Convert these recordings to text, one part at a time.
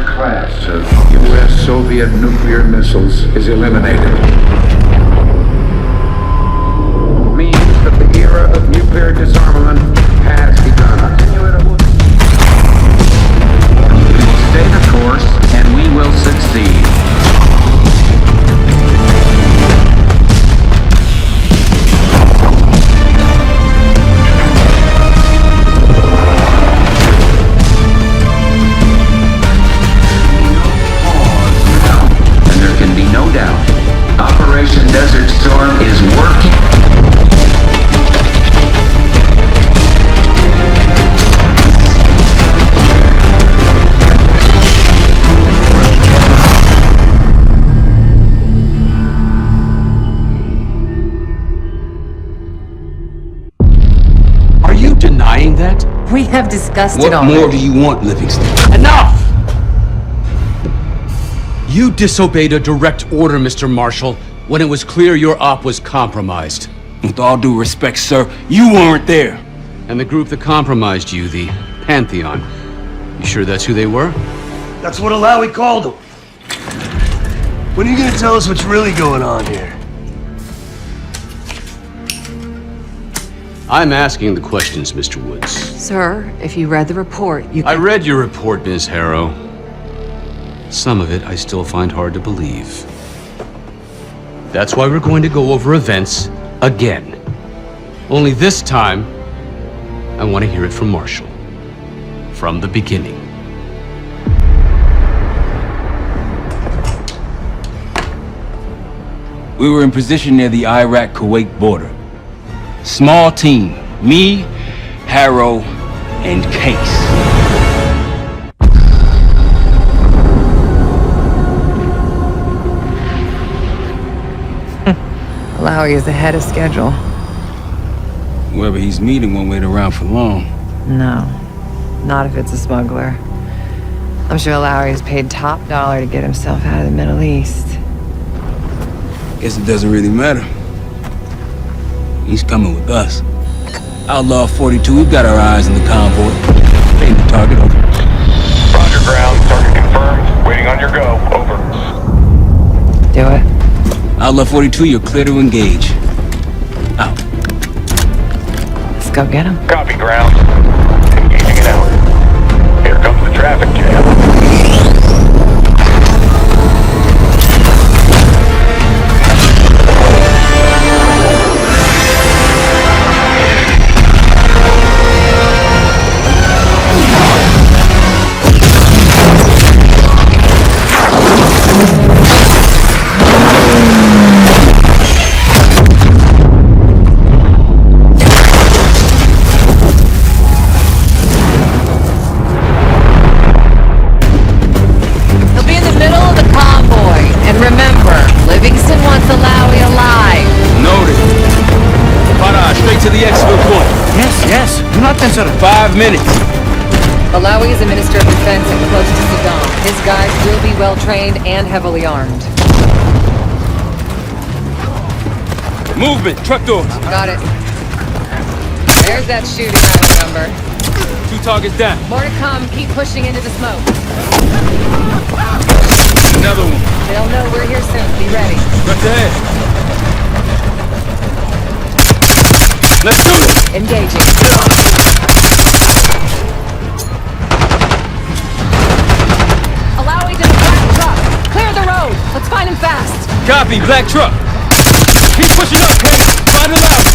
class of U.S.-Soviet nuclear missiles is eliminated. Means that the era of nuclear disarmament has begun. Stay the course, and we will succeed. And there can be no doubt, Operation Desert Storm is working. Denying that? We have discussed What it already. What more do you want, Livingston? Enough! You disobeyed a direct order, Mr. Marshall, when it was clear your op was compromised. With all due respect, sir, you weren't there. And the group that compromised you, the Pantheon, you sure that's who they were? That's what Alawi called them. When are you gonna tell us what's really going on here? I'm asking the questions, Mr. Woods. Sir, if you read the report, you can... I read your report, Ms. Harrow. Some of it I still find hard to believe. That's why we're going to go over events again. Only this time, I want to hear it from Marshall. From the beginning. We were in position near the Iraq-Kuwait border. Small team, me, Harrow, and Case. Alawi is ahead of schedule. Whoever he's meeting won't wait around for long. No, not if it's a smuggler. I'm sure Alawi is paid top dollar to get himself out of the Middle East. Guess it doesn't really matter. He's coming with us. Outlaw 42, we've got our eyes on the convoy. Ain't the target, over. Roger, ground. Target confirmed. Waiting on your go. Over. Do it. Outlaw 42, you're clear to engage. Out. Let's go get him. Copy, ground. Engaging it out. Here comes the traffic jam. Sir, 5 minutes. Alawi is a minister of defense and close to Saddam. His guys will be well trained and heavily armed. Movement, truck doors. Got it. There's that shooting range number. 2 targets down. More to come. Keep pushing into the smoke. Another one. They'll know we're here soon. Be ready. Right ahead. Let's do this. Engaging. Alawi to the black truck. Clear the road. Let's find him fast. Copy, black truck. Keep pushing up, Case. Find him out.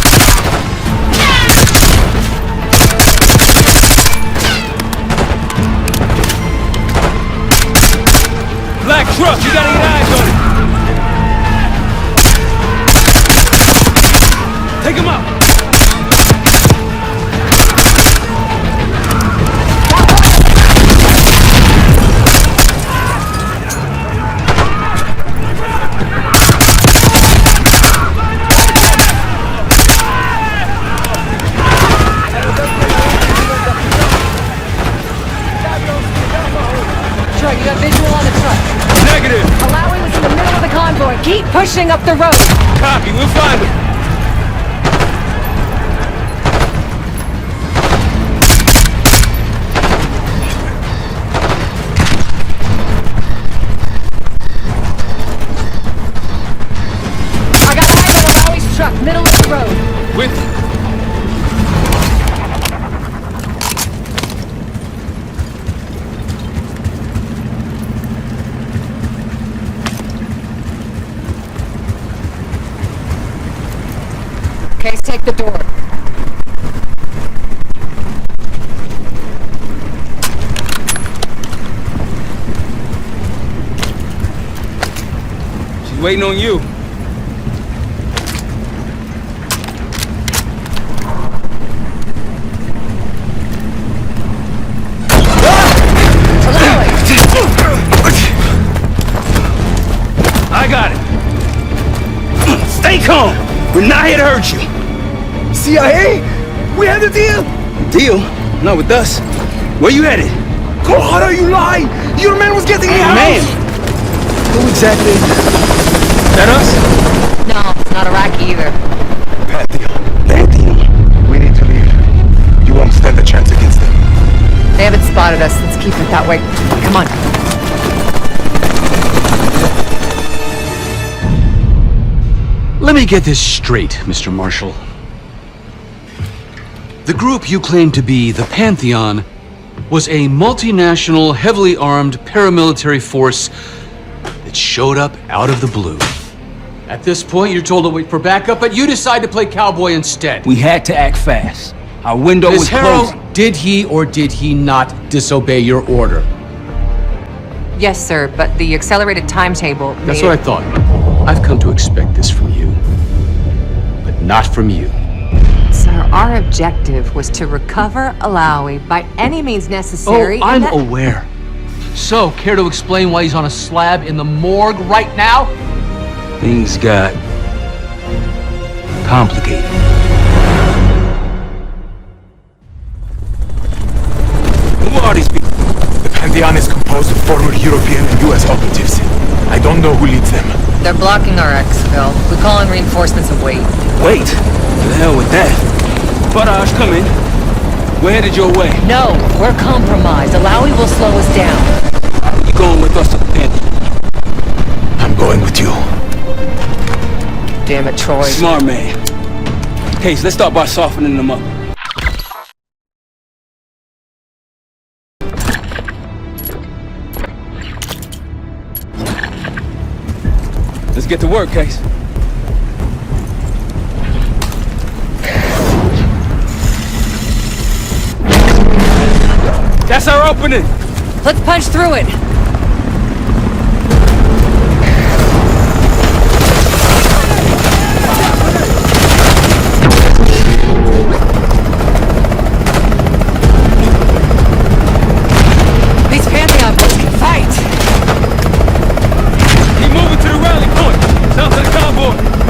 Black truck, you gotta get eyes on it. Take him out. You got visual on the truck. Negative. Alawi was in the middle of the convoy. Keep pushing up the road. Copy, we'll find him. guys take the door. She's waiting on you. I got it. Stay calm. We're not here to hurt you. CIA? We had a deal? Deal? Not with us. Where you headed? God, are you lying? Your man was getting me out. Man! Who exactly? That us? No, it's not Iraqi either. Pantheon. We need to leave. You won't stand a chance against them. They haven't spotted us. Let's keep it that way. Come on. Let me get this straight, Mr. Marshall. The group you claim to be the Pantheon was a multinational, heavily armed paramilitary force that showed up out of the blue. At this point, you're told to wait for backup, but you decide to play cowboy instead. We had to act fast. Our window was Ms. Harrow, closing. did he or did he not disobey your order? Yes, sir, but the accelerated timetable... That's what I thought. I've come to expect this from you, but not from you. Sir, our objective was to recover Alawi by any means necessary. Oh, I'm aware. So, care to explain why he's on a slab in the morgue right now? Things got complicated. Who are these people? The Pantheon is composed of former European and US operatives. I don't know who leads them. They're blocking our exfil. We call in reinforcements and wait. Wait! The hell with that. Faraj, come in. We're headed your way. No, we're compromised. Alawi will slow us down. You going with us to the Pantheon? I'm going with you. Damn it, Troy. Smart man. Case, let's start by softening them up. Let's get to work, Case. That's our opening! Let's punch through it. These Pantheon folks can fight. Keep moving to the rally point! South of the convoy!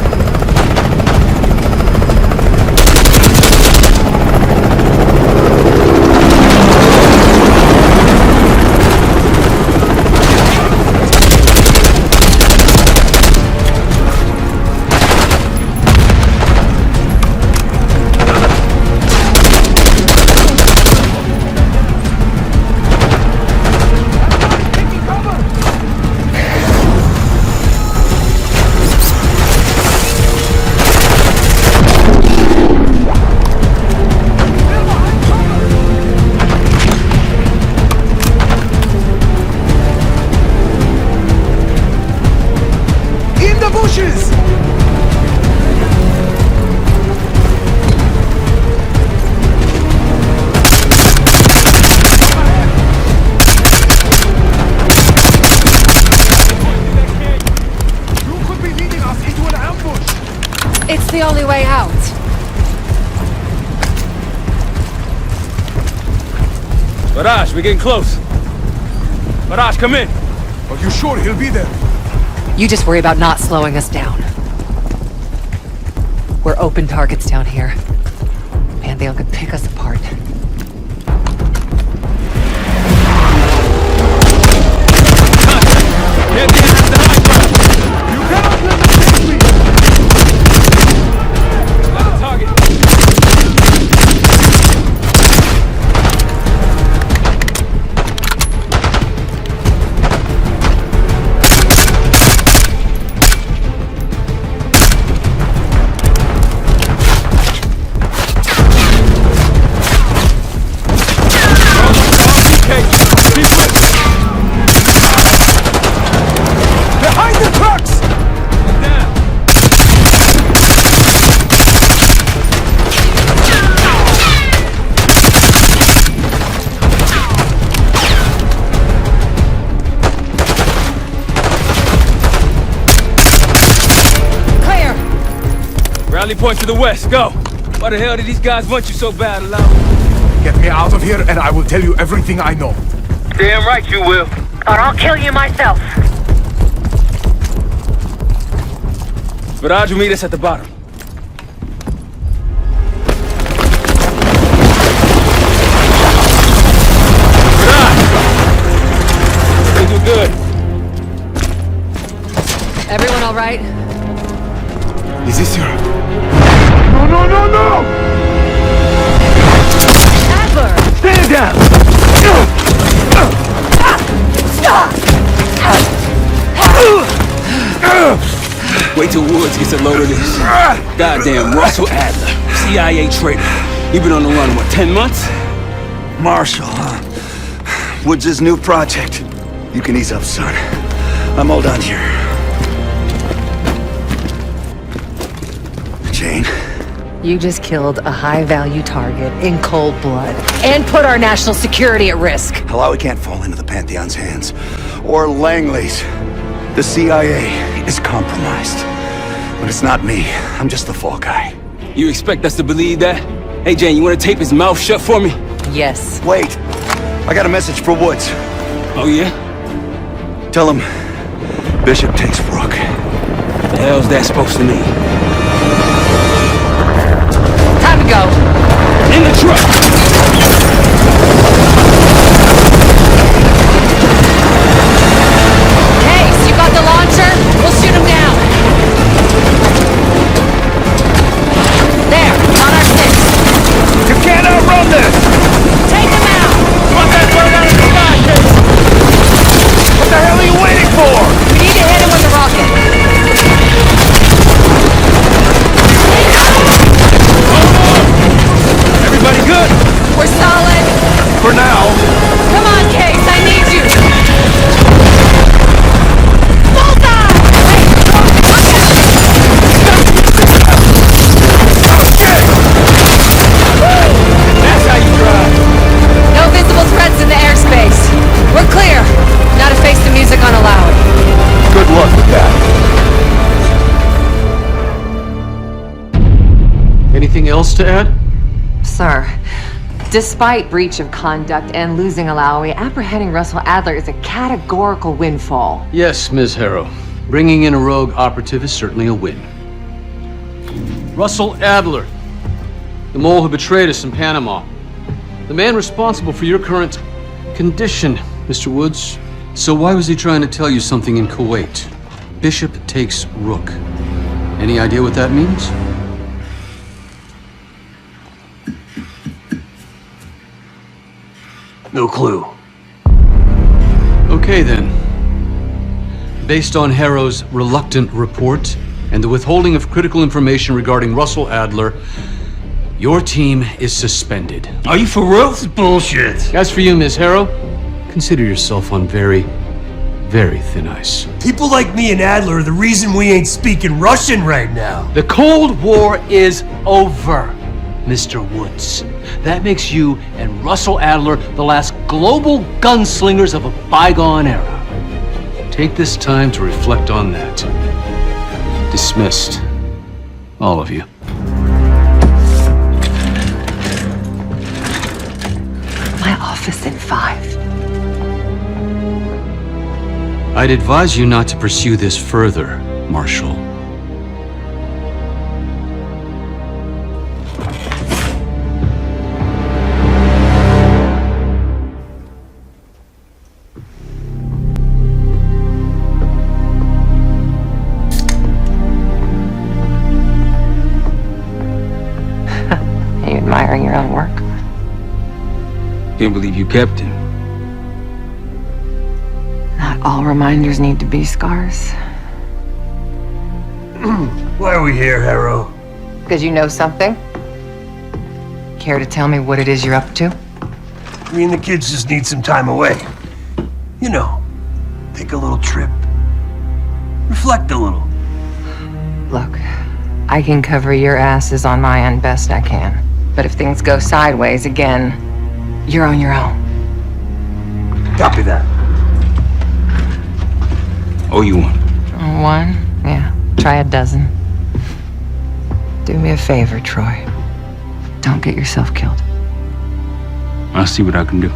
It's the only way out. Faraj, we're getting close. Faraj, come in. Are you sure he'll be there? You just worry about not slowing us down. We're open targets down here. Pantheon could pick us apart. Can't get into the high ground. You cannot let them take me! Got a target. Rally point to the west, go! Why the hell did these guys want you so bad, Alawi? Get me out of here and I will tell you everything I know. Damn right you will. Or I'll kill you myself. Viraj will meet us at the bottom. Viraj! We do good. Everyone all right? Is this your... No, no, no, no! Adler! Stand down! Wait till Woods gets a load of this. Goddamn Russell Adler, CIA traitor. You've been on the run, what, 10 months? Marshall, huh? Woods' new project. You can ease up, son. I'm all done here. Jane? You just killed a high-value target in cold blood and put our national security at risk. Alawi can't fall into the Pantheon's hands. Or Langley's. The CIA is compromised. But it's not me. I'm just the fall guy. You expect us to believe that? Hey, Jane, you want to tape his mouth shut for me? Yes. Wait. I got a message for Woods. Oh, yeah? Tell him Bishop takes Rook. The hell's that supposed to mean? Time to go. In the truck! Case, you got the launcher? We'll shoot him down. There, on our six. You can't outrun this! Take him out! Want that bird out of the sky, Case! What the hell are you waiting for? We need to hit him with a rocket. Everybody good? We're solid. For now. Come on, Case, I need you. Bullseye! Wait, That's how you drive. no visible threats in the airspace. We're clear. Now to face the music on Alawi. Good luck with that. Anything else to add? Sir, despite breach of conduct and losing Alawi, apprehending Russell Adler is a categorical windfall. Yes, Ms. Harrow. Bringing in a rogue operative is certainly a win. Russell Adler, the mole who betrayed us in Panama. The man responsible for your current condition, Mr. Woods. So why was he trying to tell you something in Kuwait? Bishop takes Rook. Any idea what that means? No clue. Okay then. Based on Harrow's reluctant report and the withholding of critical information regarding Russell Adler, your team is suspended. Are you for real? This is bullshit. As for you, Ms. Harrow, consider yourself on very, very thin ice. People like me and Adler are the reason we ain't speaking Russian right now. The Cold War is over, Mr. Woods. That makes you and Russell Adler the last global gunslingers of a bygone era. Take this time to reflect on that. Dismissed. All of you. My office in 5. I'd advise you not to pursue this further, Marshal. Are you admiring your own work? Can't believe you kept him. Not all reminders need to be scars. Why are we here, Harrow? Because you know something? Care to tell me what it is you're up to? Me and the kids just need some time away. You know, take a little trip. Reflect a little. Look, I can cover your asses on my end best I can. But if things go sideways again, you're on your own. Copy that. Oh, you want? One? Yeah. Try a dozen. Do me a favor, Troy. Don't get yourself killed. I'll see what I can do.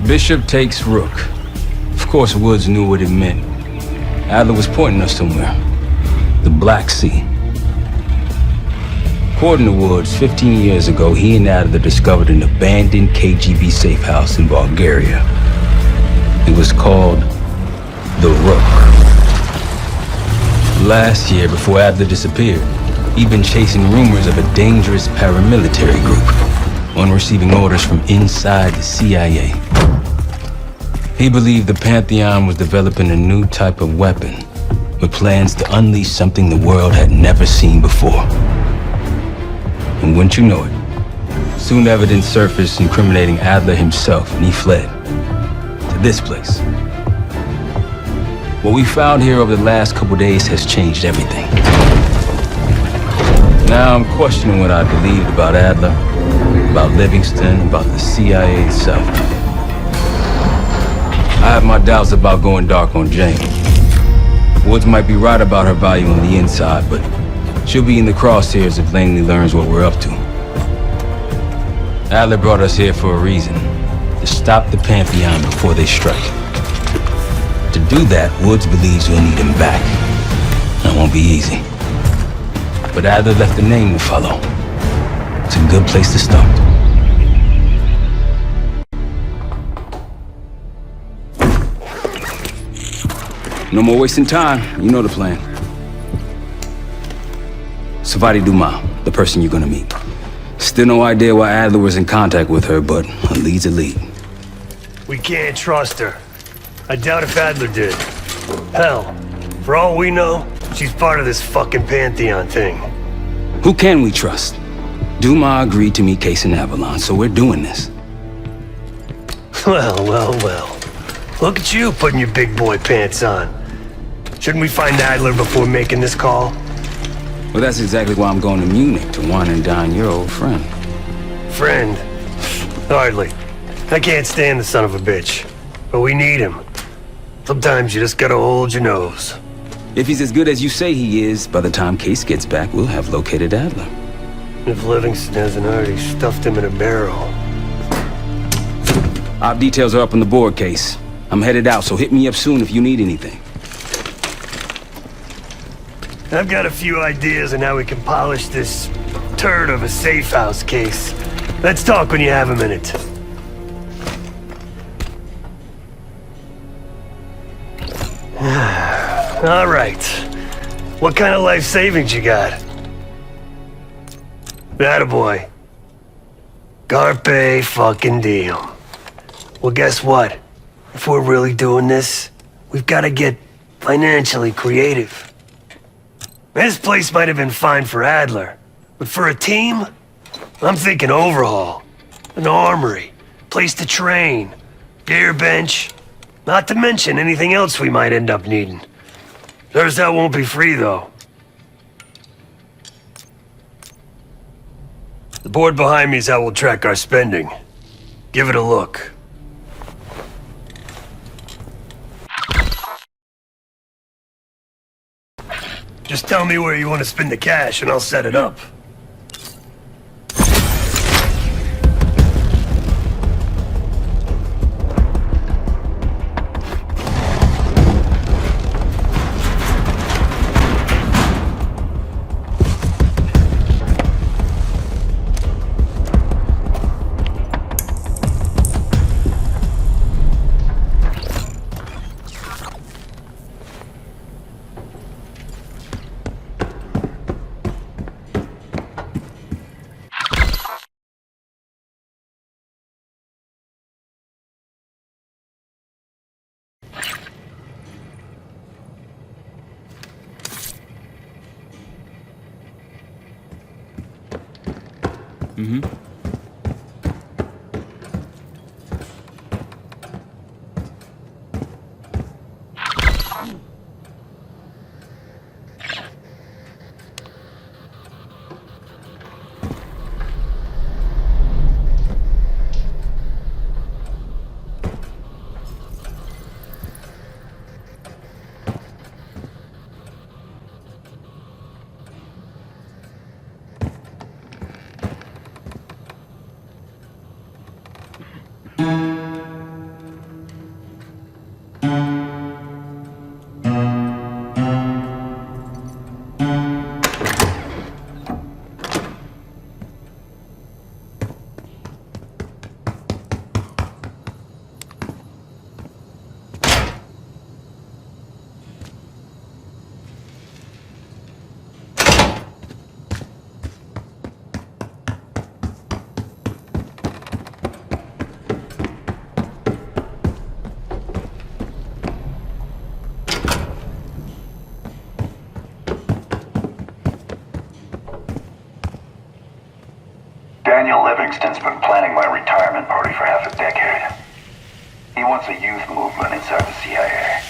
Bishop takes Rook. Of course, Woods knew what it meant. Adler was pointing us somewhere. The Black Sea. According to Woods, 15 years ago, he and Adler discovered an abandoned KGB safe house in Bulgaria. It was called the Rook. Last year, before Adler disappeared, he'd been chasing rumors of a dangerous paramilitary group, one receiving orders from inside the CIA. He believed the Pantheon was developing a new type of weapon, with plans to unleash something the world had never seen before. And wouldn't you know it, soon evidence surfaced incriminating Adler himself, and he fled to this place. What we found here over the last couple days has changed everything. Now I'm questioning what I believed about Adler, about Livingston, about the CIA itself. I have my doubts about going dark on Jane. Woods might be right about her value on the inside, but she'll be in the crosshairs if Langley learns what we're up to. Adler brought us here for a reason, to stop the Pantheon before they strike. To do that, Woods believes we'll need him back. That won't be easy. But Adler left a name to follow. It's a good place to start. No more wasting time. You know the plan. Savati Dumas, the person you're gonna meet. Still no idea why Adler was in contact with her, but a lead's a lead. We can't trust her. I doubt if Adler did. Hell, for all we know, she's part of this fucking Pantheon thing. Who can we trust? Dumas agreed to meet Case in Avalon, so we're doing this. Well. Look at you putting your big boy pants on. Shouldn't we find Adler before making this call? Well, that's exactly why I'm going to Munich, to wine and dine your old friend. Friend? Hardly. I can't stand the son of a bitch. But we need him. Sometimes you just gotta hold your nose. If he's as good as you say he is, by the time Case gets back, we'll have located Adler. If Livingston hasn't already stuffed him in a barrel. Our details are up on the board, Case. I'm headed out, so hit me up soon if you need anything. I've got a few ideas on how we can polish this turd of a safe house case. Let's talk when you have a minute. All right. What kind of life savings you got? Attaboy. Carpe fucking diem. Well, guess what? If we're really doing this, we've got to get financially creative. This place might have been fine for Adler, but for a team, I'm thinking overhaul. An armory, place to train, gear bench, not to mention anything else we might end up needing. There's that won't be free, though. The board behind me is how we'll track our spending. Give it a look. Just tell me where you want to spend the cash and I'll set it up. Daniel Livingston's been planning my retirement party for half a decade. He wants a youth movement inside the CIA.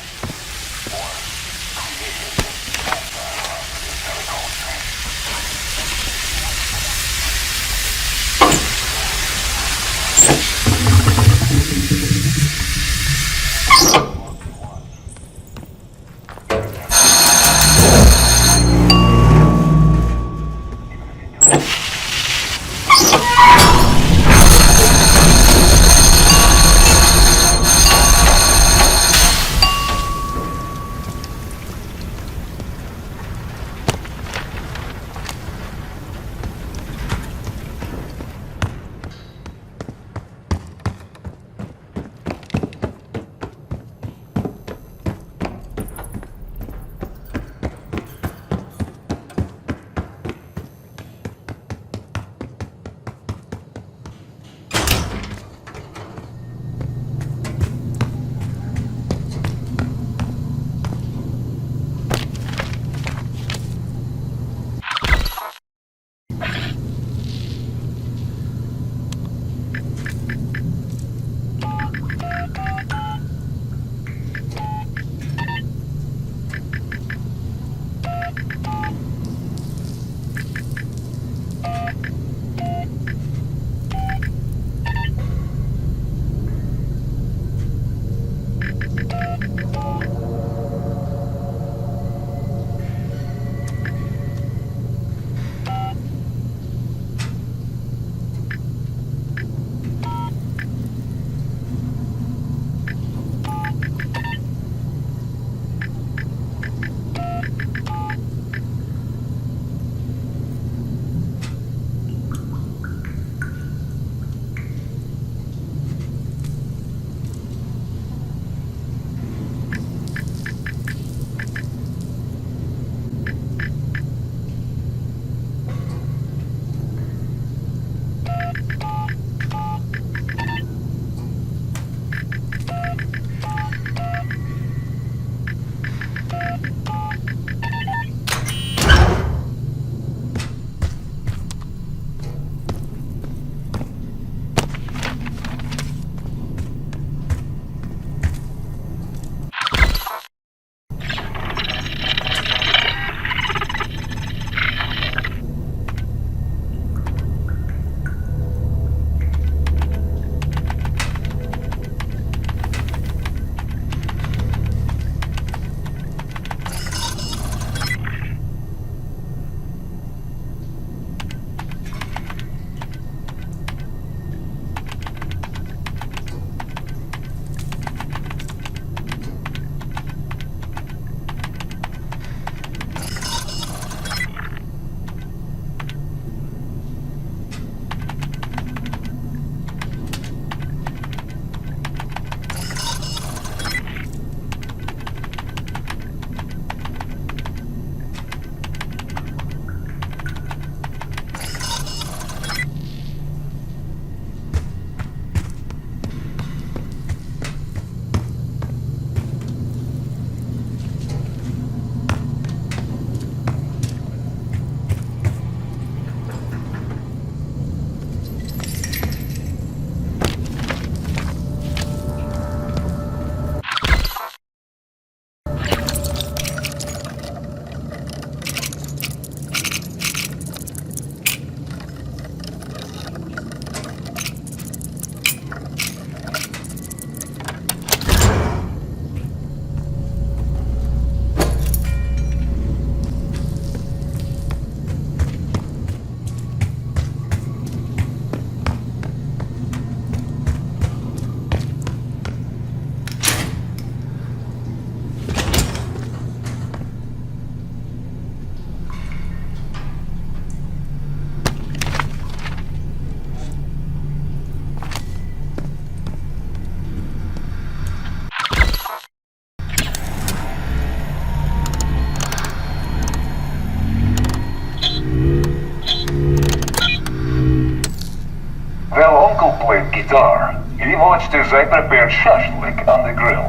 guitar. He watched as I prepared shashlik on the grill.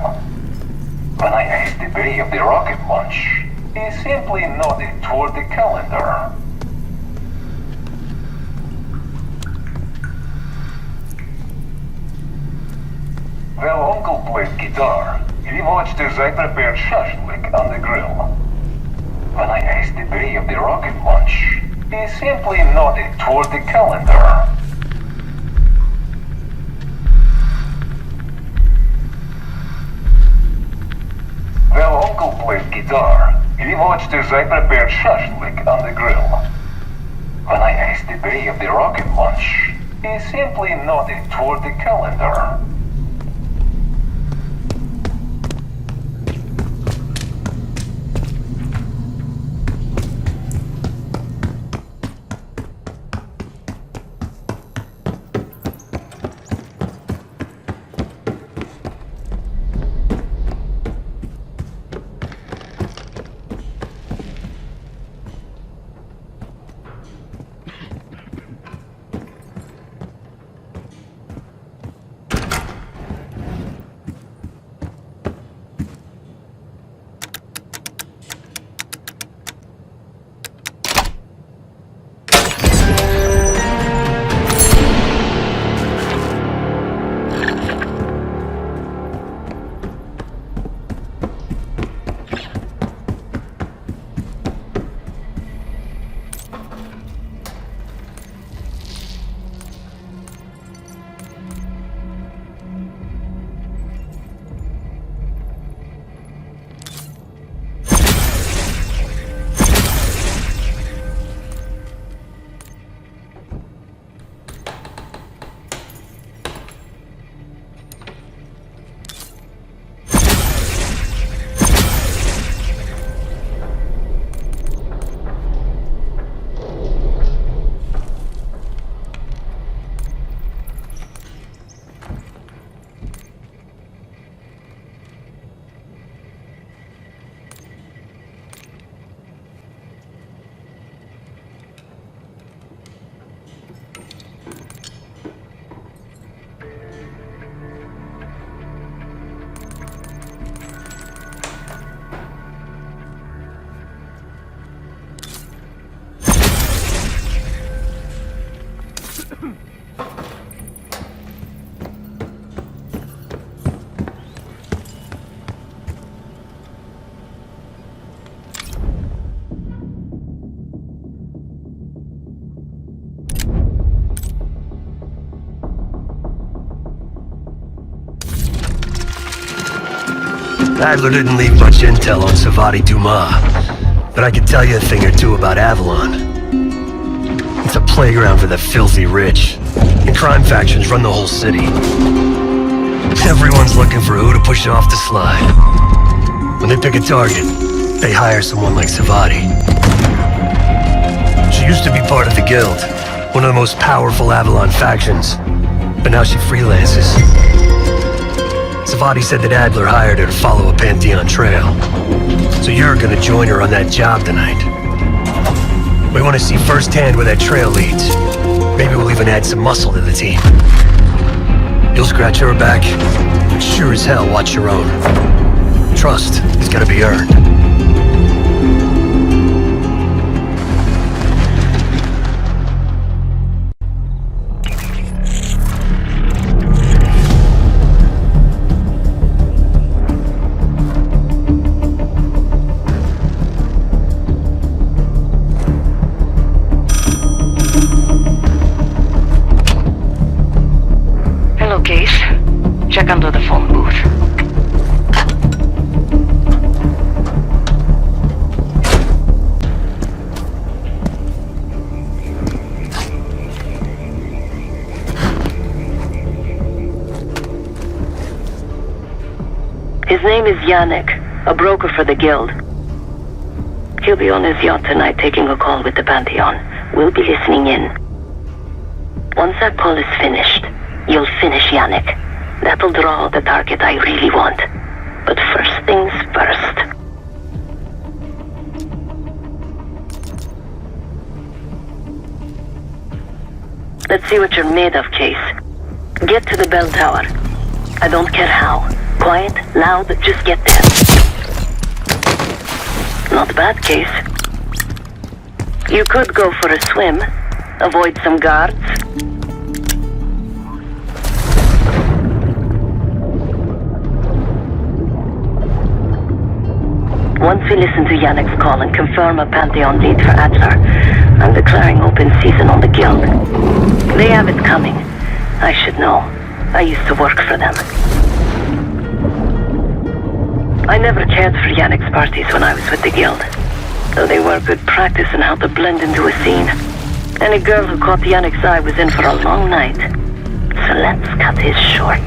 When I asked the day of the rocket launch, he simply nodded toward the calendar. Well, Uncle played guitar. He watched as I prepared shashlik on the grill. When I asked the day of the rocket launch, he simply nodded toward the calendar. Well, Uncle played guitar. He watched as I prepared shashlik on the grill. When I asked the day of the rocket launch, he simply nodded toward the calendar. Adler didn't leave much intel on Savati Dumas, but I can tell you a thing or two about Avalon. It's a playground for the filthy rich, and crime factions run the whole city. Everyone's looking for who to push off the slide. When they pick a target, they hire someone like Savati. She used to be part of the Guild, one of the most powerful Avalon factions, but now she freelances. Savati said that Adler hired her to follow a Pantheon trail. So you're gonna join her on that job tonight. We want to see firsthand where that trail leads. Maybe we'll even add some muscle to the team. You'll scratch her back, but sure as hell watch your own. Trust has gotta be earned. Check under the phone booth. His name is Yannick, a broker for the Guild. He'll be on his yacht tonight taking a call with the Pantheon. We'll be listening in. Once that call is finished, you'll finish Yannick. That'll draw the target I really want. But first things first. Let's see what you're made of, Case. Get to the bell tower. I don't care how. Quiet, loud, just get there. Not bad, Case. You could go for a swim. Avoid some guards. you listen to Yannick's call and confirm a Pantheon lead for Adler, I'm declaring open season on the Guild. They have it coming. I should know. I used to work for them. I never cared for Yannick's parties when I was with the Guild, though they were good practice in how to blend into a scene. Any girl who caught Yannick's eye was in for a long night. So let's cut his short.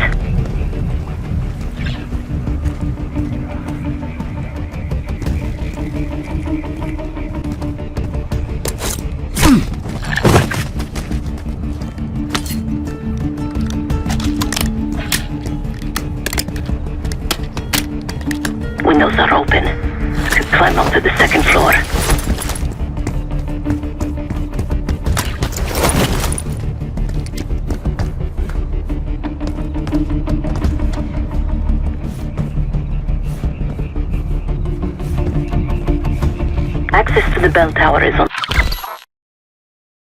Windows are open. Could climb up to the second floor. Access to the bell tower is on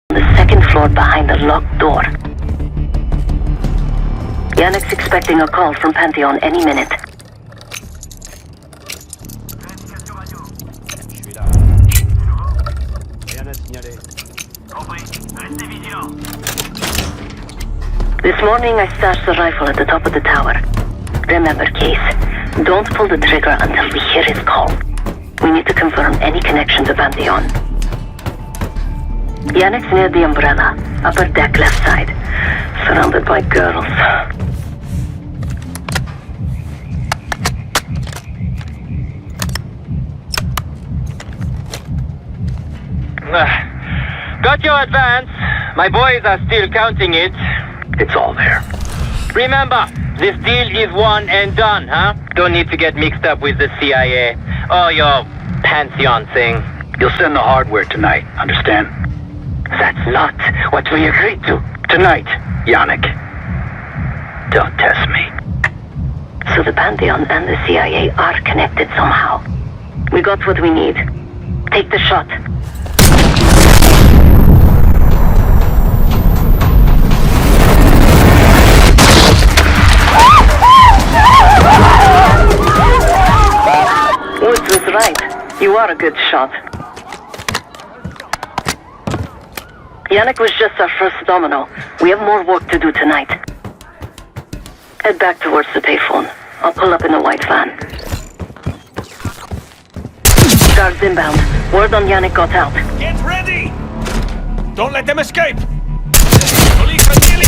the second floor behind the locked door. Yannick's expecting a call from Pantheon any minute. This morning I stashed the rifle at the top of the tower. Remember, Case, don't pull the trigger until we hear his call. We need to confirm any connection to Pantheon. Yannick's near the umbrella, upper deck left side, surrounded by girls. Got your advance. My boys are still counting it. It's all there. Remember, this deal is one and done, huh? Don't need to get mixed up with the CIA or your Pantheon thing. You'll send the hardware tonight, understand? That's not what we agreed to. Tonight, Yannick. Don't test me. So the Pantheon and the CIA are connected somehow. We got what we need. Take the shot. Woods was right. You are a good shot. Yannick was just our first domino. We have more work to do tonight. Head back towards the payphone. I'll pull up in a white van. Guards inbound. Word on Yannick got out. Get ready! Don't let them escape! Police are killing!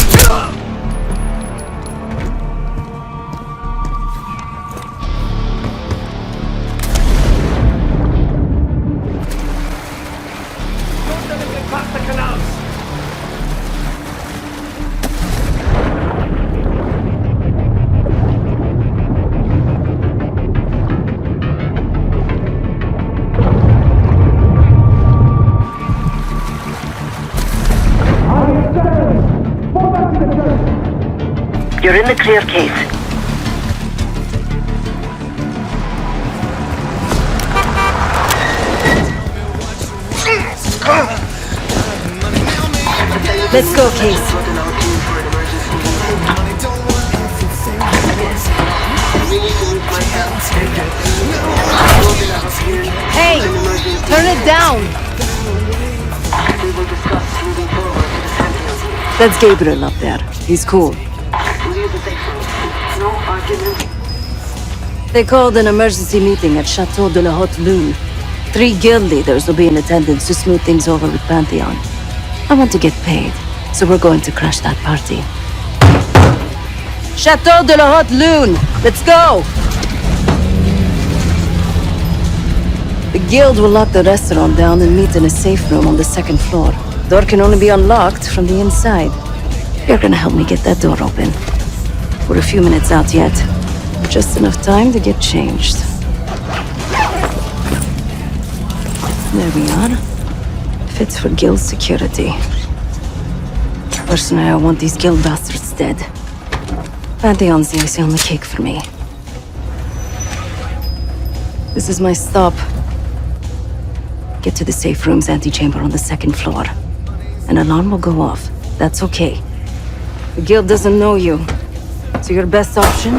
You're in the clear, Case. Let's go, Case. Hey! Turn it down! That's Gabriel up there. He's cool. They called an emergency meeting at Chateau de la Haute Lune. 3 guild leaders will be in attendance to smooth things over with Pantheon. I want to get paid, so we're going to crash that party. Chateau de la Haute Lune! Let's go! The guild will lock the restaurant down and meet in a safe room on the second floor. Door can only be unlocked from the inside. You're gonna help me get that door open. We're a few minutes out yet. Just enough time to get changed. There we are. Fits for guild security. Personally, I want these guild bastards dead. Pantheon's the icing on the cake for me. This is my stop. Get to the safe room's antechamber on the second floor. An alarm will go off. That's okay. The guild doesn't know you. So your best option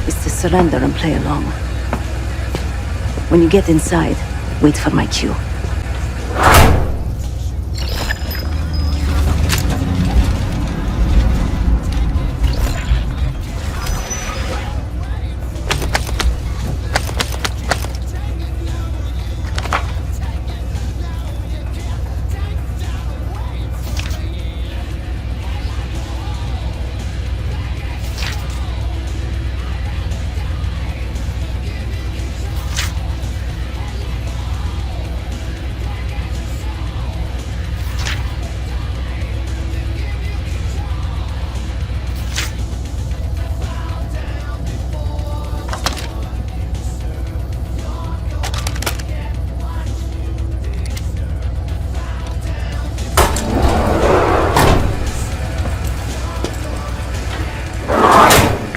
is to surrender and play along. When you get inside, wait for my cue.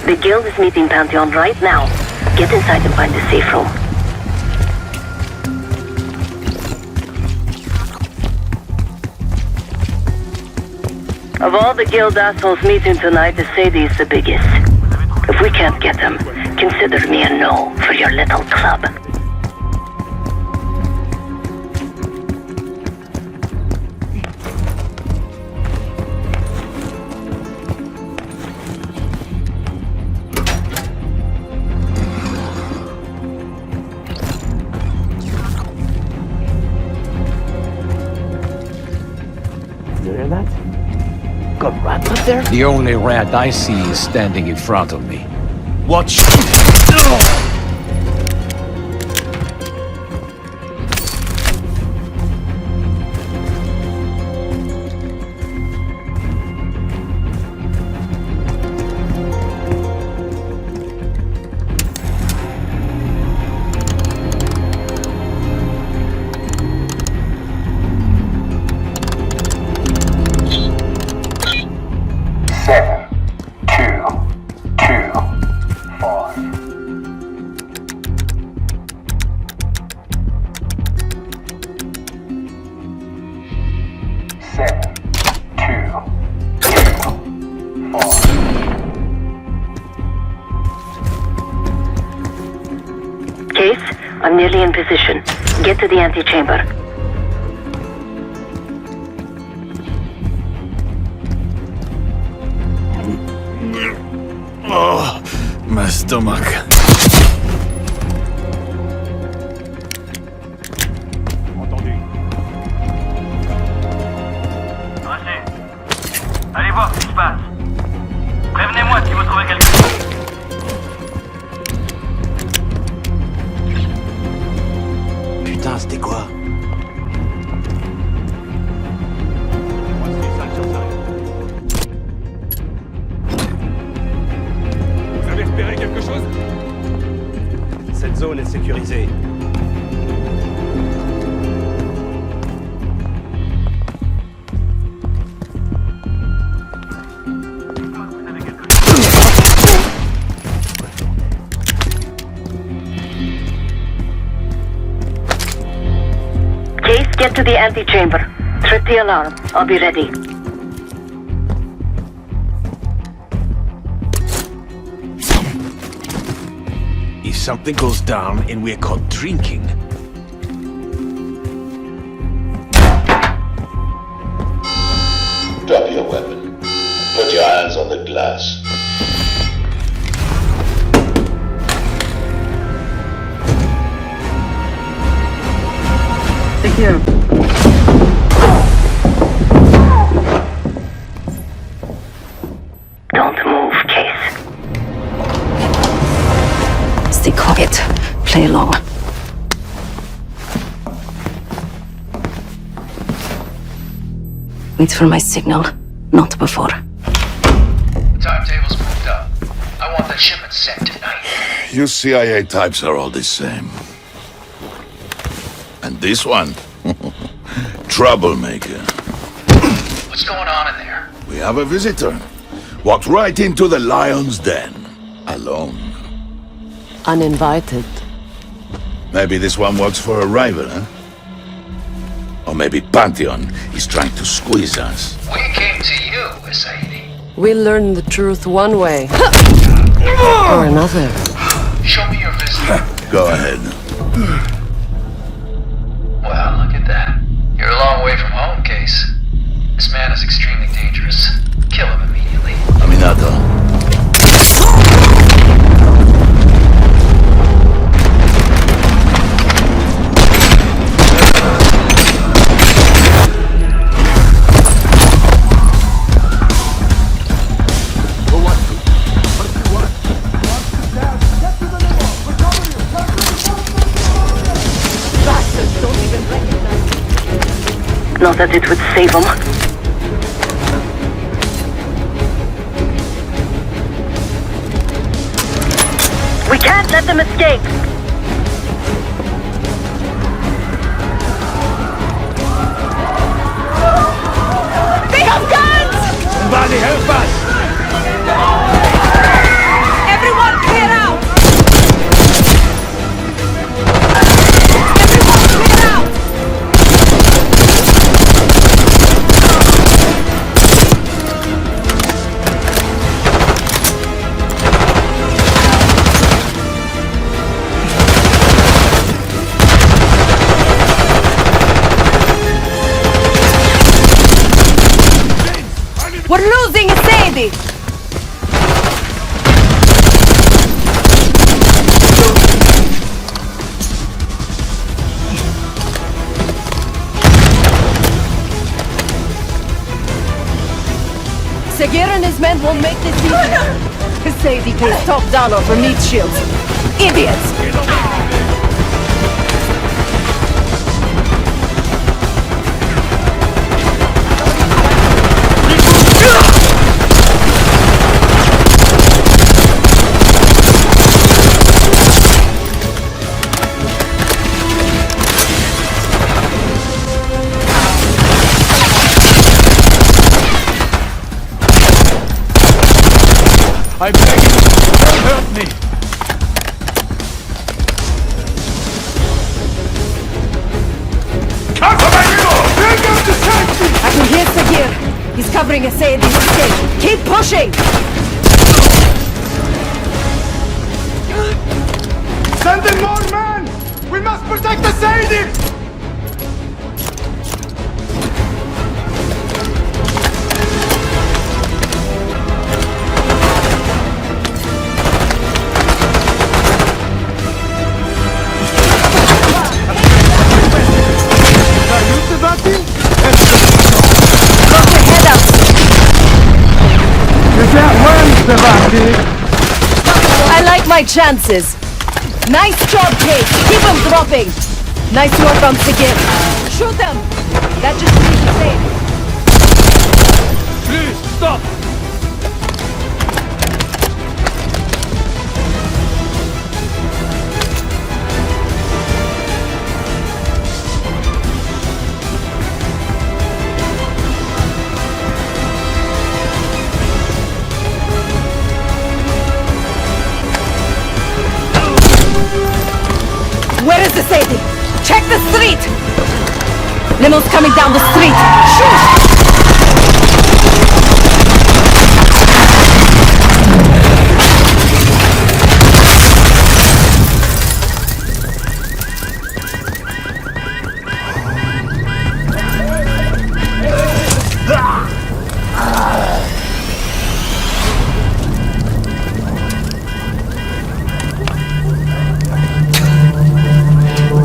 The guild is meeting Pantheon right now. Get inside and find the safe room. Of all the guild assholes meeting tonight, the Sadie is the biggest. If we can't get them, consider me a no for your little club. The only rat I see is standing in front of me. Watch. I'm nearly in position. Get to the antechamber. Oh, my stomach. Allez voir ce qui se passe. Prévenez-moi si vous trouvez quelque chose. Putain, c'était quoi? Vous avez repéré quelque chose? Cette zone est sécurisée. Get to the antechamber. Trip the alarm. I'll be ready. If something goes down and we're caught drinking... Drop your weapon. Put your hands on the glass. Secure. Don't move, Case. Stay quiet. Play along. Wait for my signal, not before. Timetable's moved up. I want the shipment sent tonight. You CIA types are all the same. And this one? Troublemaker. What's going on in there? We have a visitor. Walked right into the lion's den. Alone. Uninvited. Maybe this one works for a rival, huh? Or maybe Pantheon is trying to squeeze us. We came to you, Sadie. We learn the truth one way. Or another. Show me your visitor. Go ahead. Well, look at that. You're a long way from home, Case. This man is extremely dangerous. Kill him immediately. Caminato. Not that it would save him. We can't let them escape! They have guns! Somebody help us! Everyone clear out! We're losing Sadie! Sagir and his men won't make this easy. Sadie pays top dollar for meat shields. Idiots! I'm begging you, don't hurt me! Bring up the safety! I can hear Sagir. He's covering a Sadie's escape. Keep pushing! Send in more men! We must protect the Sadie! I like my chances. Nice job, Kate. Keep them dropping. Nice work on Sagir. Shoot them. That just means safe. Please, stop! Where is the Sadie? Check the street! Limo's coming down the street! Shoot!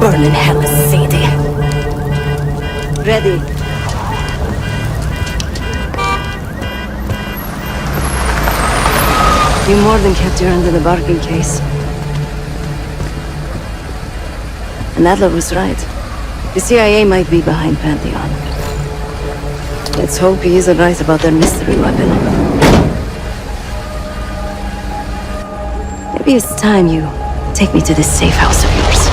Burn in hell, Sadie. Ready. You more than kept your end of the bargain, Case. And Adler was right. The CIA might be behind Pantheon. Let's hope he isn't right about their mystery weapon. Maybe it's time you take me to this safe house of yours.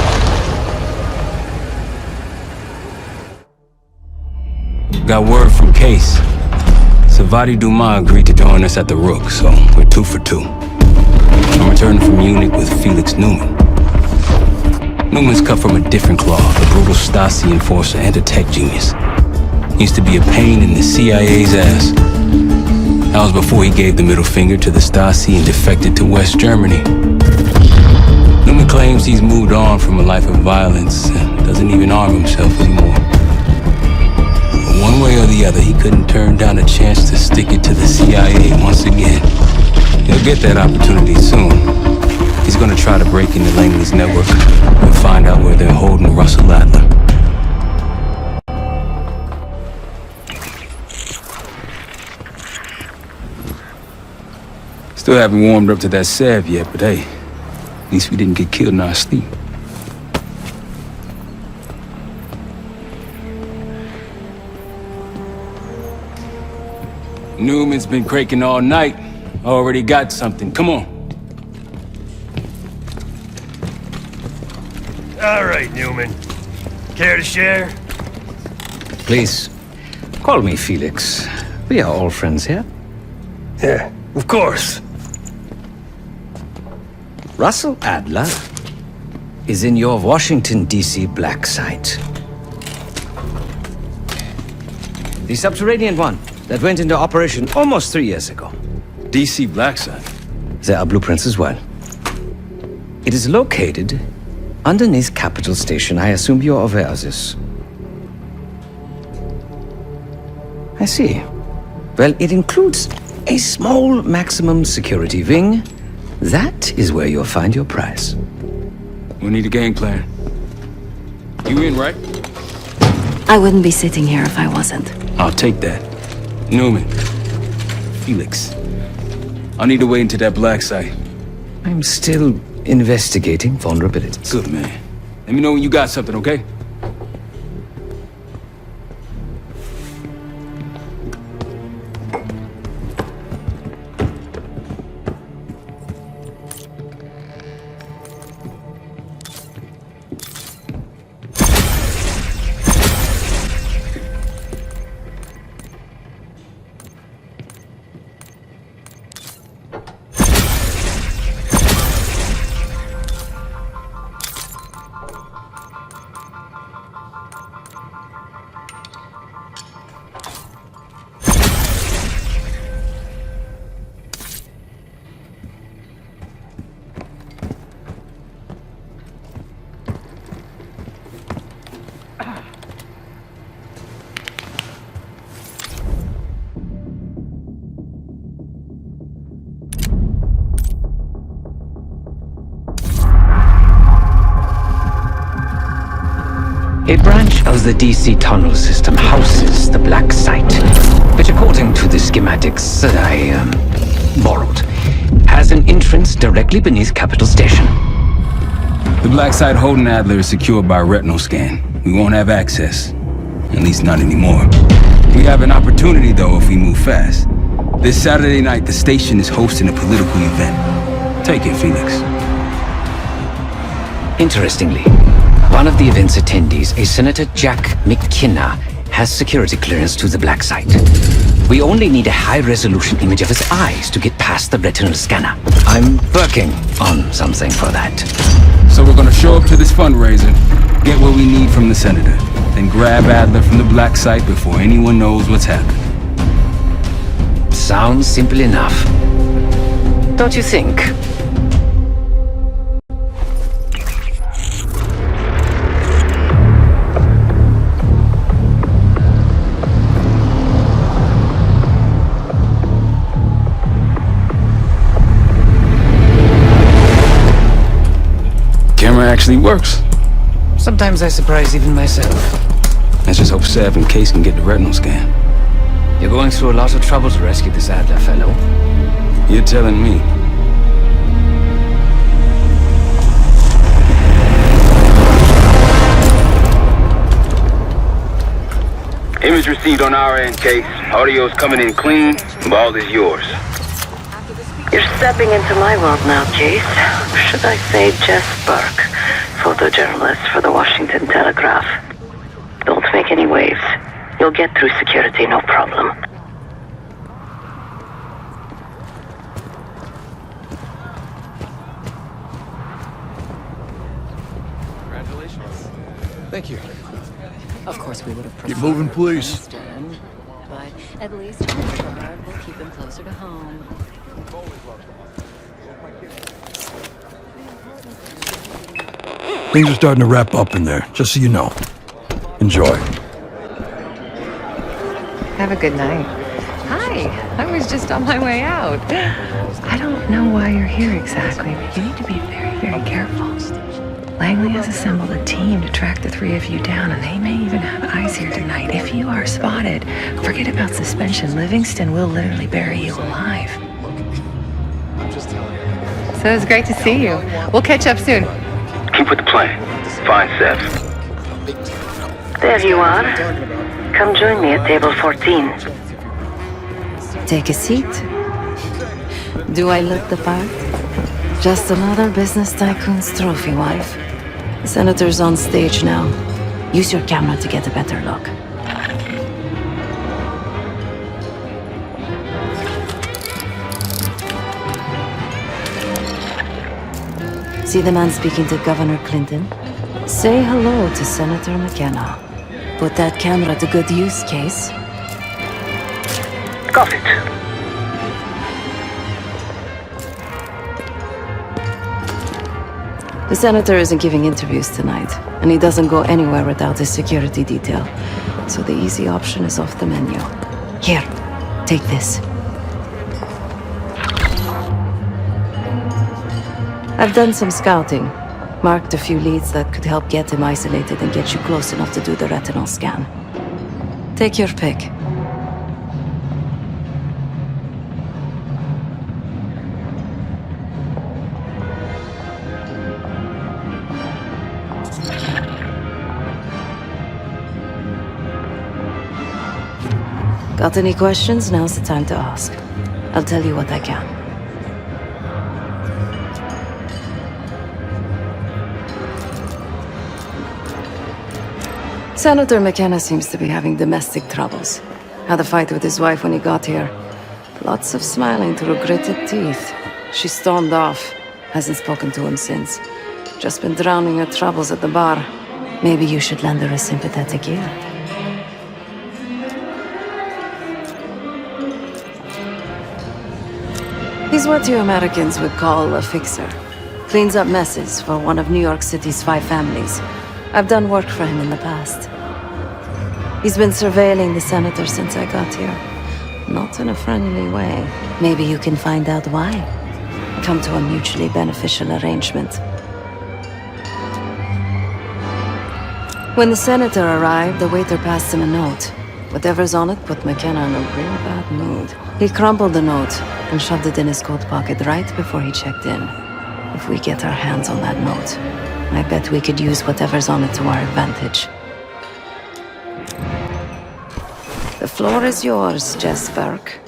Got word from Case. Savati Dumas agreed to join us at the Rook, so we're 2 for 2. I'm returning from Munich with Felix Newman. Newman's cut from a different cloth, a brutal Stasi enforcer and a tech genius. He used to be a pain in the CIA's ass. That was before he gave the middle finger to the Stasi and defected to West Germany. Newman claims he's moved on from a life of violence and doesn't even arm himself anymore. But one way or the other, he couldn't turn down a chance to stick it to the CIA once again. He'll get that opportunity soon. He's gonna try to break into Langley's network and find out where they're holding Russell Adler. Still haven't warmed up to that salve yet, but hey, at least we didn't get killed in our sleep. Newman's been cranking all night. Already got something. Come on. All right, Newman. Care to share? Please, call me Felix. We are all friends here. Yeah, of course. Russell Adler is in your Washington, D.C. black site. The subterranean one that went into operation almost 3 years ago. DC black site. There are blueprints as well. It is located underneath Capitol Station. I assume you're aware of this. I see. Well, it includes a small maximum security wing. That is where you'll find your prize. We need a game plan. You in, right? I wouldn't be sitting here if I wasn't. I'll take that. Newman. Felix. I need to wait into that black site. I'm still investigating vulnerabilities. Good, man. Let me know when you got something, okay? A branch of the DC tunnel system houses the black site, which according to the schematics that I borrowed, has an entrance directly beneath Capitol Station. The black site holding Adler is secured by a retinal scan. We won't have access. At least not anymore. We have an opportunity though if we move fast. This Saturday night, the station is hosting a political event. Take it, Felix. Interestingly, one of the event's attendees, a Senator Jack McKenna, has security clearance to the black site. We only need a high-resolution image of his eyes to get past the retinal scanner. I'm working on something for that. So we're gonna show up to this fundraiser, get what we need from the senator, then grab Adler from the black site before anyone knows what's happened. Sounds simple enough. Don't you think? Camera actually works. Sometimes I surprise even myself. Let's just hope Sav and Case can get the retinal scan. You're going through a lot of trouble to rescue this Adler fellow. You're telling me. Image received on our end, Case. Audio's coming in clean. Ball is yours. You're stepping into my world now, Case. Should I say Jess Burke, photojournalist for the Washington Telegraph. Don't make any waves. You'll get through security, no problem. Congratulations. Thank you. Of course, we would have Keep moving, please. But at least in this regard, we'll keep him closer to home. Things are starting to wrap up in there, just so you know. Enjoy. Have a good night. Hi, I was just on my way out. I don't know why you're here exactly, but you need to be very, very careful. Langley has assembled a team to track the three of you down, and they may even have eyes here tonight. If you are spotted, forget about suspension. Livingston will literally bury you alive. So it's great to see you. We'll catch up soon. Keep with the plan. Fine, Seth. There you are. Come join me at table 14. Take a seat. Do I look the part? Just another business tycoon's trophy wife. The senator's on stage now. Use your camera to get a better look. See the man speaking to Governor Clinton? Say hello to Senator McKenna. Put that camera to good use, Case. Got it. The senator isn't giving interviews tonight, and he doesn't go anywhere without his security detail. So the easy option is off the menu. Here, take this. I've done some scouting. Marked a few leads that could help get him isolated and get you close enough to do the retinal scan. Take your pick. Got any questions? Now's the time to ask. I'll tell you what I can. Senator McKenna seems to be having domestic troubles. Had a fight with his wife when he got here. Lots of smiling through gritted teeth. She stormed off. Hasn't spoken to him since. Just been drowning her troubles at the bar. Maybe you should lend her a sympathetic ear. He's what you Americans would call a fixer. Cleans up messes for one of New York City's 5 families. I've done work for him in the past. He's been surveilling the senator since I got here. Not in a friendly way. Maybe you can find out why. Come to a mutually beneficial arrangement. When the senator arrived, the waiter passed him a note. Whatever's on it put McKenna in a real bad mood. He crumpled the note and shoved it in his coat pocket right before he checked in. If we get our hands on that note, I bet we could use whatever's on it to our advantage. The floor is yours, Jess Burke.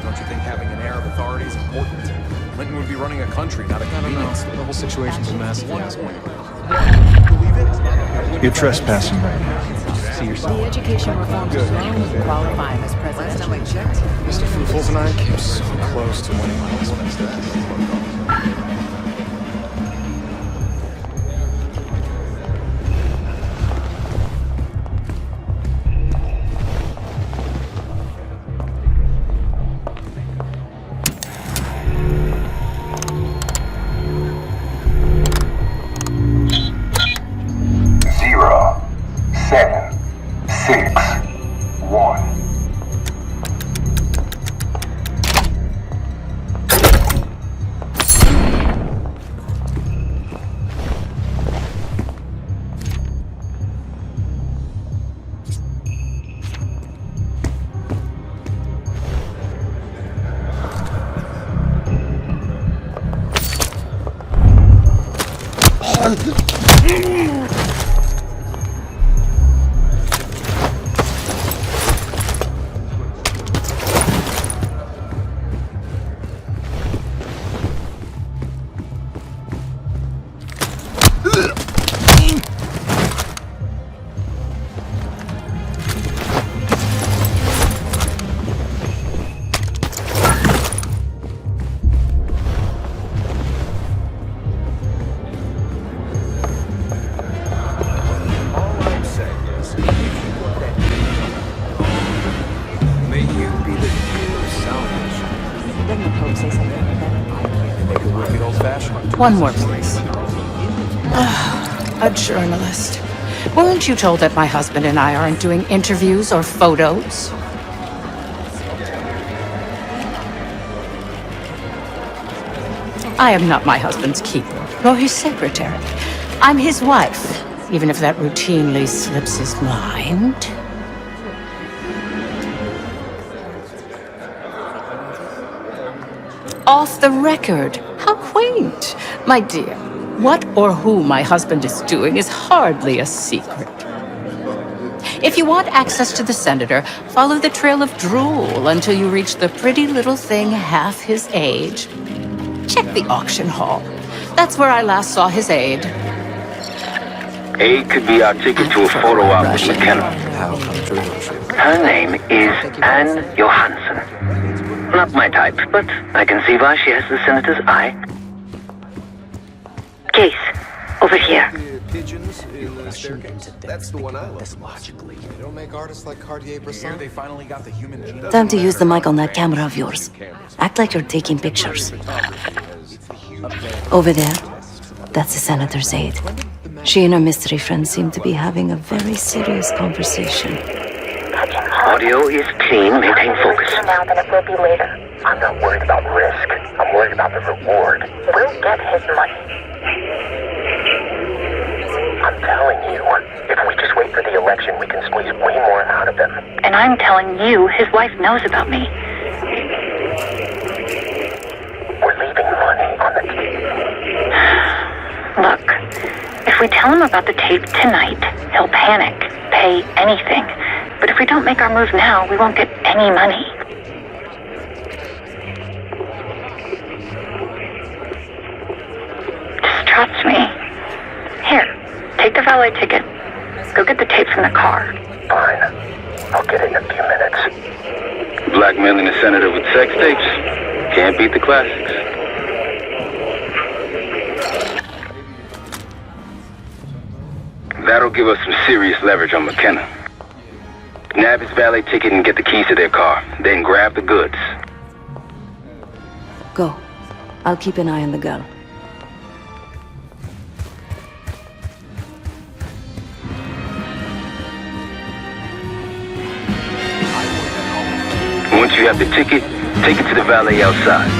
Don't you think having an air of authority is important? Clinton would be running a country, not a convenience. The whole situation's a mess. You're trespassing right now. See yourself. The education reforms alone would qualify him as president. Last time I checked, Mr. Foofles and I came so close to winning all this mess. One more, please. A journalist. Weren't you told that my husband and I aren't doing interviews or photos? I am not my husband's keeper, nor his secretary. I'm his wife, even if that routinely slips his mind. Off the record. How quaint. My dear, what or who my husband is doing is hardly a secret. If you want access to the senator, follow the trail of drool until you reach the pretty little thing half his age. Check the auction hall. That's where I last saw his aide. Aide could be our ticket to a photo op with McKenna. Her name is Anne Johansson. Not my type, but I can see why she has the senator's eye. Case, over here. Pigeons in the staircase. That's the one I love. Logically, they don't make artists like Cartier-Bresson. They finally got the human genome. Time to use the mic on that camera of yours. Act like you're taking pictures. Over there, that's the senator's aide. She and her mystery friend seem to be having a very serious conversation. Audio is clean. Maintain focus. Now than it will be later. I'm not worried about risk. I'm worried about the reward. We'll get his money. I'm telling you, if we just wait for the election, we can squeeze way more out of him. And I'm telling you, his wife knows about me. We're leaving money on the table. Look, if we tell him about the tape tonight, he'll panic, pay anything. But if we don't make our move now, we won't get any money. Just trust me. Here, take the valet ticket. Go get the tape from the car. Fine. I'll get it in a few minutes. Blackmailing the senator with sex tapes? Can't beat the classics. That'll give us some serious leverage on McKenna. Nab his valet ticket and get the keys to their car. Then grab the goods. Go. I'll keep an eye on the girl. Once you have the ticket, take it to the valet outside.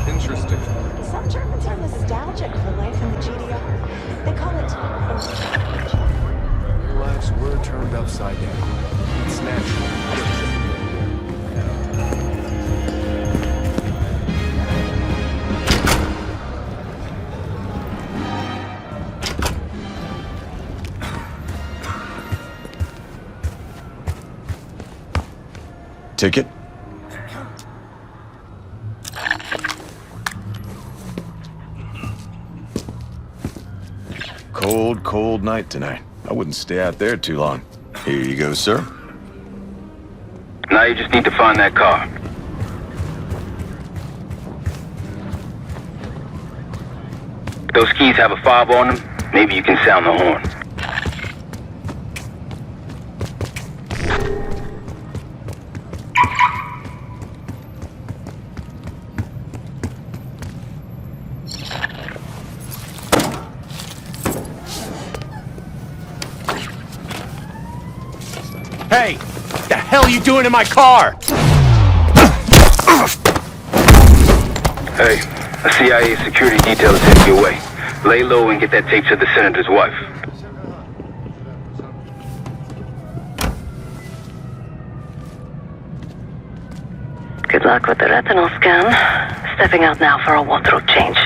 Interesting. Some Germans are nostalgic for life in the GDR. They call it nostalgia. Their lives were turned upside down. It's natural. Ticket? Cold, cold night tonight. I wouldn't stay out there too long. Here you go, sir. Now you just need to find that car. Those keys have a fob on them. Maybe you can sound the horn. Hey! What the hell are you doing in my car? Hey, a CIA security detail is heading your way. Lay low and get that tape to the senator's wife. Good luck with the retinal scan. Stepping out now for a wardrobe change.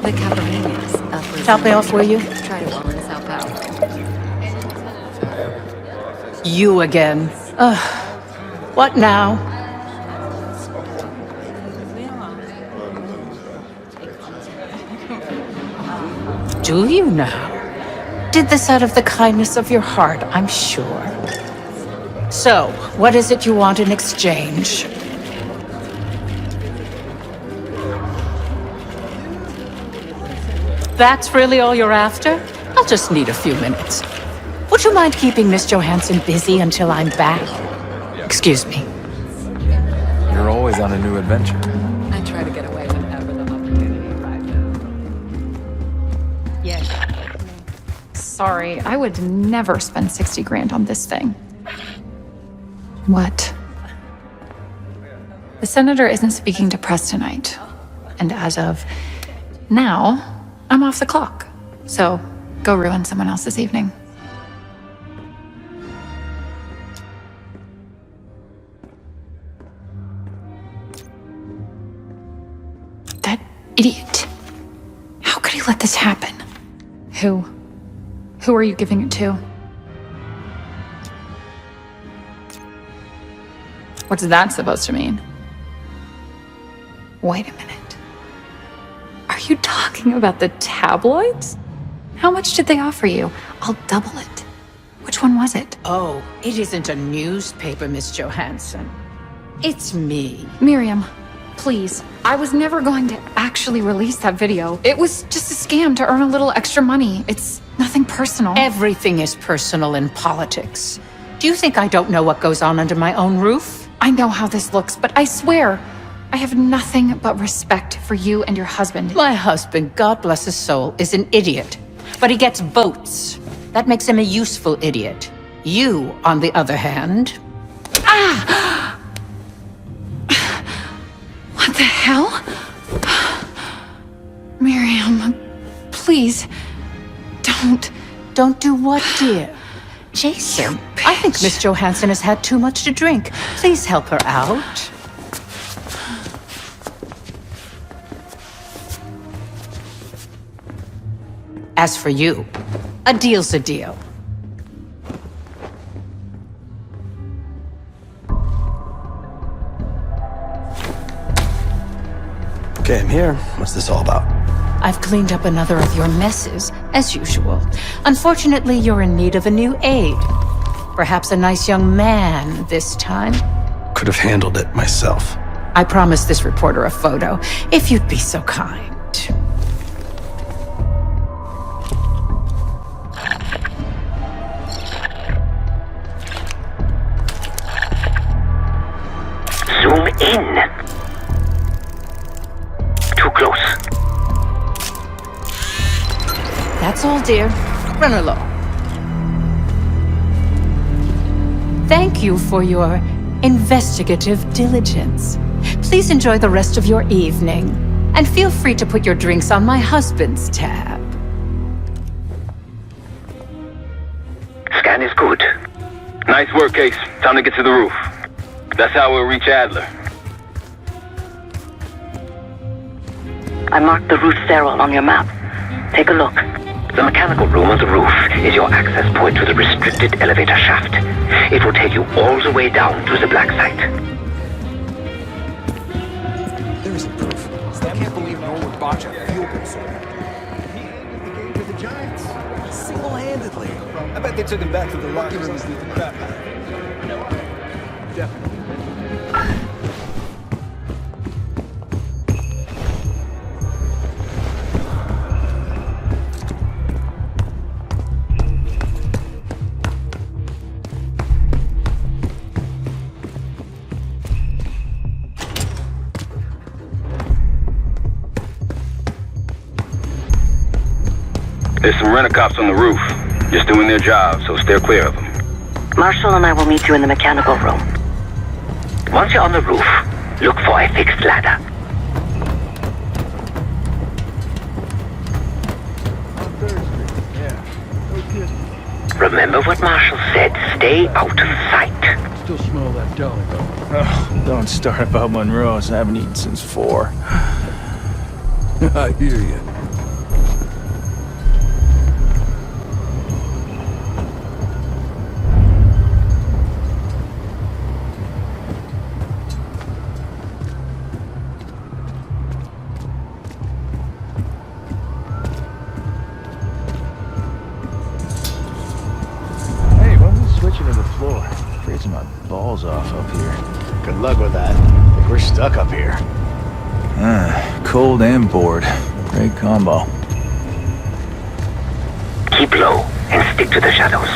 The Caparinias. Top me off, will you? Try to balance out out. You again. What now? Do you now? Did this out of the kindness of your heart, I'm sure. So, what is it you want in exchange? That's really all you're after? I'll just need a few minutes. Would you mind keeping Miss Johansson busy until I'm back? Excuse me. You're always on a new adventure. I try to get away whenever the opportunity arises. Yeah. Sorry, I would never spend 60 grand on this thing. What? The senator isn't speaking to press tonight. And as of now, I'm off the clock. So, go ruin someone else's evening. That idiot. How could he let this happen? Who? Who are you giving it to? What's that supposed to mean? Wait a minute. Are you talking about the tabloids? How much did they offer you? I'll double it. Which one was it? Oh, it isn't a newspaper, Miss Johansson. It's me. Miriam, please. I was never going to actually release that video. It was just a scam to earn a little extra money. It's nothing personal. Everything is personal in politics. Do you think I don't know what goes on under my own roof? I know how this looks, but I swear, I have nothing but respect for you and your husband. My husband, God bless his soul, is an idiot. But he gets votes. That makes him a useful idiot. You, on the other hand... Ah! What the hell? Miriam, please, don't... Don't do what, dear? Jason, I think Miss Johansson has had too much to drink. Please help her out. As for you, a deal's a deal. Okay, I'm here. What's this all about? I've cleaned up another of your messes, as usual. Unfortunately, you're in need of a new aide. Perhaps a nice young man this time. Could have handled it myself. I promised this reporter a photo, if you'd be so kind. Zoom in. Too close. That's all, dear. Run along. Thank you for your investigative diligence. Please enjoy the rest of your evening, and feel free to put your drinks on my husband's tab. Scan is good. Nice work, Case. Time to get to the roof. That's how we'll reach Adler. I marked the roof sterile on your map. Take a look. The mechanical room on the roof is your access point to the restricted elevator shaft. It will take you all the way down to the black site. There isn't proof. I can't believe Norwood botched a field goal so bad. He ended the game for the Giants. Single-handedly. I bet they took him back to the locker room and beat the crap out of him. Definitely. There's some rent-a-cops on the roof. Just doing their job, so steer clear of them. Marshall and I will meet you in the mechanical room. Once you're on the roof, look for a fixed ladder. Remember what Marshall said, stay out of sight. Still smell that deli, though. Oh, don't start about Monroe's. I haven't eaten since 4. I hear you. to the floor. Freezing my balls off up here. Good luck with that. I think we're stuck up here. Cold and bored. Great combo. Keep low and stick to the shadows.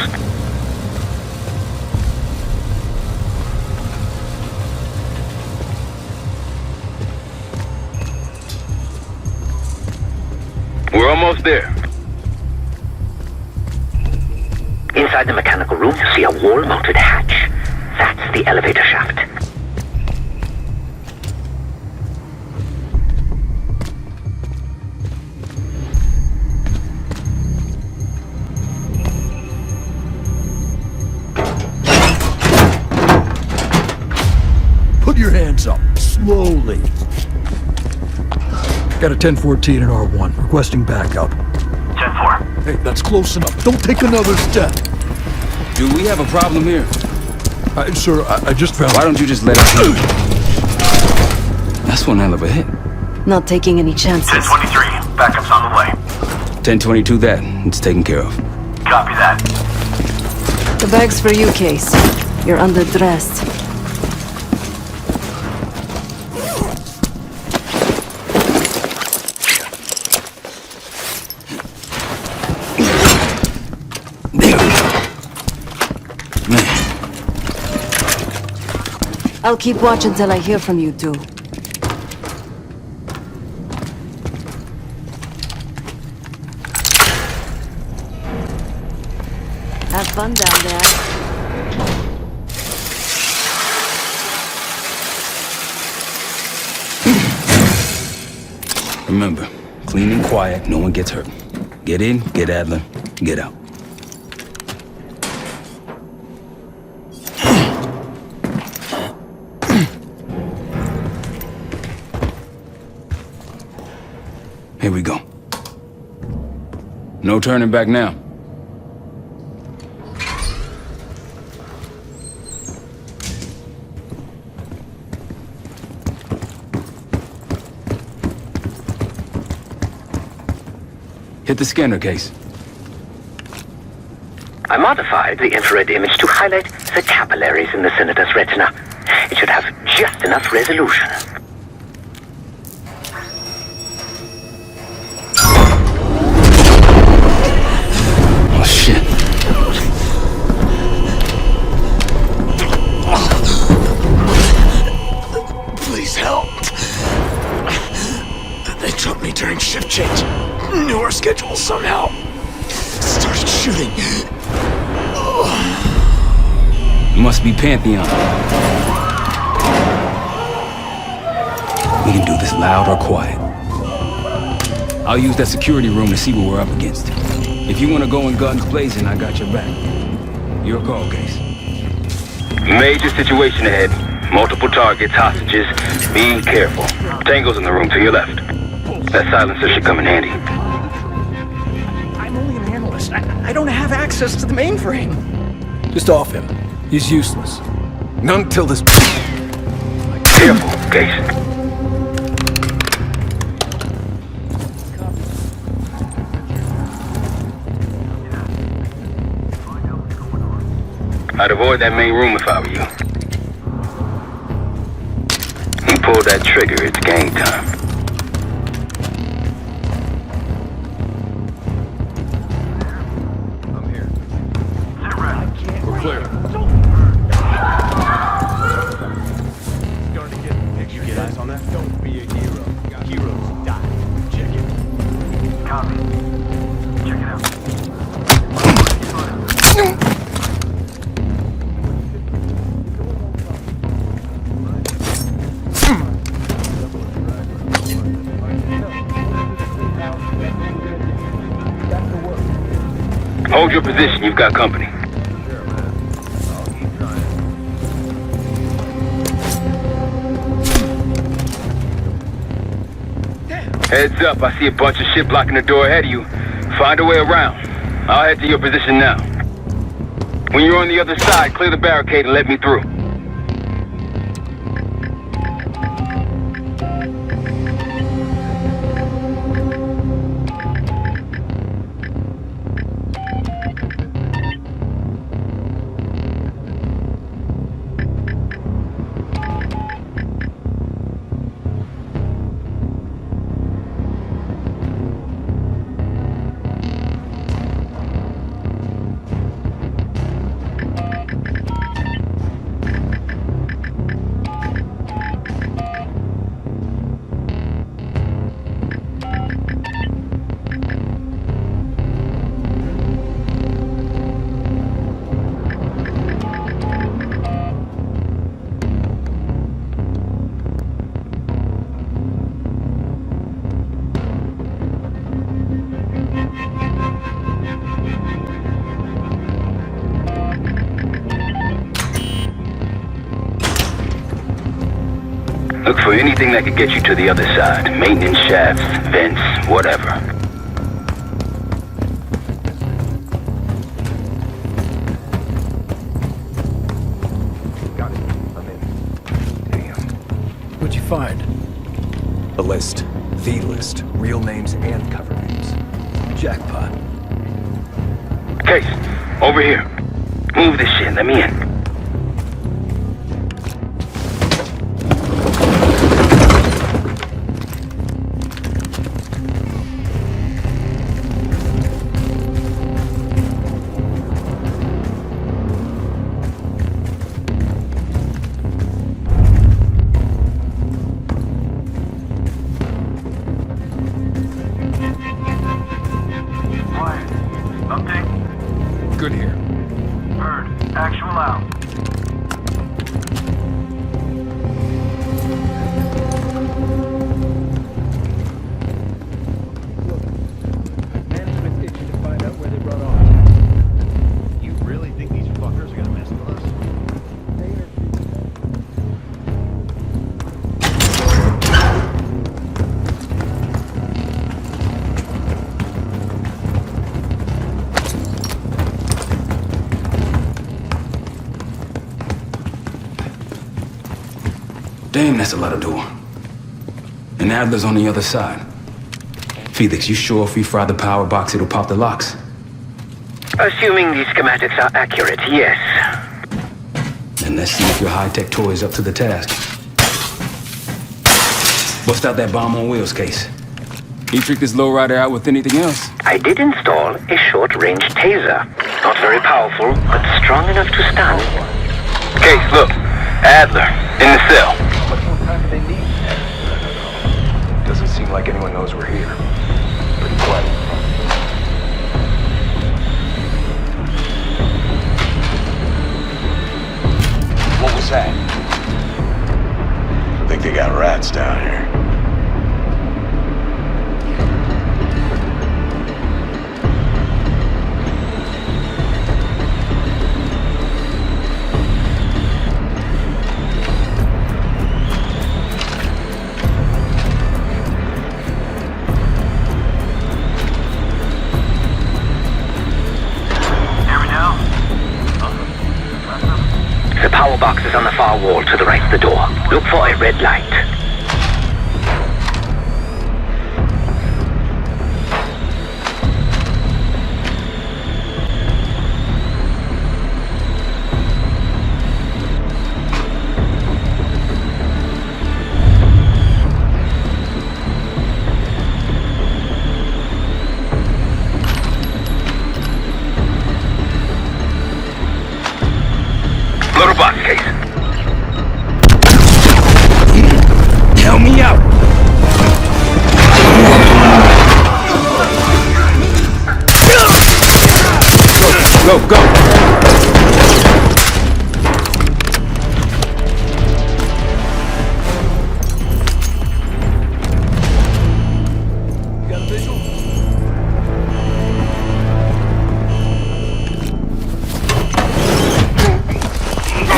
We're almost there. Inside the mechanical room, you see a wall-mounted hatch. That's the elevator shaft. Put your hands up, slowly. Got a 1014 and R1, requesting backup. 10-4. Hey, that's close enough. Don't take another step. Do we have a problem here? Sir, I just found... Why don't you just let us know? That's one hell of a hit. Not taking any chances. 10-23. Backup's on the way. 1022 that. It's taken care of. Copy that. The bag's for you, Case. You're underdressed. I'll keep watch until I hear from you two. Have fun down there. Remember, clean and quiet, no one gets hurt. Get in, get Adler, get out. Here we go. No turning back now. Hit the scanner, Case. I modified the infrared image to highlight the capillaries in the Senator's retina. It should have just enough resolution. Oh, shit. Please help. They took me during shift change. Knew our schedule somehow. Started shooting. Must be Pantheon. We can do this loud or quiet. I'll use that security room to see what we're up against. If you want to go in guns blazing, I got your back. Your call, Case. Major situation ahead. Multiple targets, hostages. Be careful. Tango's in the room to your left. That silencer should come in handy. I'm only an analyst. I don't have access to the mainframe. Just off him. He's useless. Not until this... Careful, Case. I'd avoid that main room if I were you. You pull that trigger, it's game time. We're clear. Did you get eyes on that? Don't be a hero. Heroes die. Check it. Copy. Check it out. Hold your position, you've got company. Heads up, I see a bunch of shit blocking the door ahead of you. Find a way around. I'll head to your position now. When you're on the other side, clear the barricade and let me through. Look for anything that could get you to the other side. Maintenance shafts, vents, whatever. Got it. I'm in. Damn. What'd you find? A list. The list. Real names and cover names. Jackpot. Case, over here. Move this shit, let me in. Good here. Heard. Actual out. Management's itching to find out where they run off. You really think these fuckers are gonna mess with us? Damn, that's a lot of door. And Adler's on the other side. Felix, you sure if we fry the power box, it'll pop the locks? Assuming these schematics are accurate, yes. Then let's see if your high-tech toy is up to the task. Bust out that bomb on wheels case. You trick this lowrider out with anything else? I did install a short-range taser. Not very powerful, but strong enough to stun. Case, look. Adler, in the cell. Much more time do they need? Doesn't seem like anyone knows we're here. Pretty quiet. What was that? I think they got rats down here. The power box is on the far wall to the right of the door. Look for a red light. Little box case. Help me out! Go, go!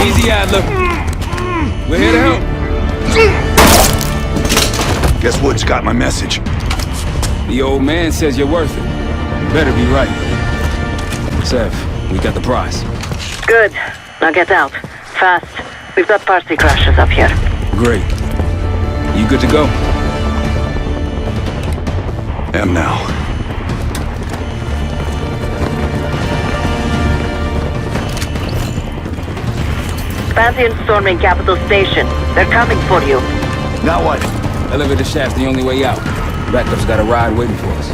Easy, Adler. We're here to help. Guess Wood's got my message. The old man says you're worth it. Better be right. Sev, we got the prize. Good. Now get out. Fast. We've got party crashers up here. Great. You good to go? Am now. Pantheon storming Capital Station. They're coming for you. Now what? Elevator shaft's the only way out. Ratcliffe's got a ride waiting for us.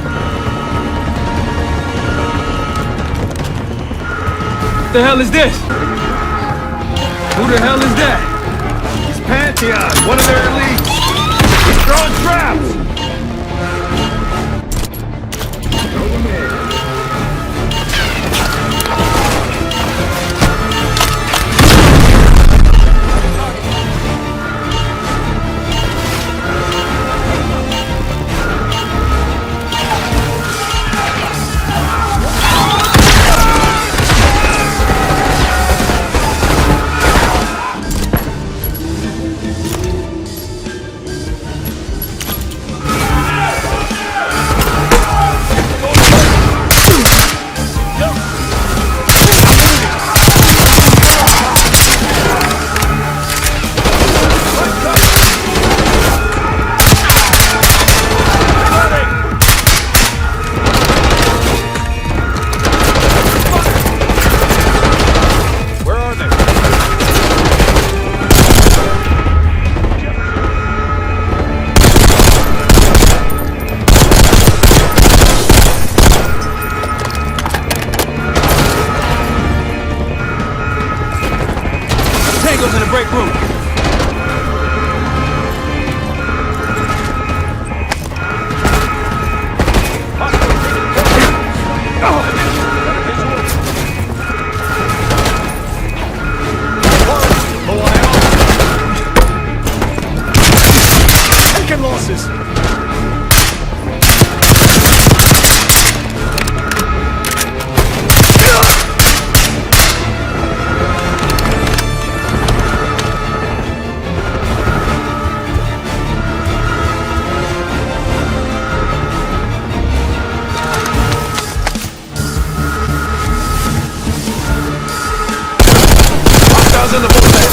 What the hell is this? Who the hell is that? It's Pantheon, one of their elites. He's throwing traps. break room. Taking losses. Hostiles in the vortex.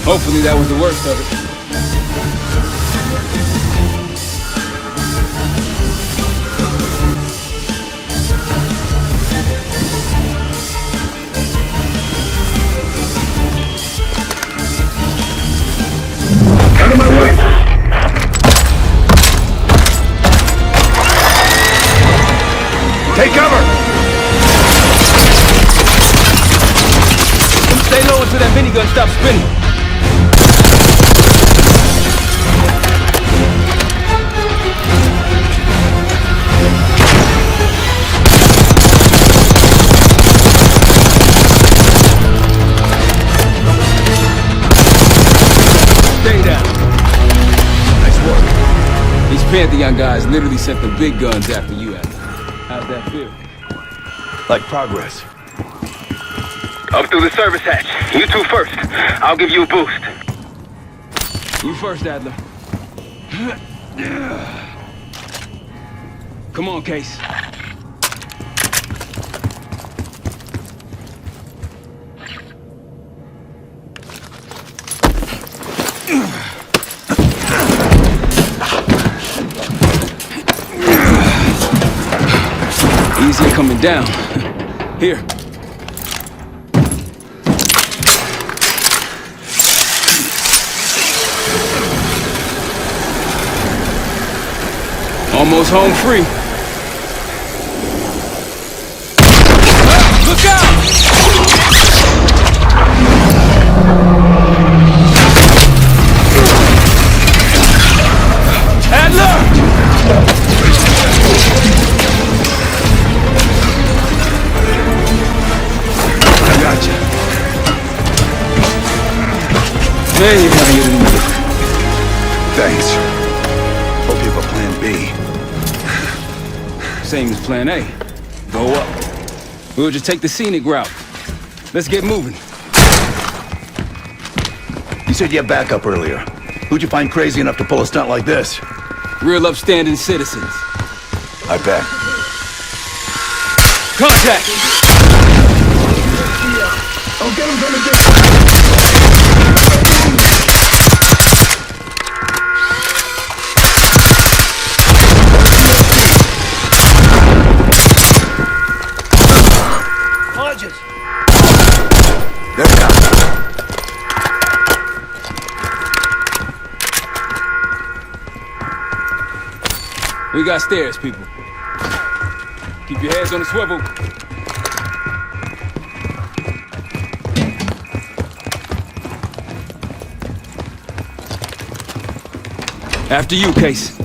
Hopefully that was the worst of it. Out of my way. Take cover. Stay low until that minigun stops spinning. Stay down. Nice work. These Pantheon guys literally sent the big guns after you, Adam. How'd that feel? Like progress. Up through the service hatch. You two first. I'll give you a boost. You first, Adler. Come on, Case. Easier coming down. Here. Almost home free. Look out! Adler! I got you. There you have your number. Thanks. Hope you have a plan B. Same as plan A. Go up. We'll just take the scenic route. Let's get moving. You said you had backup earlier. Who'd you find crazy enough to pull a stunt like this? Real upstanding citizens. I bet. Contact! I'll get him from the distance. We got stairs, people. Keep your heads on the swivel. After you, Case.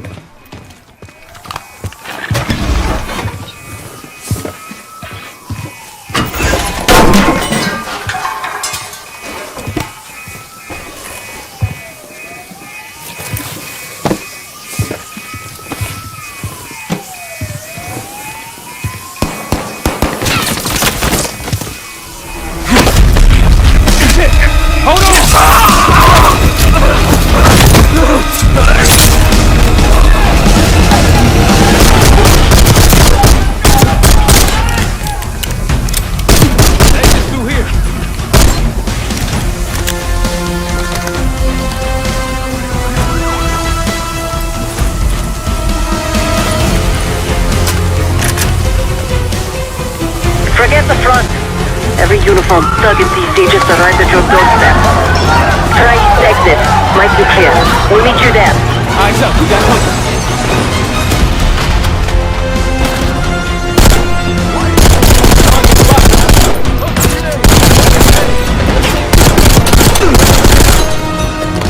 Forget the front. Every uniformed thug in DC just arrived at your doorstep. Try east exit. Might be clear. We'll meet you there. Eyes up, we got company.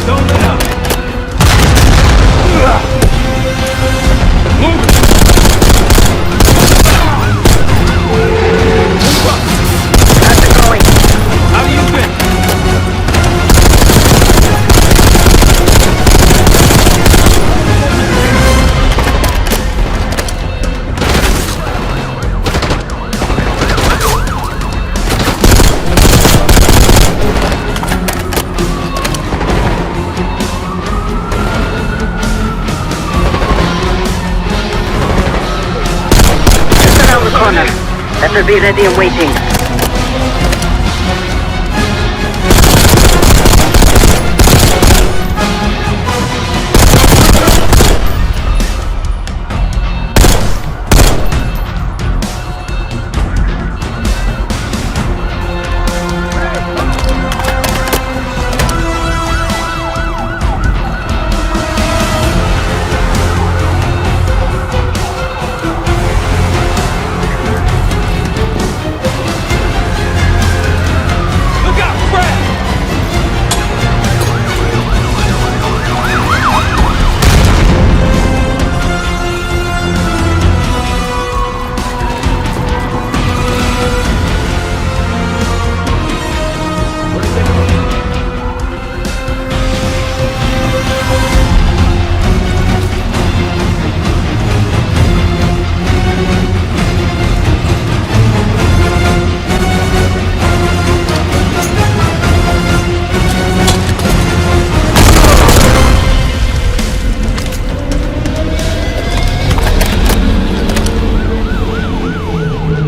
Don't let up. Better be ready and waiting.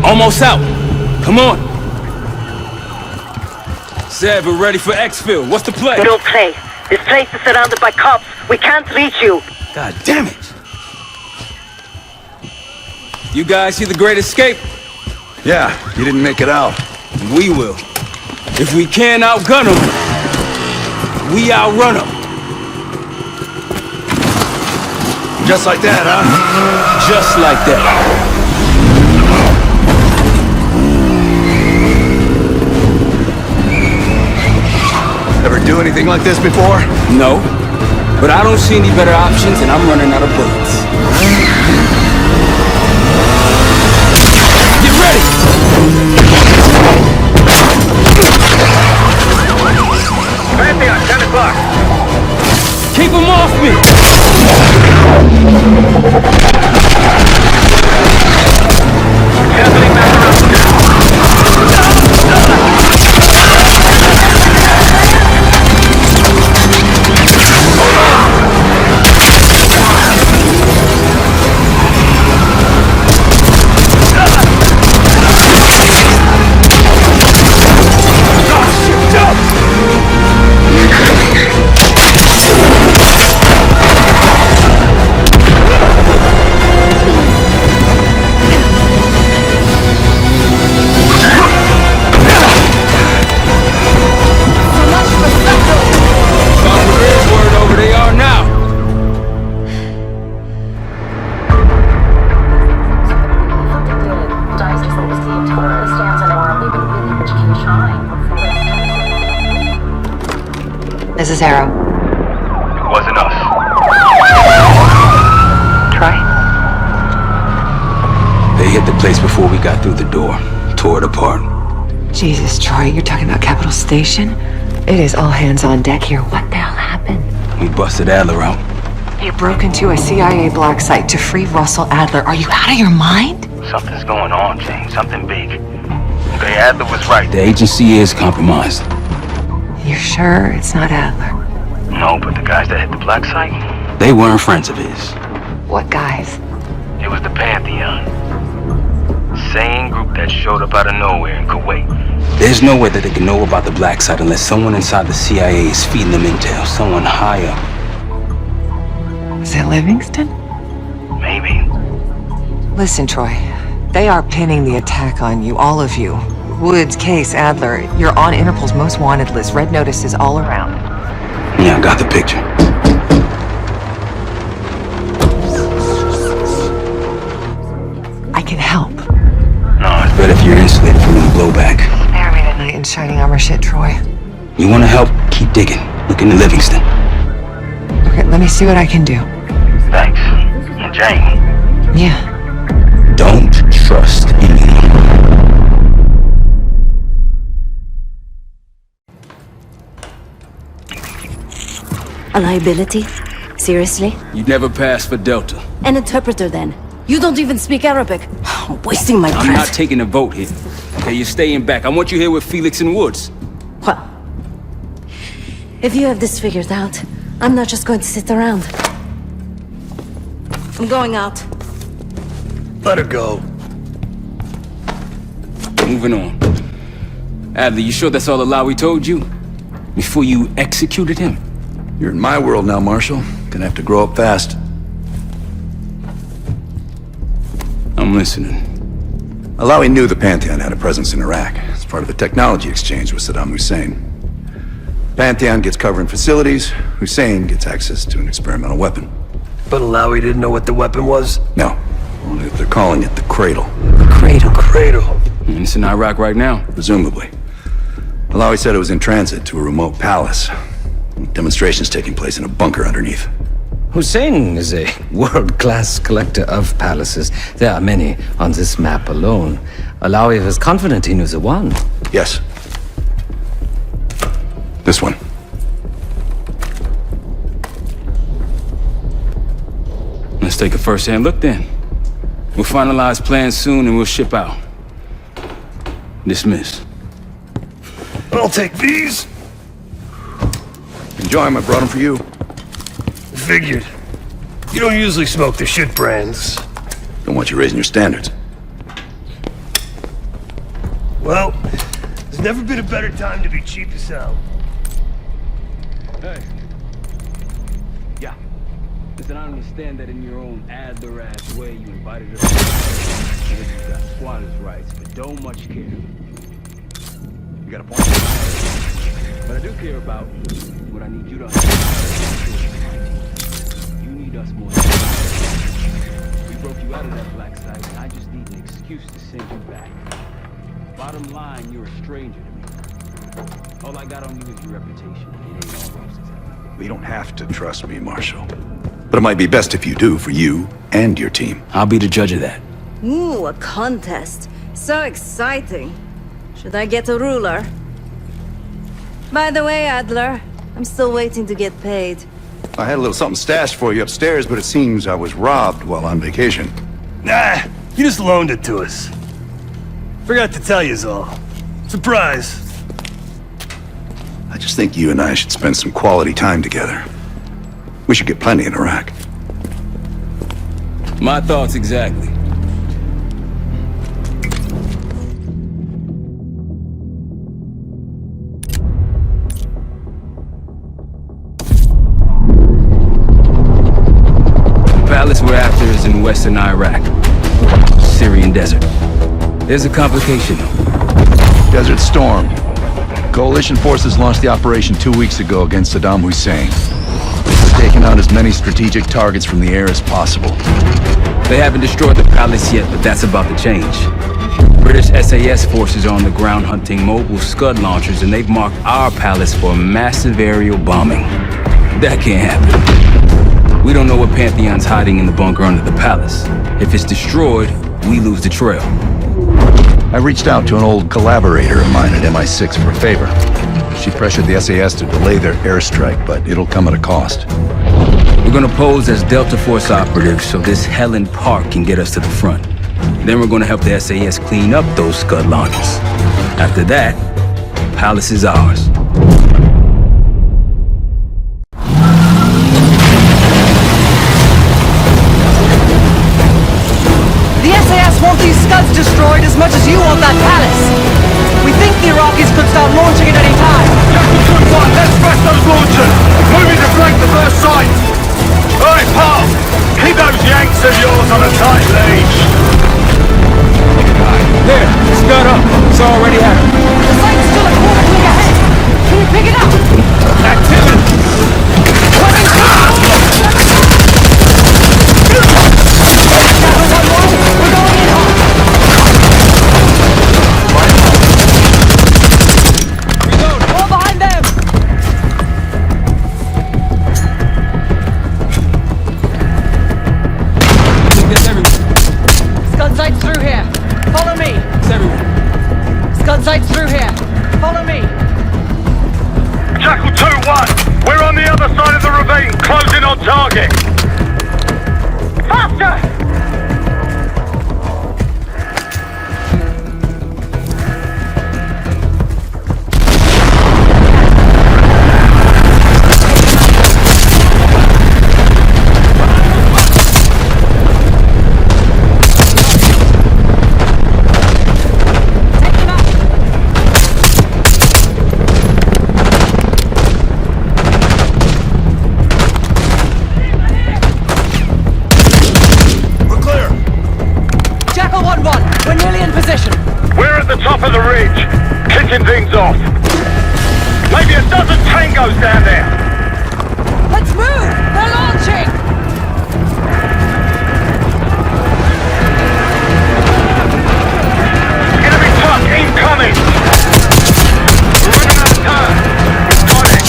Almost out. Come on. Said we're ready for exfil. What's the play? Don't play. This place is surrounded by cops. We can't reach you. God damn it. You guys see the Great Escape? Yeah, you didn't make it out. We will. If we can't outgun them, we outrun them. Just like that, huh? Just like that. Ever do anything like this before? No, but I don't see any better options and I'm running out of bullets. Get ready! Pantheon, 10 o'clock. Keep them off me! Gathering back around. This is Arrow. It wasn't us. Troy? They hit the place before we got through the door. Tore it apart. Jesus, Troy, you're talking about Capital Station? It is all hands on deck here. What the hell happened? We busted Adler out. You broke into a CIA black site to free Russell Adler. Are you out of your mind? Something's going on, Jane. Something big. Okay, Adler was right. The agency is compromised. You're sure it's not Adler? No, but the guys that hit the black site, they weren't friends of his. What guys? It was the Pantheon. Same group that showed up out of nowhere in Kuwait. There's no way that they can know about the black site unless someone inside the CIA is feeding them intel. Someone high up. Is it Livingston? Maybe. Listen, Troy. They are pinning the attack on you, all of you. Woods, Case, Adler. You're on Interpol's most wanted list. Red notices all around. Yeah, I got the picture. I can help. No, it's better if you're insulated from any blowback. Spare me tonight in shining armor shit, Troy. You want to help? Keep digging. Look into Livingston. Okay, let me see what I can do. Thanks. And Jane. Yeah. Don't trust anyone. A liability? Seriously? You never passed for Delta. An interpreter then? You don't even speak Arabic. Wasting my breath. I'm not taking a vote here. Okay, you're staying back. I want you here with Felix and Woods. Well, if you have this figured out, I'm not just going to sit around. I'm going out. Let her go. Moving on. Adler, you sure that's all the lie we told you? Before you executed him? You're in my world now, Marshal. Gonna have to grow up fast. I'm listening. Alawi knew the Pantheon had a presence in Iraq. It's part of a technology exchange with Saddam Hussein. Pantheon gets cover in facilities. Hussein gets access to an experimental weapon. But Alawi didn't know what the weapon was? No. Only that they're calling it the Cradle. The Cradle. Cradle. And it's in Iraq right now? Presumably. Alawi said it was in transit to a remote palace. Demonstrations taking place in a bunker underneath. Hussein is a world-class collector of palaces. There are many on this map alone. Alawi was confident he knew the one. Yes. This one. Let's take a first-hand look then. We'll finalize plans soon and we'll ship out. Dismiss. I'll take these. Enjoy them. I brought them for you. Figured. You don't usually smoke the shit brands. Don't want you raising your standards. Well, there's never been a better time to be cheap as hell. Hey. Yeah. Listen, I understand that in your own Adler-ass way you invited us. You've got squatters' rights, but don't much care. You got a point? But I do care about what I need you to understand. You need us more than we broke you out of that black site, and I just need an excuse to send you back. Bottom line, you're a stranger to me. All I got on you is your reputation. It ain't all roses. You don't have to trust me, Marshal. But it might be best if you do, for you and your team. I'll be the judge of that. Ooh, a contest. So exciting. Should I get a ruler? By the way, Adler, I'm still waiting to get paid. I had a little something stashed for you upstairs, but it seems I was robbed while on vacation. Nah, you just loaned it to us. Forgot to tell you's all. Surprise. I just think you and I should spend some quality time together. We should get plenty in Iraq. My thoughts exactly. The palace we're after is in western Iraq. Syrian desert. There's a complication though. Desert Storm. Coalition forces launched the operation 2 weeks ago against Saddam Hussein. They're taking out as many strategic targets from the air as possible. They haven't destroyed the palace yet, but that's about to change. British SAS forces are on the ground hunting mobile Scud launchers, and they've marked our palace for massive aerial bombing. That can't happen. We don't know what Pantheon's hiding in the bunker under the palace. If it's destroyed, we lose the trail. I reached out to an old collaborator of mine at MI6 for a favor. She pressured the SAS to delay their airstrike, but it'll come at a cost. We're gonna pose as Delta Force operatives so this Helen Park can get us to the front. Then we're gonna help the SAS clean up those Scud launchers. After that, Palace is ours. The SAS want these Scuds destroyed as much as you want that palace. We think the Iraqis could start launching at any time. Jackal 2-1, let's press those launchers! Moving to flank the first site! Alright, pal! Keep those Yanks of yours on a tight leash! There, Scud up. It's already happening. The site's still a quarter click ahead. Can you pick it up? Activity! All behind them! Scud sights through here. Follow me. It's everywhere. Scud sights through here. Follow me. Jackal 2-1, we're on the other side of the ravine, closing on target! Faster! We're at the top of the ridge, kicking things off. Maybe a dozen tangos down there. Let's move! They're launching! Enemy truck incoming! We're running out of time. We've got it.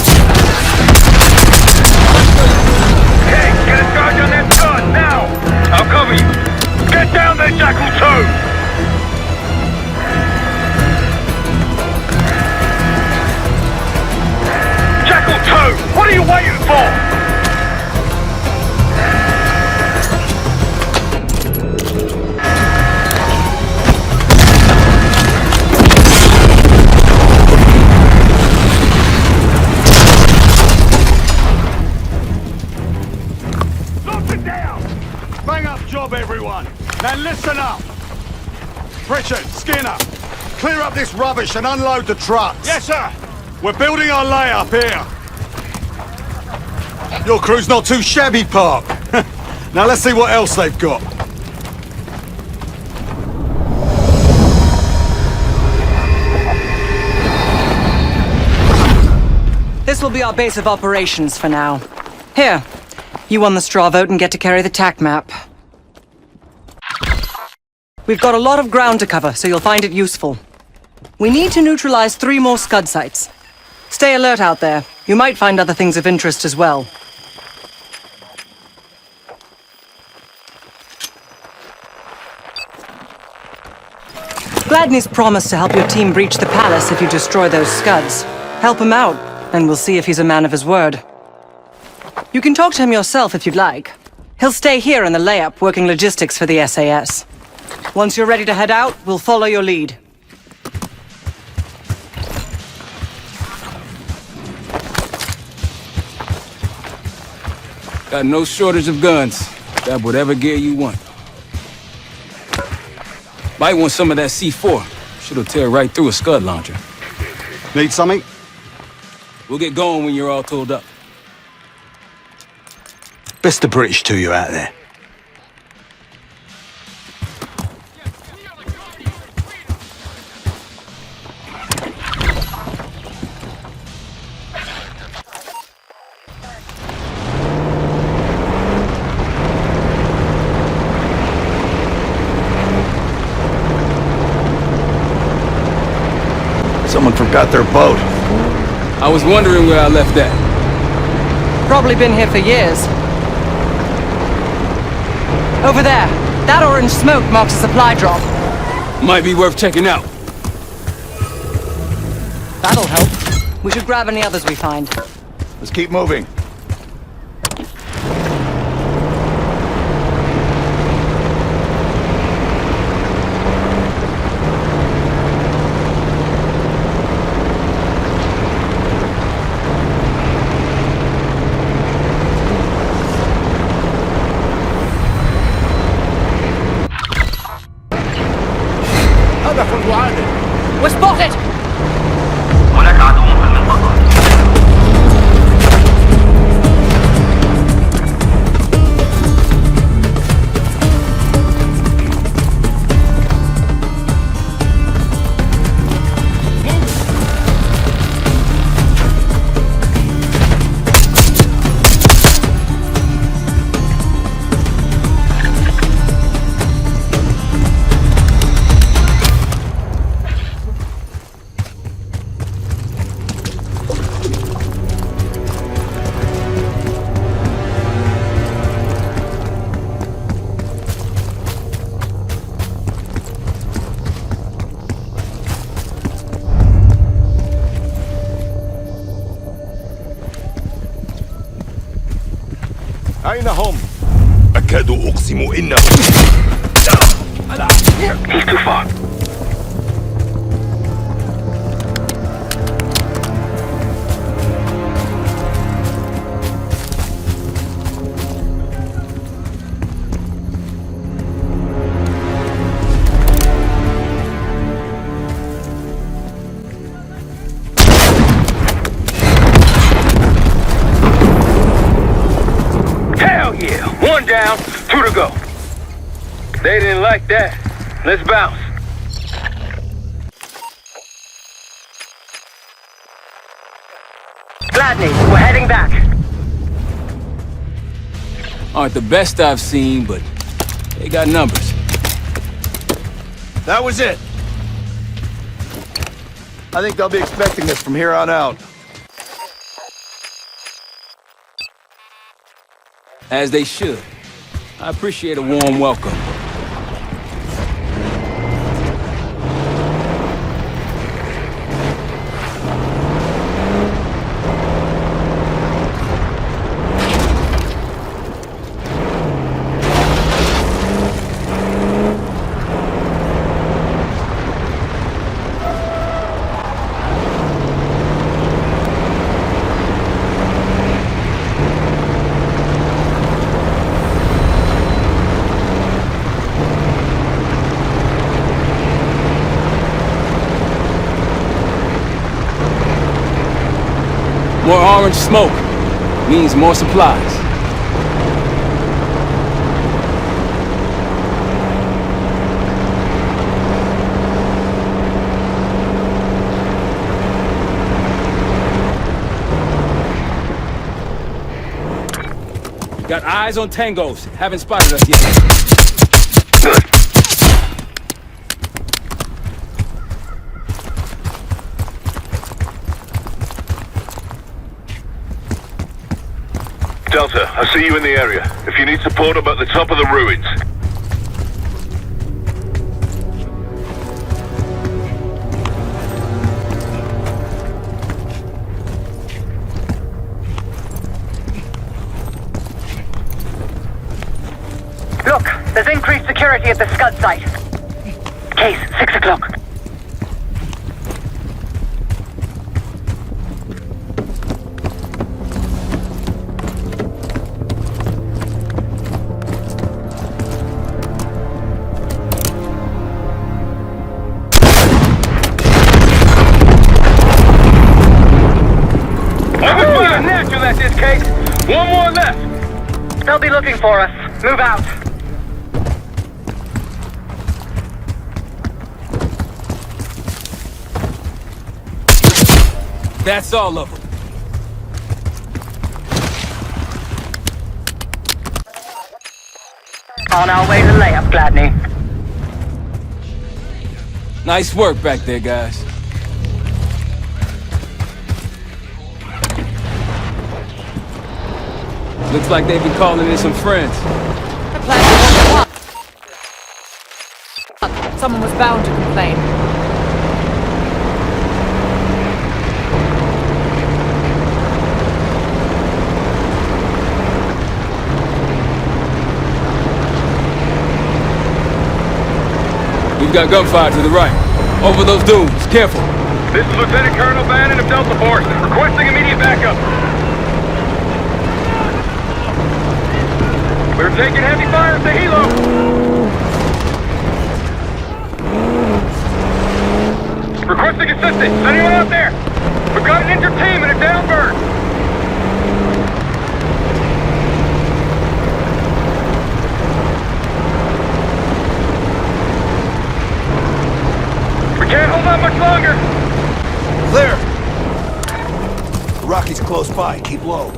Okay, get a charge on that gun now. I'll cover you. Get down there, Jackal 2! What are you waiting for? Lock it down! Bang up job, everyone! Now listen up! Pritchard, Skinner, clear up this rubbish and unload the trucks! Yes, sir! We're building our layup here! Your crew's not too shabby, Park. Now let's see what else they've got. This will be our base of operations for now. Here, you won the straw vote and get to carry the TAC map. We've got a lot of ground to cover, so you'll find it useful. We need to neutralize 3 more Scud sites. Stay alert out there. You might find other things of interest as well. Gladney's promised to help your team breach the palace if you destroy those Scuds. Help him out, and we'll see if he's a man of his word. You can talk to him yourself if you'd like. He'll stay here in the layup, working logistics for the SAS. Once you're ready to head out, we'll follow your lead. Got no shortage of guns. Grab whatever gear you want. Might want some of that C4. Shit'll tear right through a Scud launcher. Need something? We'll get going when you're all tooled up. Best of British to you out there. Someone forgot their boat. I was wondering where I left that. Probably been here for years. Over there. That orange smoke marks a supply drop. Might be worth checking out. That'll help. We should grab any others we find. Let's keep moving. We're spotted! هناك عدو في المنطقة. أين هم؟ أكاد أقسم إنه He's too far. Hell yeah! One down, two to go. They didn't like that. Let's bounce. Gladney, we're heading back. Aren't the best I've seen, but they got numbers. That was it. I think they'll be expecting us from here on out. As they should. I appreciate a warm welcome. More orange smoke means more supplies. Got eyes on tangos. Haven't spotted us yet. Good. Delta, I see you in the area. If you need support, I'm at the top of the ruins. Look, there's increased security at the Scud site. Case, 6 o'clock. At this case. One more left. They'll be looking for us. Move out. That's all of them. On our way to layup, Gladney. Nice work back there, guys. Looks like they've been calling in some friends. Someone was bound to complain. We've got gunfire to the right. Over those dunes. Careful. This is Lieutenant Colonel Bannon of Delta Force, requesting immediate backup. We're taking heavy fire at the helo. Requesting assistance. Is anyone out there? We've got an injured team and a down bird. We can't hold on much longer. Clear! The Rocky's close by. Keep low.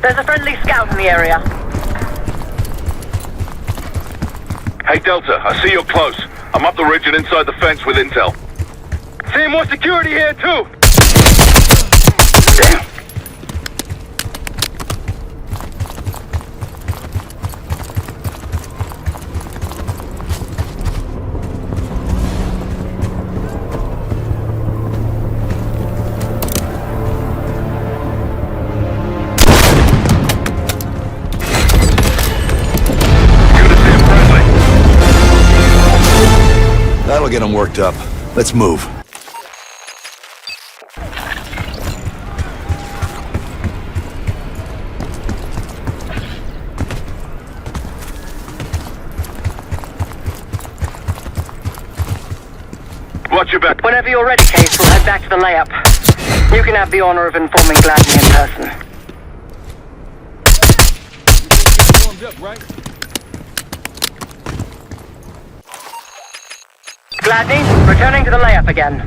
There's a friendly scout in the area. Hey, Delta, I see you're close. I'm up the ridge and inside the fence with intel. Seeing more security here, too! Damn. That'll get them worked up. Let's move. Watch your back. Whenever you're ready, Case, we'll head back to the layup. You can have the honor of informing Gladney in person. Warmed up, right? Gladney, returning to the layup again.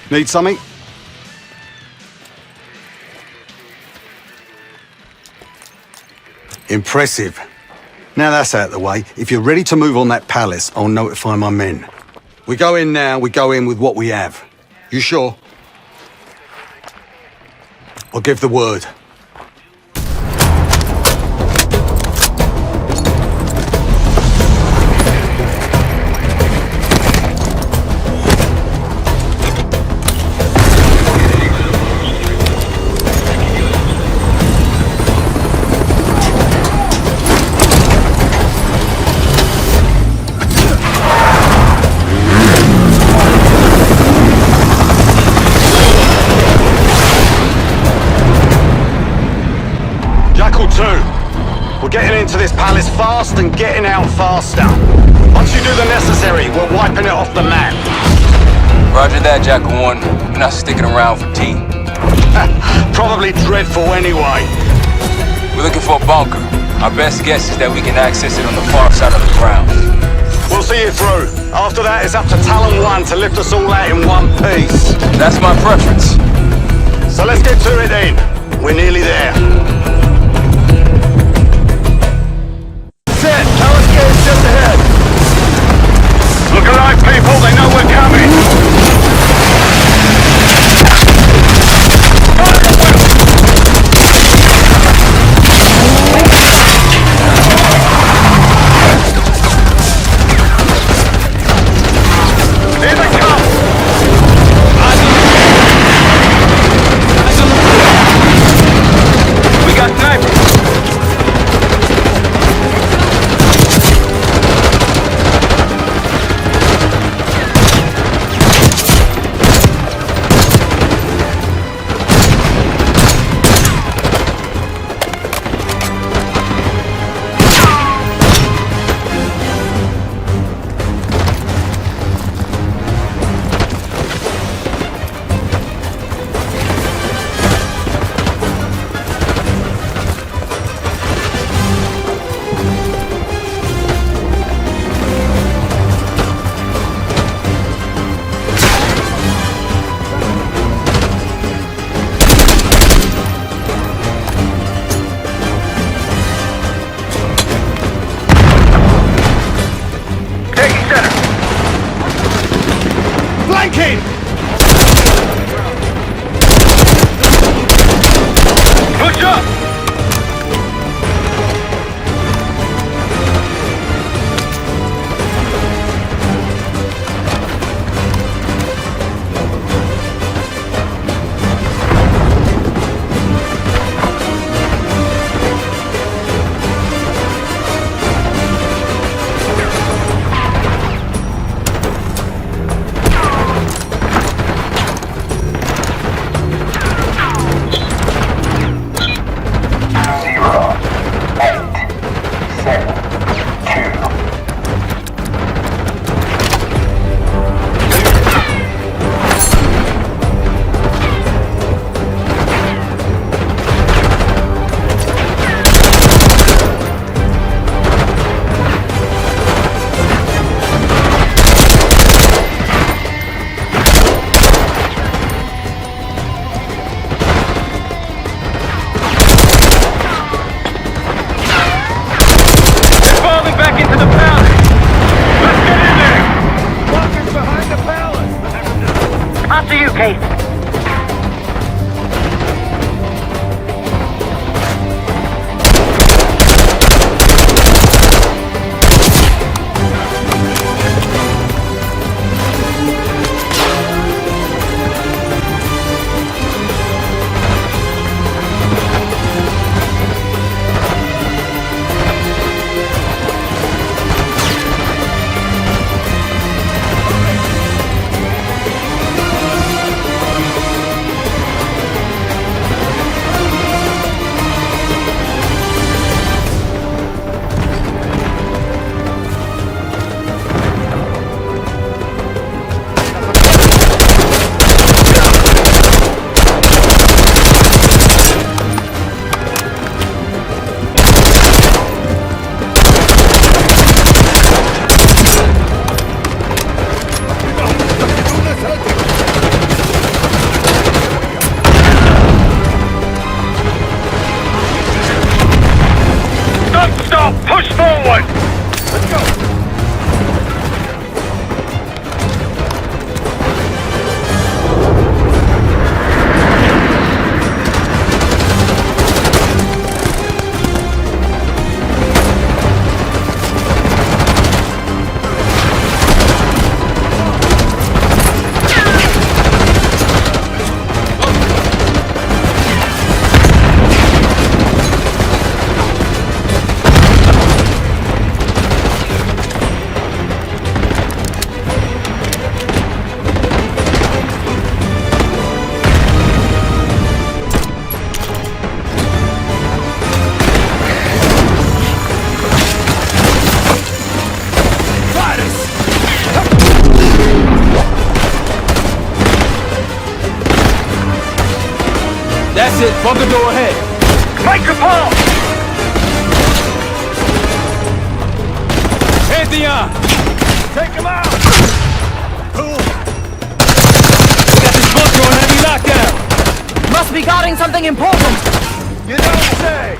Need something? Impressive. Now that's out of the way, if you're ready to move on that palace, I'll notify my men. We go in now, we go in with what we have. You sure? I'll give the word. Getting into this palace fast and getting out faster. Once you do the necessary, we're wiping it off the map. Roger that, Jackal 1. We're not sticking around for tea. Probably dreadful anyway. We're looking for a bunker. Our best guess is that we can access it on the far side of the grounds. We'll see you through. After that, it's up to Talon 1 to lift us all out in one piece. That's my preference. So let's get to it then. We're nearly there. Just ahead. Look alive, people. They know we're coming. Here they come. We got snipers. chase. That's it. Bunker door ahead. Make a pause! Pantheon! Take him out! We got this bunker on heavy lockdown. Must be guarding something important. You don't say!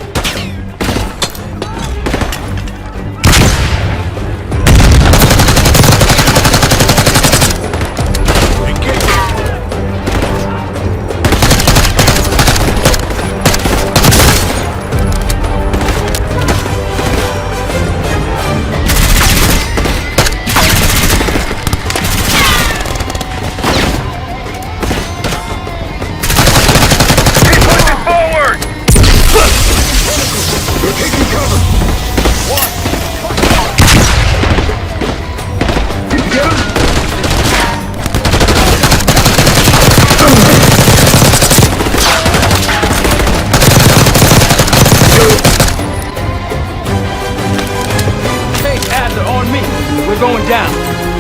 Going down.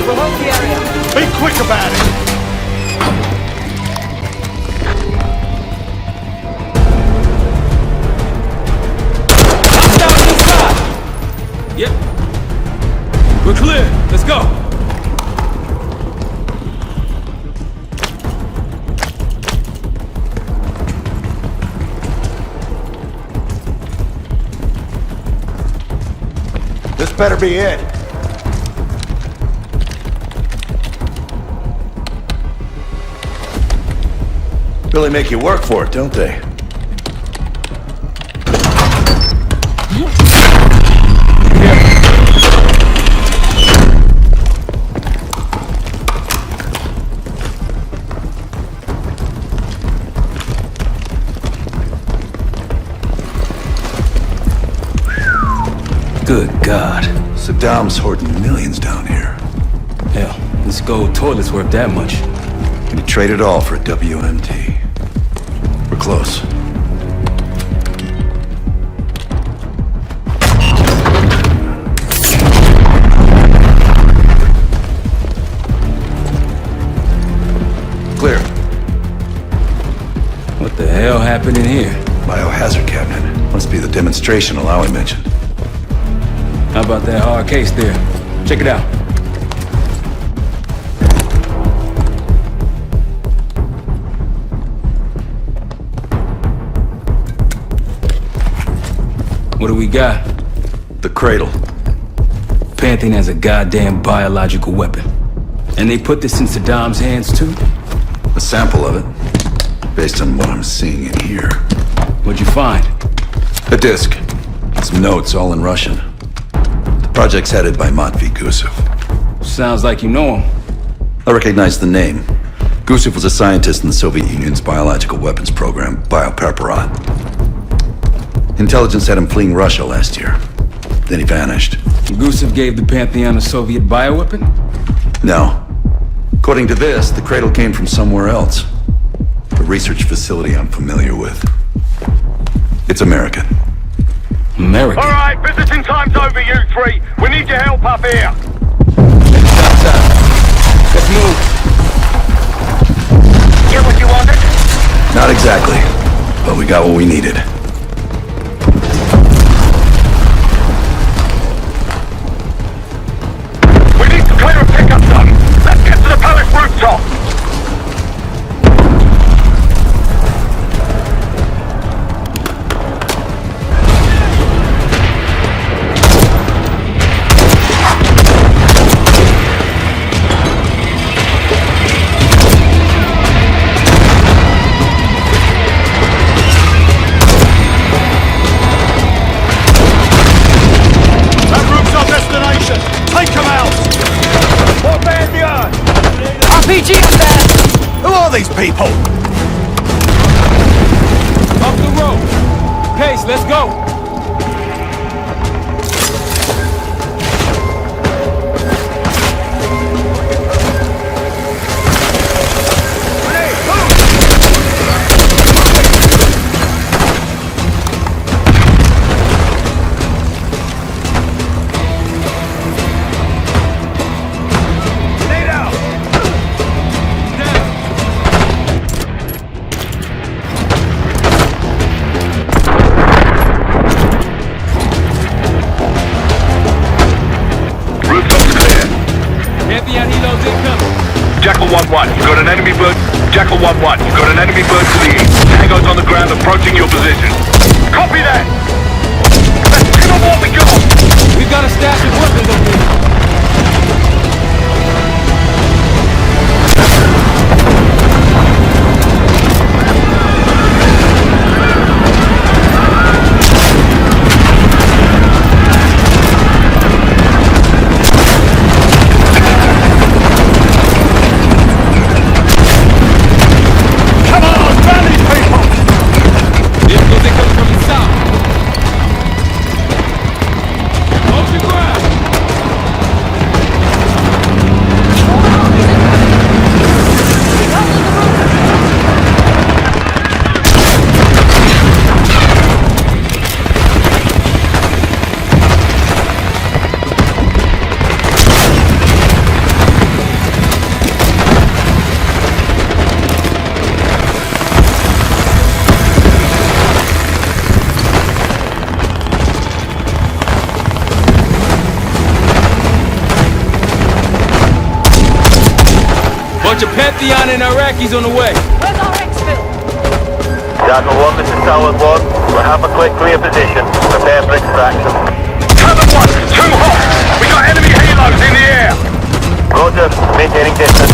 We'll hold the area. Be quick about it! Hostile inside! Yep. We're clear. Let's go. This better be it. Really make you work for it, don't they? Good God. Saddam's hoarding millions down here. Hell, this gold toilet's worth that much. And he traded it all for a WMT. We're close. Clear. What the hell happened in here? Biohazard cabinet. Must be the demonstration Alawi mentioned. How about that hard case there? Check it out. What do we got? The cradle. Pantheon has a goddamn biological weapon. And they put this in Saddam's hands too? A sample of it, based on what I'm seeing in here. What'd you find? A disc. Some notes, all in Russian. The project's headed by Matvey Gusev. Sounds like you know him. I recognize the name. Gusev was a scientist in the Soviet Union's biological weapons program, Biopreparat. Intelligence had him fleeing Russia last year. Then he vanished. Gusev gave the Pantheon a Soviet bioweapon? No. According to this, the cradle came from somewhere else. A research facility I'm familiar with. It's American. American? All right, visiting time's over, you three. We need your help up here. Let's move. Get what you wanted? Not exactly, but we got what we needed. We need to clear a pickup zone. Let's get to the palace rooftop. These people! Up the road! Pace, let's go! Jackal 1-1, you got an enemy bird. Jackal 1-1, you got an enemy bird to the east. Tango's on the ground approaching your position. Copy that! Let's give them what we got! We've got a stash of weapons up here. Bunch of Pantheon and Iraqis on the way. Where's our exfil? Jackal 1, this is Tower 1. We'll have a quick clear position. Prepare for extraction. Cover 1, too hot! We got enemy halos in the air! Roger, maintaining distance.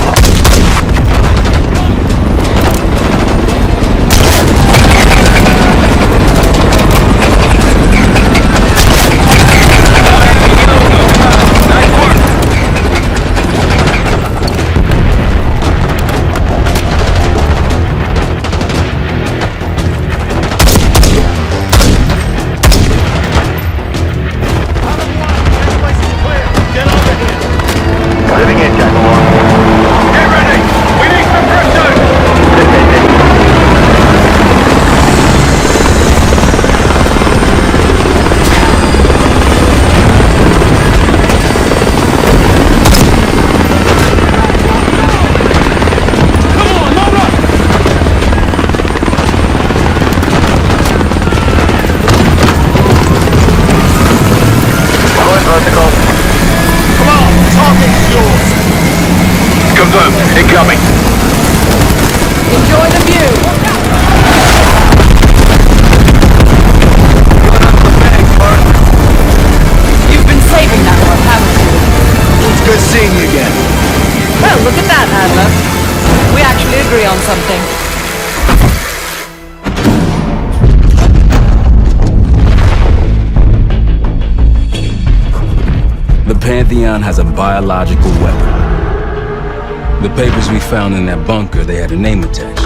Pantheon has a biological weapon. The papers we found in that bunker, they had a name attached.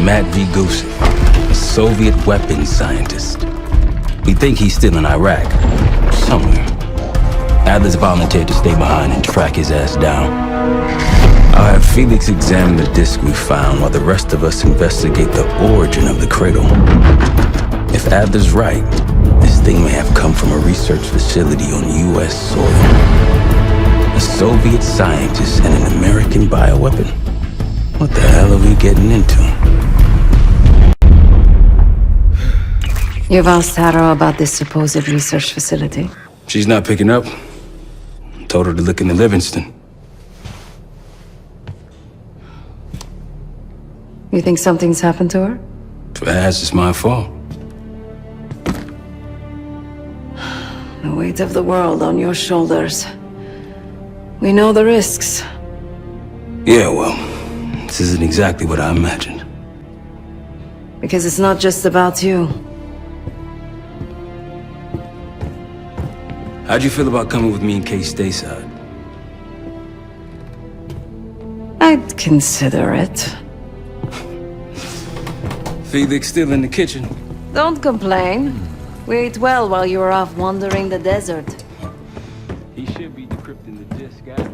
Matt V. Gusev, a Soviet weapons scientist. We think he's still in Iraq, somewhere. Adler's volunteered to stay behind and track his ass down. I'll have Felix examine the disc we found while the rest of us investigate the origin of the cradle. If Adler's right, this thing may have come from a research facility on U.S. soil. A Soviet scientist and an American bioweapon. What the hell are we getting into? You've asked Harrow about this supposed research facility? She's not picking up. Told her to look into Livingston. You think something's happened to her? If it has, it's my fault. The weight of the world on your shoulders. We know the risks. Yeah, well, this isn't exactly what I imagined. Because it's not just about you. How'd you feel about coming with me in case stateside? I'd consider it. Felix still in the kitchen. Don't complain. We ate well while you were off wandering the desert. He should be decrypting the disk after.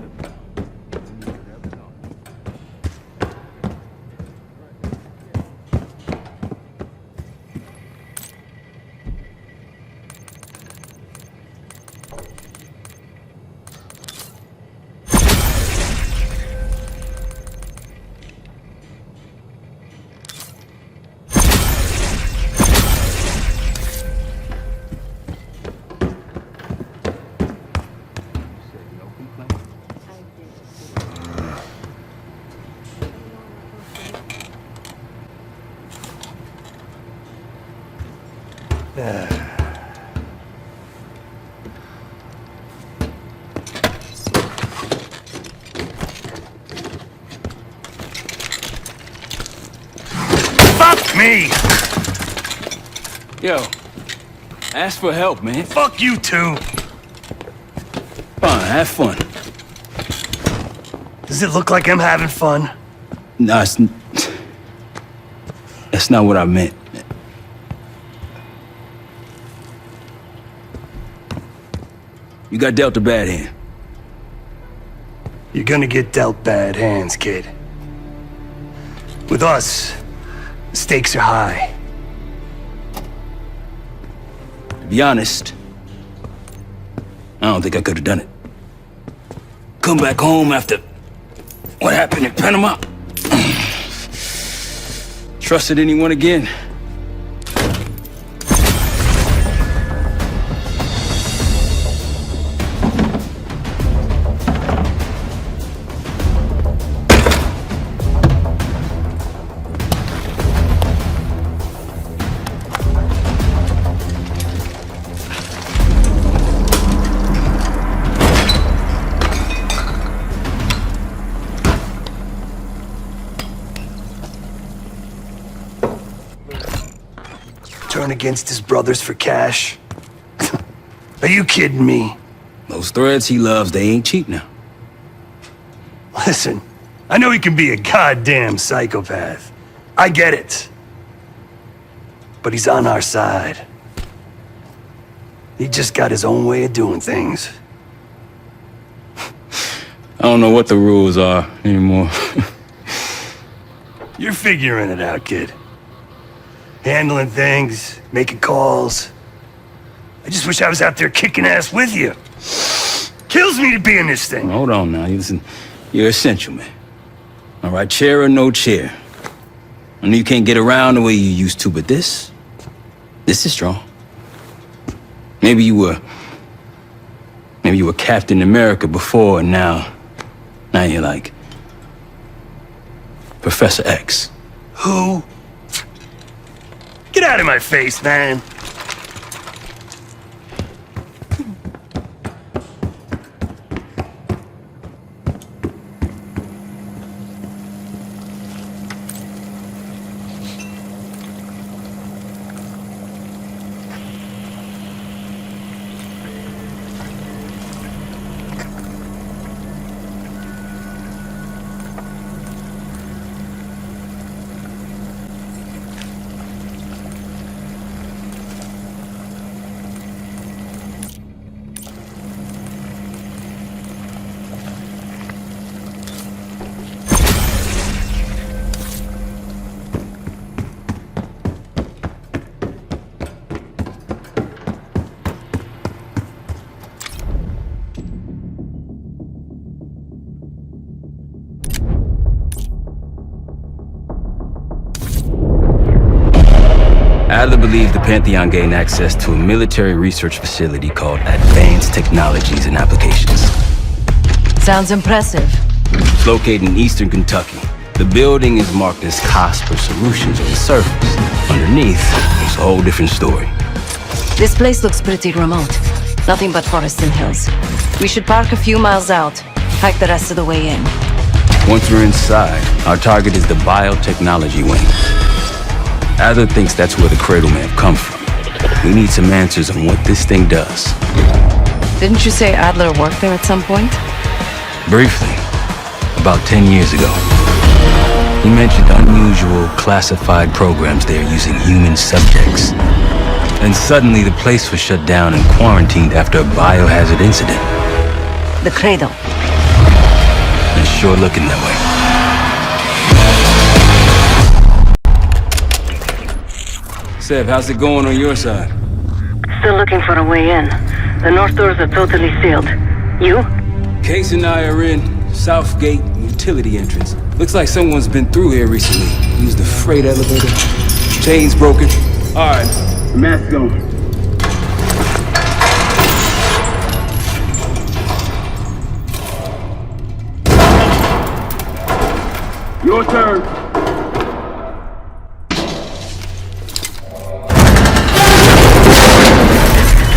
Fuck me! Yo, ask for help, man. Fuck you too. Fine, have fun. Does it look like I'm having fun? No, that's not what I meant. You got dealt a bad hand. You're gonna get dealt bad hands, kid. With us, the stakes are high. To be honest, I don't think I could have done it. Come back home after what happened in Panama. Trusted anyone again? Turn against his brothers for cash? Are you kidding me? Those threads he loves, they ain't cheap now. Listen, I know he can be a goddamn psychopath. I get it. But he's on our side. He just got his own way of doing things. I don't know what the rules are anymore. You're figuring it out, kid. Handling things, making calls. I just wish I was out there kicking ass with you. Kills me to be in this thing. Hold on now. Listen, you're essential, man. All right, chair or no chair. I know you can't get around the way you used to, but this is strong. Maybe you were Captain America before, and now you're like Professor X. Who? Get out of my face, man. Adler believes the Pantheon gained access to a military research facility called Advanced Technologies and Applications. Sounds impressive. It's located in eastern Kentucky. The building is marked as Casper Solutions on the surface. Underneath, it's a whole different story. This place looks pretty remote. Nothing but forests and hills. We should park a few miles out, hike the rest of the way in. Once we're inside, our target is the biotechnology wing. Adler thinks that's where the cradle may have come from. We need some answers on what this thing does. Didn't you say Adler worked there at some point? Briefly, about 10 years ago. He mentioned unusual, classified programs there using human subjects. And suddenly the place was shut down and quarantined after a biohazard incident. The cradle. It's sure looking that way. Seb, how's it going on your side? Still looking for a way in. The north doors are totally sealed. You? Case and I are in South Gate utility entrance. Looks like someone's been through here recently. Used the freight elevator. Chains broken. All right, mask on. Your turn.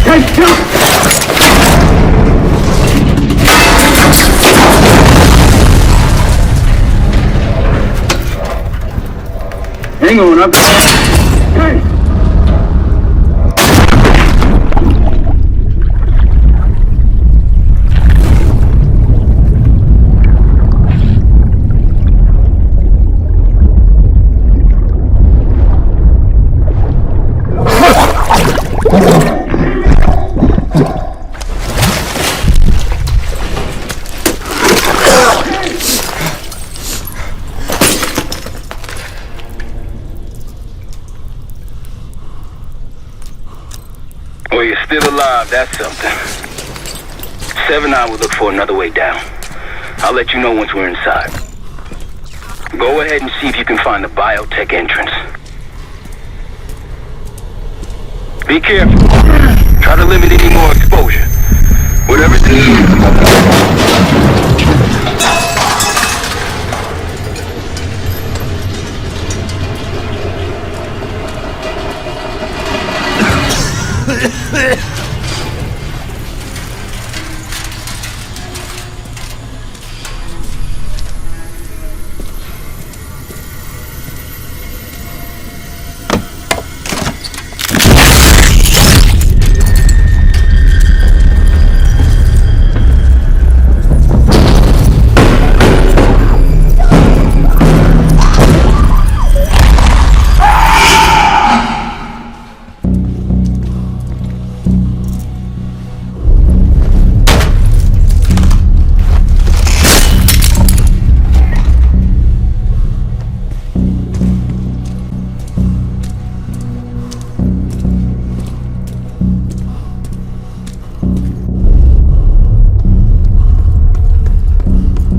Take jump! Hang on, I'm... Hey! Well, you're still alive, that's something. 7-9 will look for another way down. I'll let you know once we're inside. Go ahead and see if you can find the biotech entrance. Be careful. Try to limit any more exposure. Whatever's needed.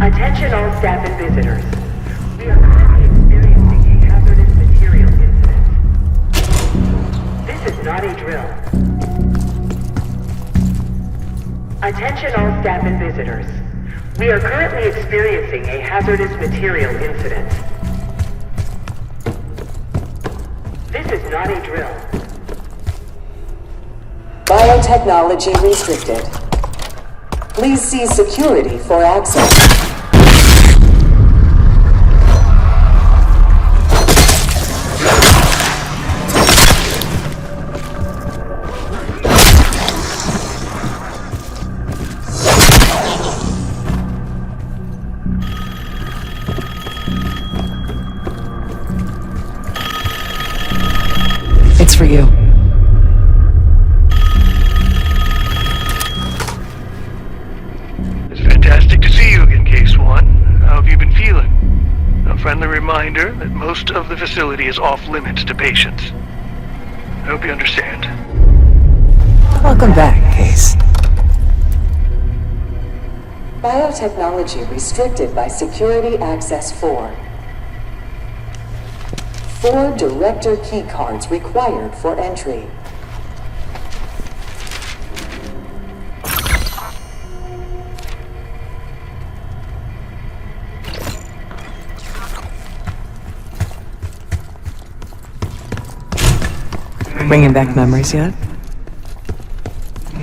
Attention all staff and visitors. We are currently experiencing a hazardous material incident. This is not a drill. Attention all staff and visitors. We are currently experiencing a hazardous material incident. This is not a drill. Biotechnology restricted. Please see security for access. It's for you. It's fantastic to see you again, Case 1. How have you been feeling? A friendly reminder that most of the facility is off limits to patients. I hope you understand. Welcome back, Case. Biotechnology restricted by Security Access 4. 4 director key cards required for entry. Bringing back memories yet?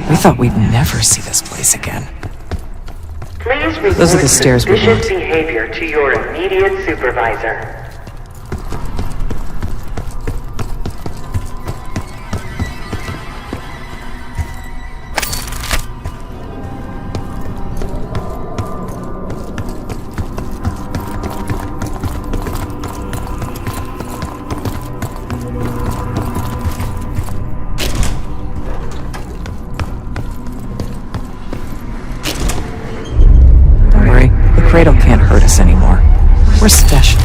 We thought we'd never see this place again. Please report Those are the stairs we suspicious want. behavior to your immediate supervisor. Cradle can't hurt us anymore. We're special.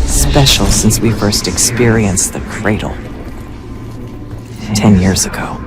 Special since we first experienced the cradle 10 years ago.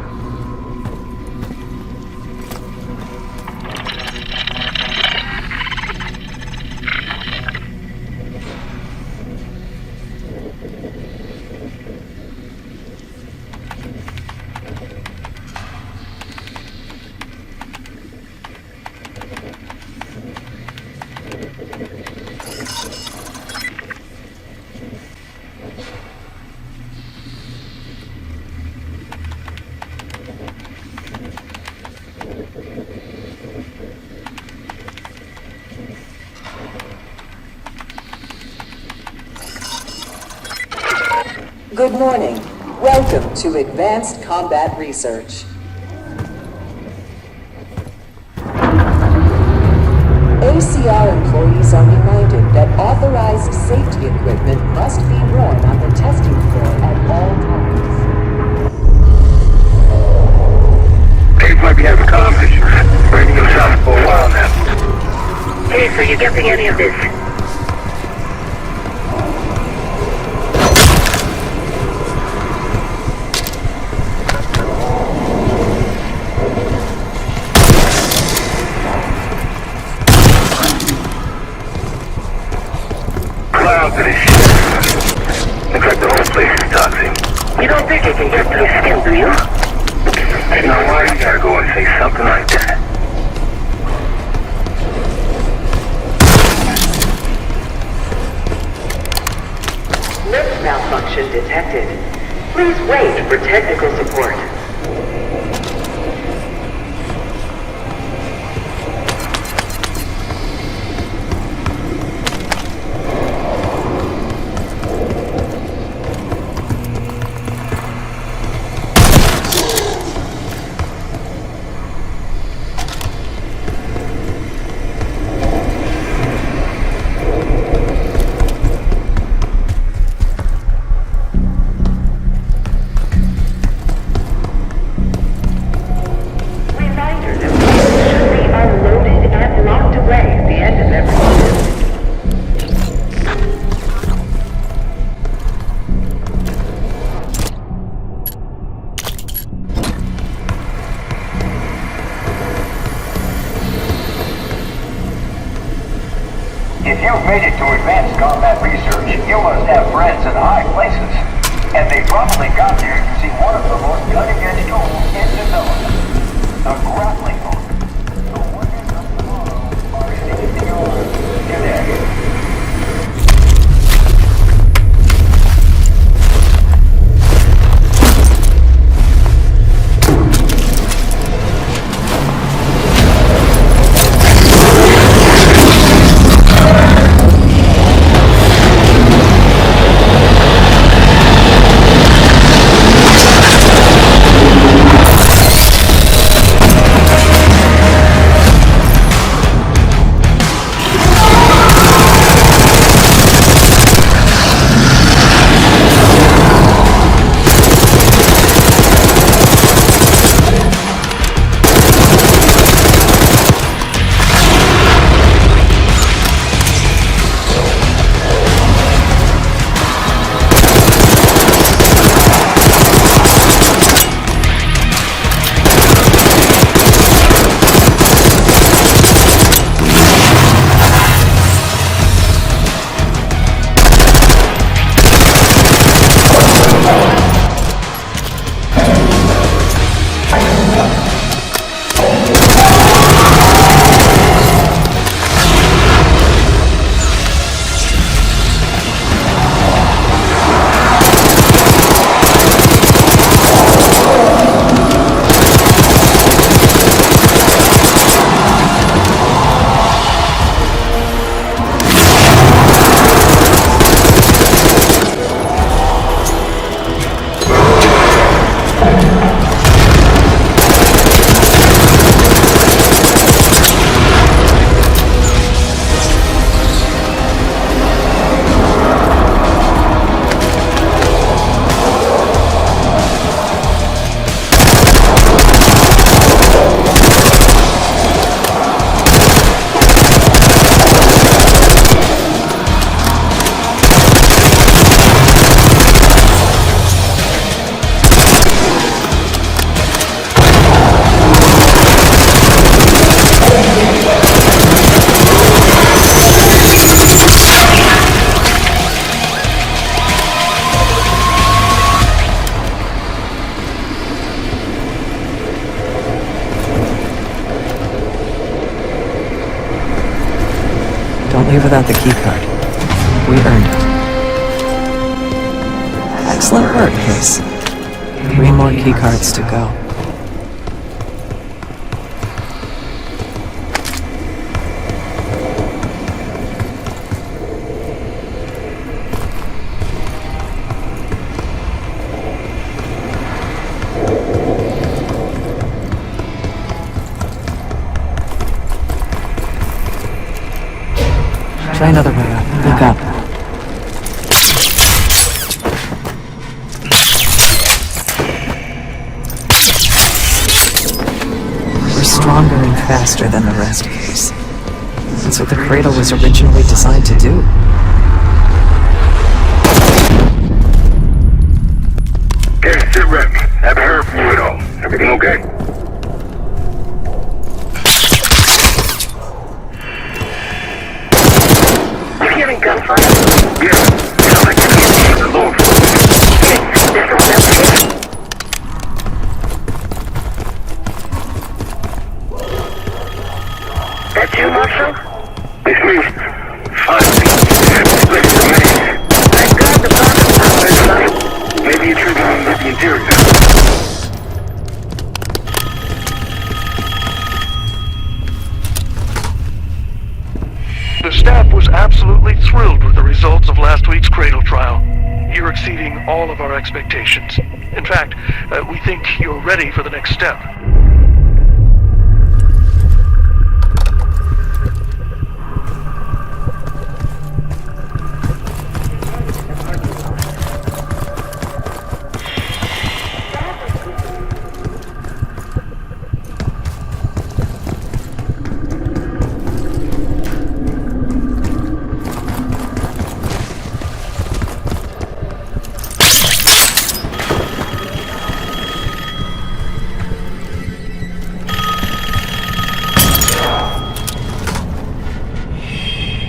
Good morning. Welcome to Advanced Combat Research. ACR employees are reminded that authorized safety equipment must be worn on the testing floor at all times. Dave might be having comm issues. Radio south for a while now. Hey, so you getting any of this? Clouds of this shit. Looks like the whole place is toxic. You don't think it can get through skin, do you? Ain't no why you gotta go and say something like that. Lift malfunction detected. Please wait for technical support. If you've made it to advanced combat research, you must have friends in high places. And they probably got there to see one of the most cutting-edge tools in development. The grappling hook. The wonders of tomorrow are in the yours today. leave without the keycard. We earned it. Excellent work, Case. 3 more keycards to go. Try another way up. Look up. We're stronger and faster than the rest, Case. That's what the cradle was originally designed to do. Case, sit rep. Haven't heard from you at all. Everything okay? Hearing gunfire? Yeah. Sounds like you're coming from the lower floor. There's someone else here. That you, Marshal? It's me. Finally. Listen to me. Thank God the bottom power is light. Maybe you're triggering with the interior. The staff was absolutely thrilled with the results of last week's Cradle trial. You're exceeding all of our expectations. In fact, we think you're ready for the next step.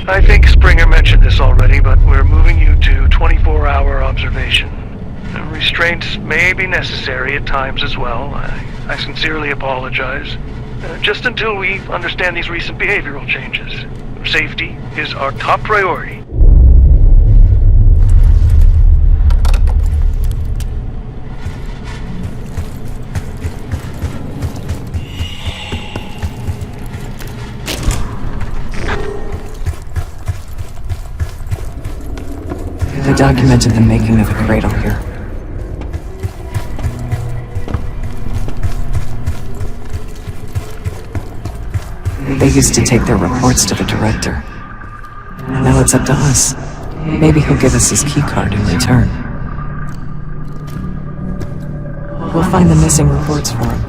I think Springer mentioned this already, but we're moving you to 24-hour observation. Restraints may be necessary at times as well. I sincerely apologize. Just until we understand these recent behavioral changes. Safety is our top priority. They documented the making of the cradle here. They used to take their reports to the director. Now it's up to us. Maybe he'll give us his keycard in return. We'll find the missing reports for him.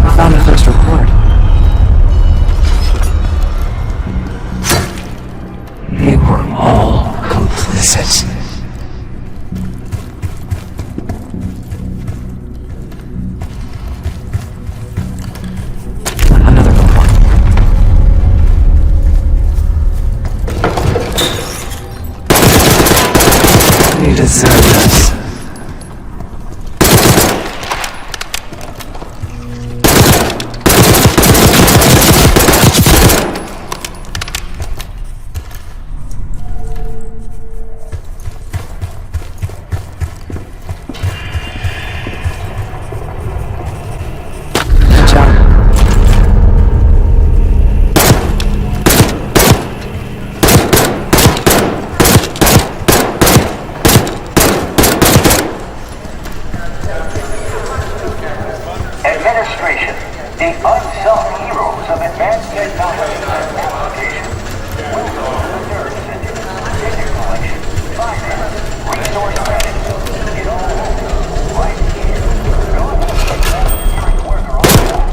I found the first report. They were all complicit. Another report. They deserve this. Administration, the unsung heroes of advanced technology and application. Welcome to the Nerve Center. Data collection, finance, resource management, it all right here. Go ahead and worker on that.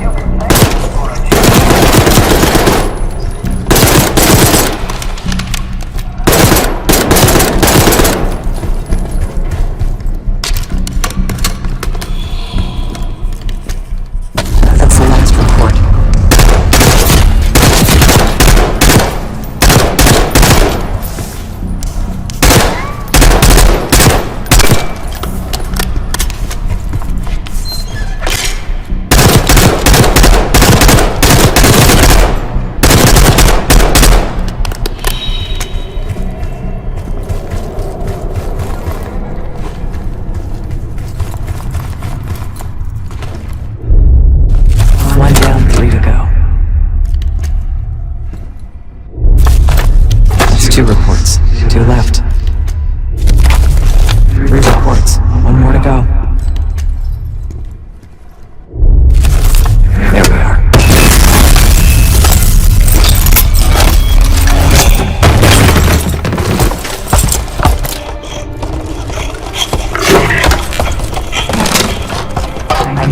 You'll be thankful for a That's the last report.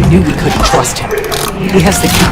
We knew we couldn't trust him. He has the key.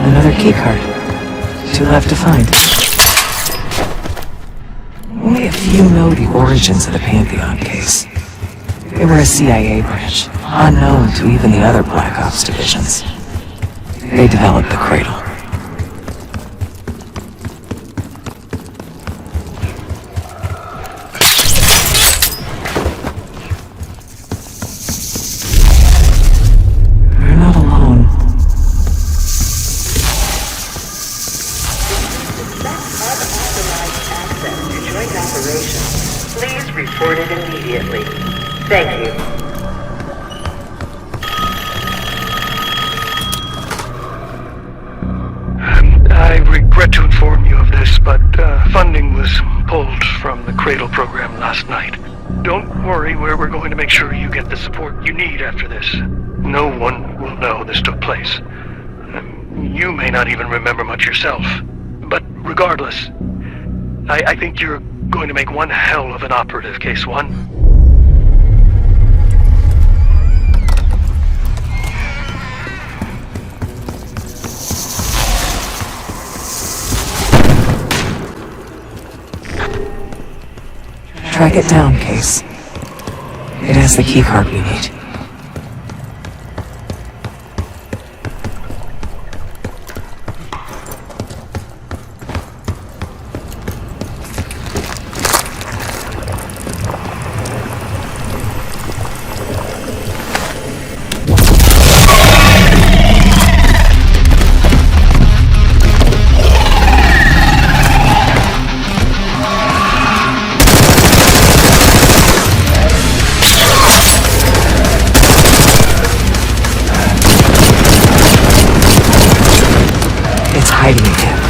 Another keycard. 2 left to find. Only a few know the origins of the Pantheon case. They were a CIA branch, unknown to even the other Black Ops divisions. They developed the Cradle. We're not alone. Please report it immediately. Thank you. I regret to inform you of this, but funding was pulled from the Cradle program last night. Don't worry, we're going to make sure you get the support you need after this. No one will know this took place. You may not even remember much yourself. But regardless, I think you're going to make one hell of an operative, Case 1. Track it down, Case. It has the keycard we need. Hiding again.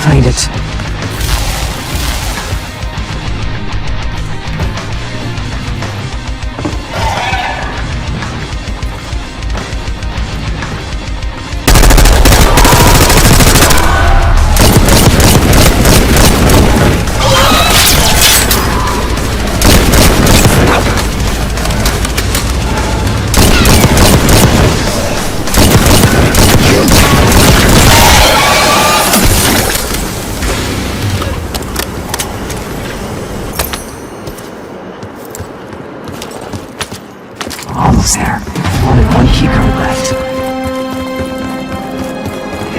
Find it. almost there. Only one keycard left.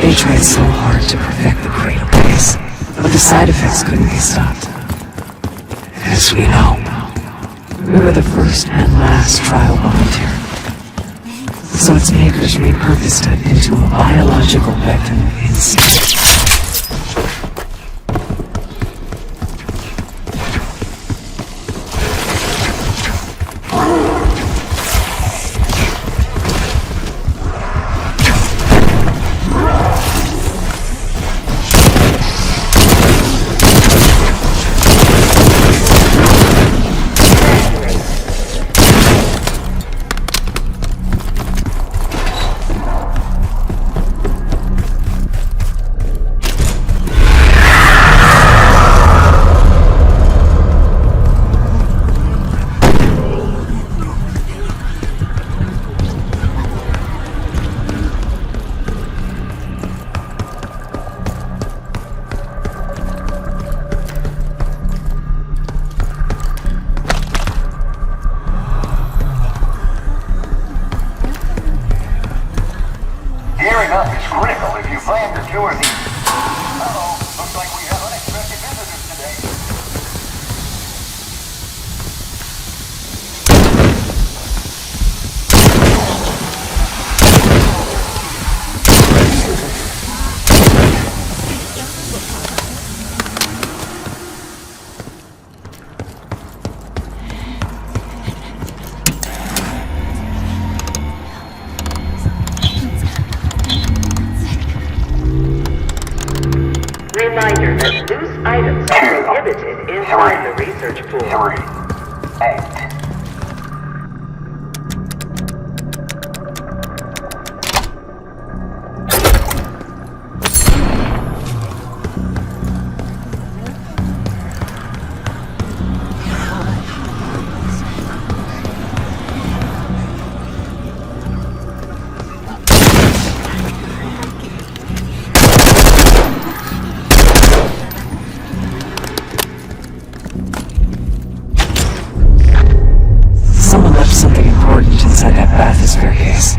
They tried so hard to perfect the cradle case, but the side effects couldn't be stopped. As we know, we were the first and last trial volunteer. So its makers repurposed it into a biological weapon in series. Gearing up is critical if you plan to tour the... Uh-oh, looks like we have unexpected visitors today. Reminder that loose items are prohibited inside the research pool. 3, 8. Someone left something important inside that bathysphere case.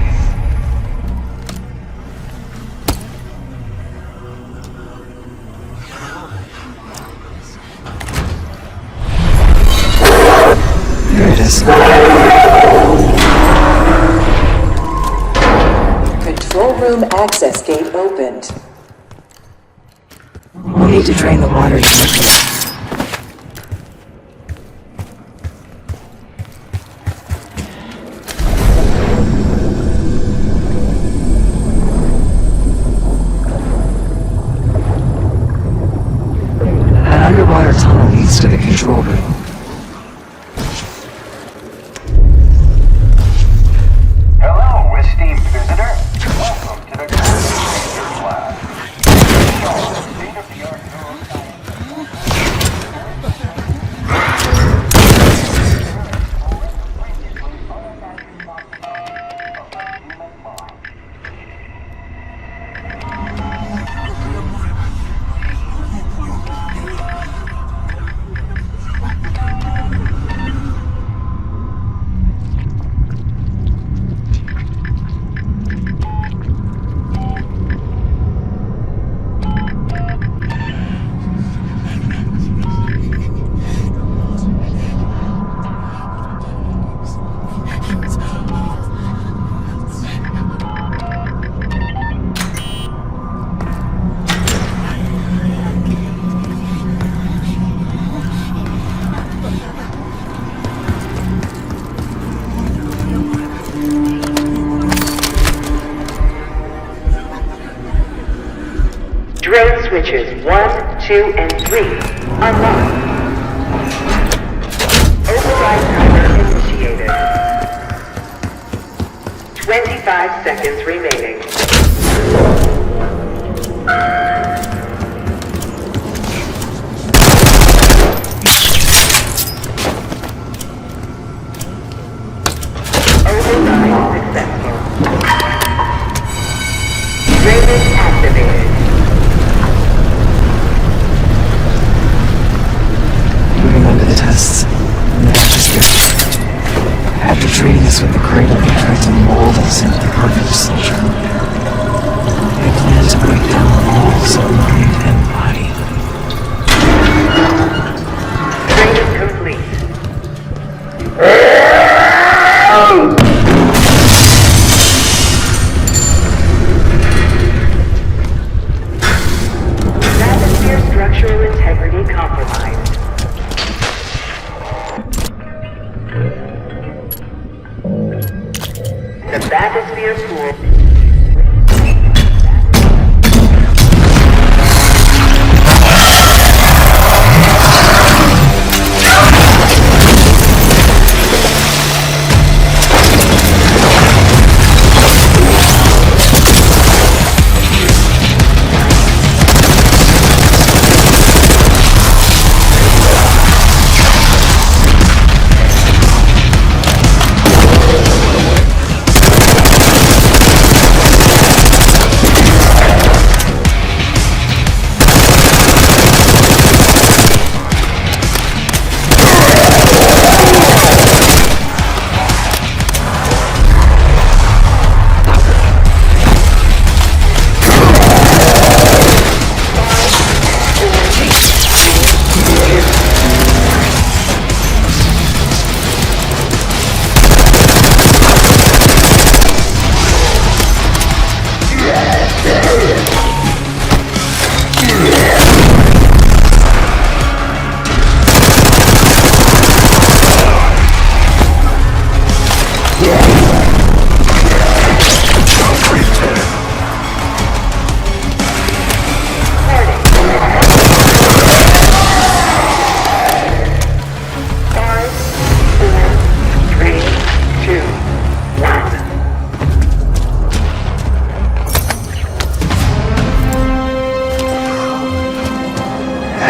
There it is. Control room access gate opened. We'll need to drain the water unit here. An underwater tunnel leads to the control room. Hello, esteemed visitor. Welcome to the Computer Lab. State-of-the-art neuroscience. Drone switches 1, 2, and 3 unlocked. Override timer initiated. 25 seconds remaining. Override successful. Drainage activated. Moving on to the tests. And the register. After treating us with the cradle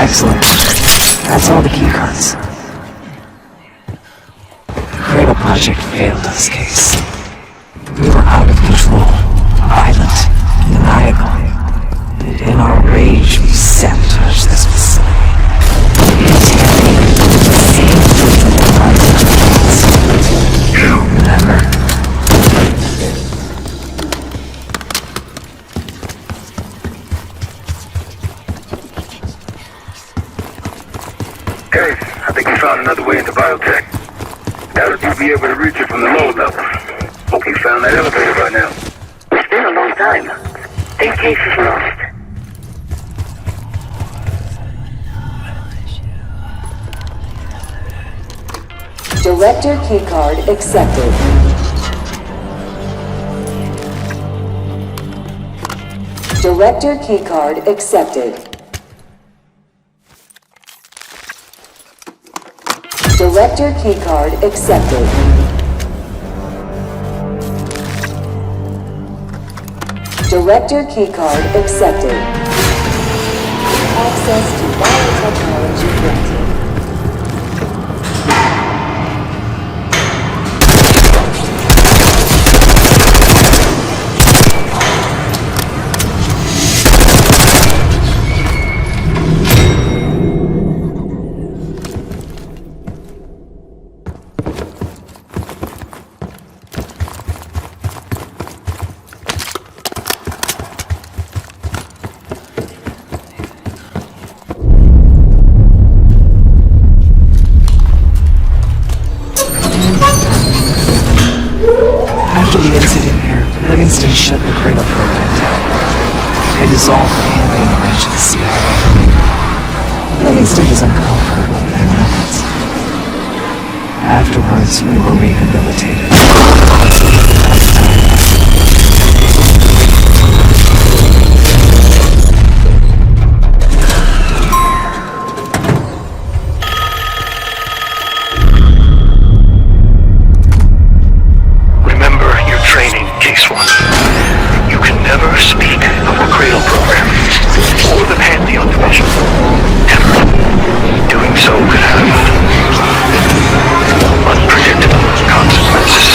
Excellent. That's all the keycards. The Cradle Project failed in this case. We were out of control, violent, maniacal. And in our rage, we sabotaged this facility. Remember? Guys, I think we found another way into biotech. Doubt you'll be able to reach it from the lower level. Hope we found that elevator by now. It's been a long time. In case it's lost. Director keycard accepted. Director keycard accepted. Director keycard accepted. Director keycard accepted. Access to biotechnology granted. After the incident here, Livingston shut the Cradle program down. They dissolved the Pantheon branch of the CIA. Livingston was uncovered by their methods. Afterwards, we were rehabilitated. Remember your training, Case 1. You can never speak of the Cradle program or the Pantheon division. Ever. Doing so could have unpredictable consequences.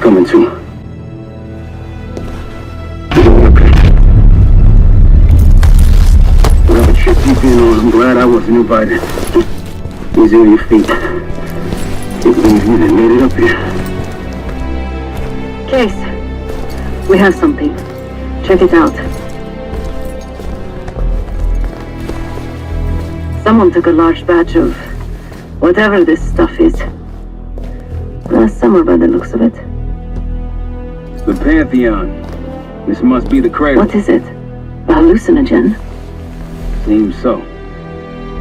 coming too. Whatever trip you've been on, I'm glad I wasn't invited. Easy on your feet. Can't believe you done made it up here. Case. We have something. Check it out. Someone took a large batch of whatever this stuff is. Last summer by the looks of it. The Pantheon. This must be the cradle. What is it? A hallucinogen? Seems so.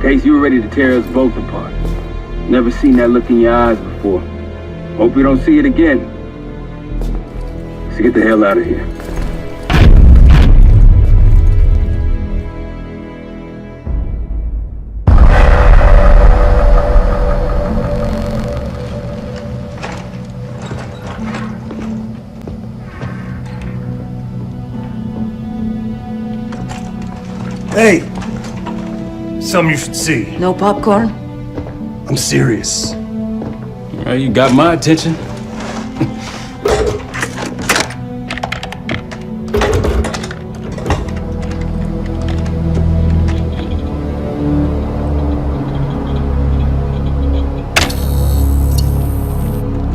Case, you were ready to tear us both apart. Never seen that look in your eyes before. Hope we don't see it again. So get the hell out of here. Hey! Something you should see. No popcorn? I'm serious. Well, you got my attention.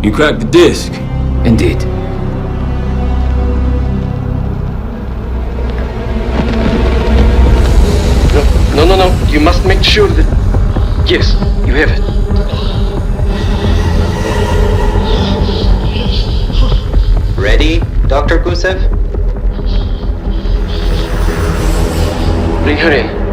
You cracked the disc. Indeed. No. You must make sure that... Yes, you have it. Ready, Dr. Gusev? Bring her in.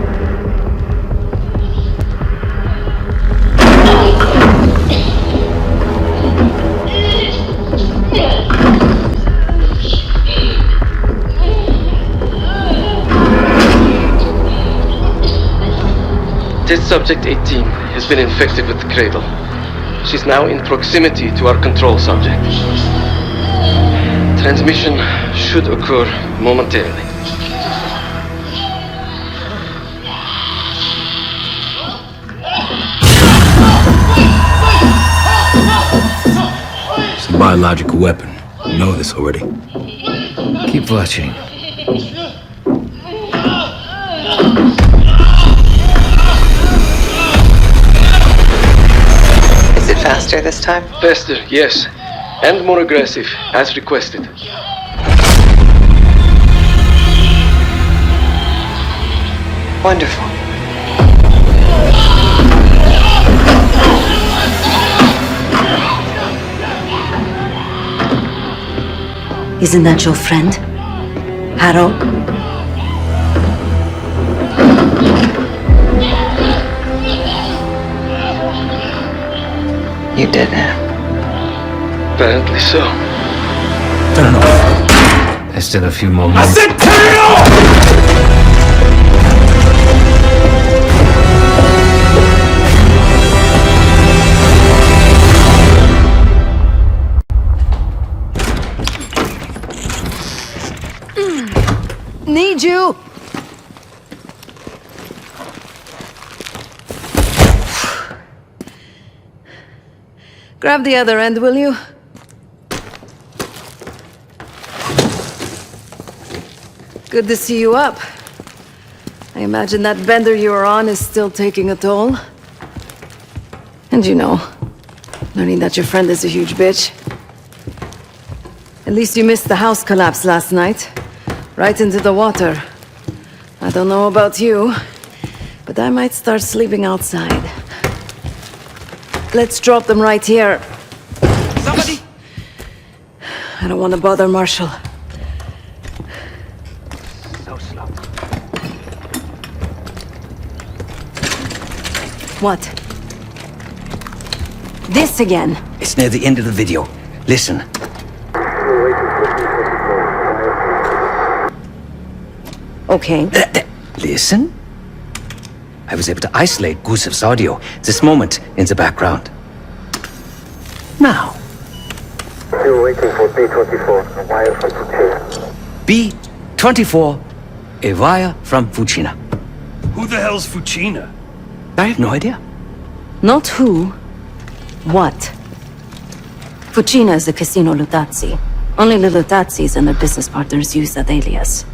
Test subject 18 has been infected with the cradle. She's now in proximity to our control subject. Transmission should occur momentarily. It's a biological weapon. You know this already. Keep watching. Is it faster this time? Faster, yes. And more aggressive, as requested. Wonderful. Isn't that your friend? Harrow? You did it. Apparently so. Turn it off. There's still a few more minutes. I said turn it off! Need you! Grab the other end, will you? Good to see you up. I imagine that bender you were on is still taking a toll. And you know, learning that your friend is a huge bitch. At least you missed the house collapse last night. Right into the water. I don't know about you, but I might start sleeping outside. Let's drop them right here. Somebody! I don't want to bother Marshall. So slow. What? This again? It's near the end of the video. Listen. Okay. Listen. I was able to isolate Gusev's audio. This moment in the background. Now. Still waiting for B-24, a wire from Fuchina. B-24, a wire from Fuchina. Who the hell's Fuchina? I have no idea. Not who. What? Fucina is the casino Lutazzi. Only the Lutazzis and their business partners use that alias.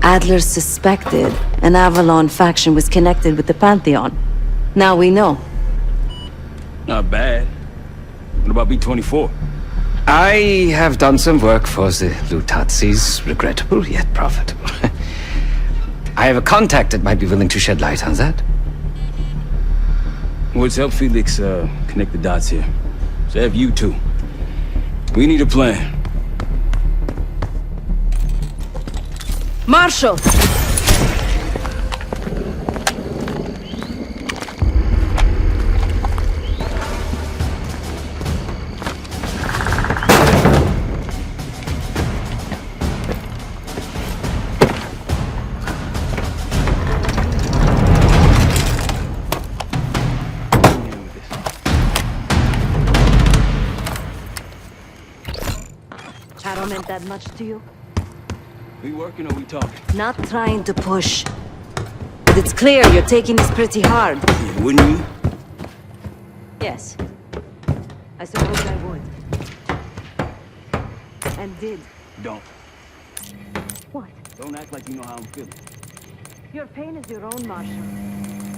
Adler suspected an Avalon faction was connected with the Pantheon. Now we know. Not bad. What about B-24? I have done some work for the Lutazzis, regrettable yet profitable. I have a contact that might be willing to shed light on that. Let's help Felix connect the dots here. So have you two. We need a plan. Marshal! I don't meant that much to you. We working or we talking? Not trying to push. But it's clear you're taking this pretty hard. Yeah, wouldn't you? Yes. I suppose I would. And did. Don't. What? Don't act like you know how I'm feeling. Your pain is your own, Marshal.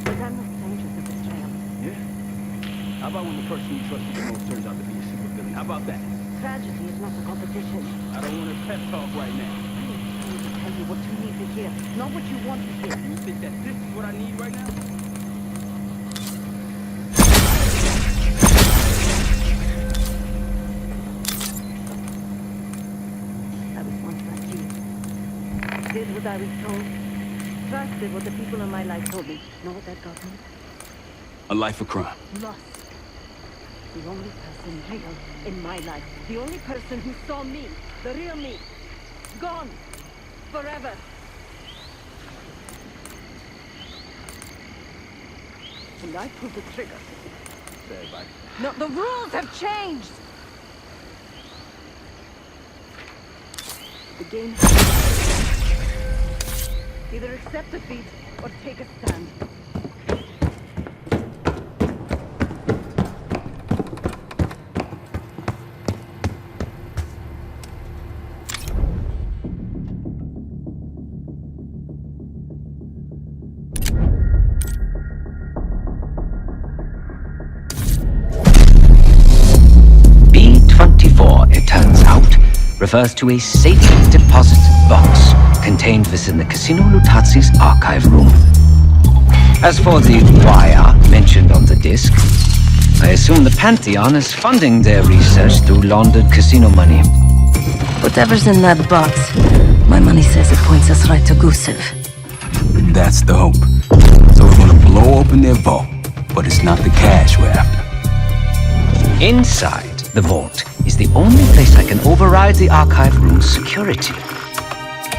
But I'm no stranger to betrayal. Yeah? How about when the person you trusted the most turns out to be a supervillain? How about that? Tragedy is not a competition. I don't want to pep talk right now. I need to tell you what you need to hear, not what you want to hear. You think that this is what I need right now? I was once like you. Did what I was told. Trusted what the people in my life told me. Know what that got me? A life of crime. Lost. The only person real in my life. The only person who saw me. The real me. Gone. Forever. And I pulled the trigger. Say bye. No, the rules have changed! The game either accept defeat or take a stand. B-24, it turns out, refers to a safe deposit box contained within the Casino Lutazzi's archive room. As for the wire mentioned on the disc, I assume the Pantheon is funding their research through laundered casino money. Whatever's in that box, my money says it points us right to Gusev. That's the hope. So we're gonna blow open their vault, but it's not the cash we're after. Inside the vault is the only place I can override the archive room's security.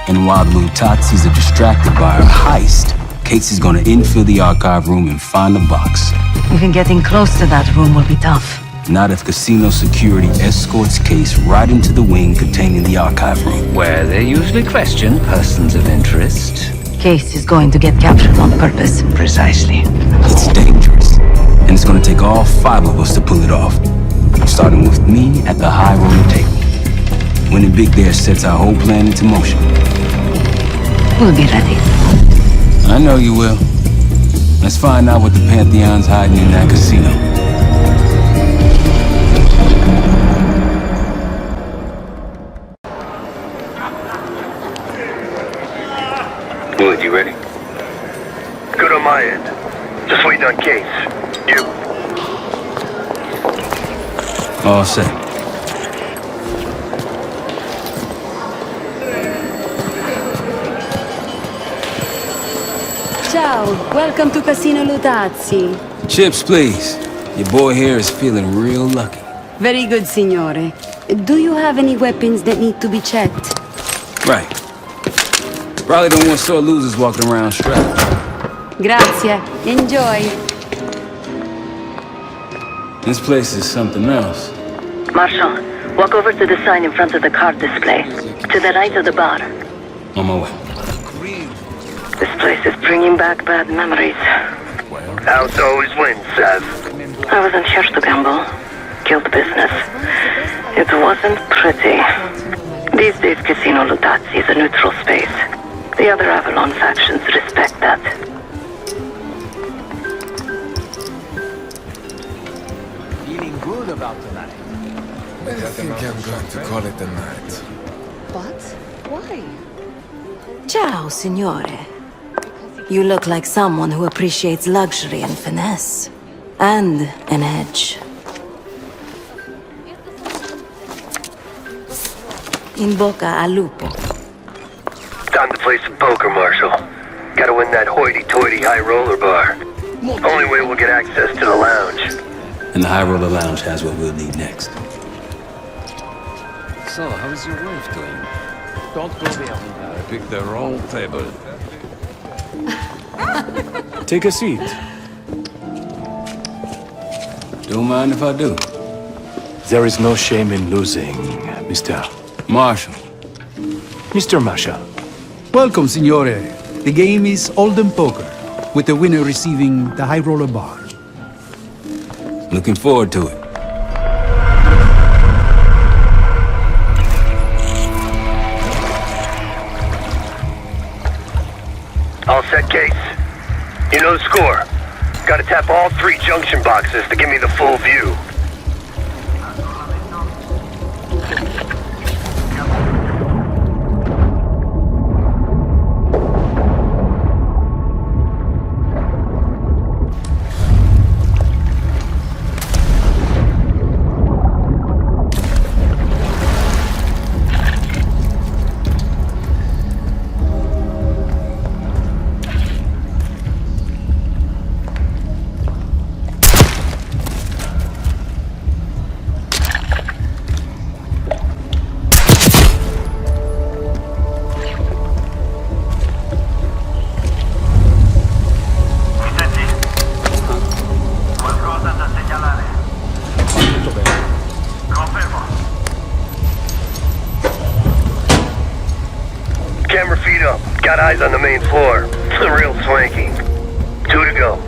And while the Lutazzis are distracted by our heist, Casey's gonna infill the archive room and find the box. Even getting close to that room will be tough. Not if casino security escorts Case right into the wing containing the archive room. Where they usually question persons of interest. Case is going to get captured on purpose. Precisely. It's dangerous, and it's gonna take all 5 of us to pull it off. Starting with me at the high roller table. Winning big there sets our whole plan into motion. We'll be ready. I know you will. Let's find out what the Pantheon's hiding in that casino. Wood, you ready? Good on my end. Just waiting on Case. You? All set. Ciao, welcome to Casino Lutazzi. Chips, please. Your boy here is feeling real lucky. Very good, signore. Do you have any weapons that need to be checked? Right. Probably don't want sore losers walking around strapped. Grazie. Enjoy. This place is something else. Marshal, walk over to the sign in front of the card display. To the right of the bar. On my way. This place is bringing back bad memories. House always wins, Sav. I wasn't here to gamble. guild business. It wasn't pretty. These days, Casino Ludazzi is a neutral space. The other Avalon factions respect that. Feeling good about tonight? I think I'm going to call it a night. But why? Ciao, signore. You look like someone who appreciates luxury and finesse. And an edge. In bocca al lupo. Time to play some poker, Marshal. Gotta win that hoity-toity high roller bar. Only way we'll get access to the lounge. And the High Roller Lounge has what we'll need next. So, how is your wife doing? Don't go there. I picked the wrong table. Take a seat. Don't mind if I do. There is no shame in losing, Mr. Marshal. Mr. Marshall. Welcome, Signore. The game is Hold'em Poker, with the winner receiving the High Roller Bar. Looking forward to it. All set, Case. You know the score. Gotta tap all 3 junction boxes to give me the full view. Camera feed up. Got eyes on the main floor. Real swanky. 2 to go.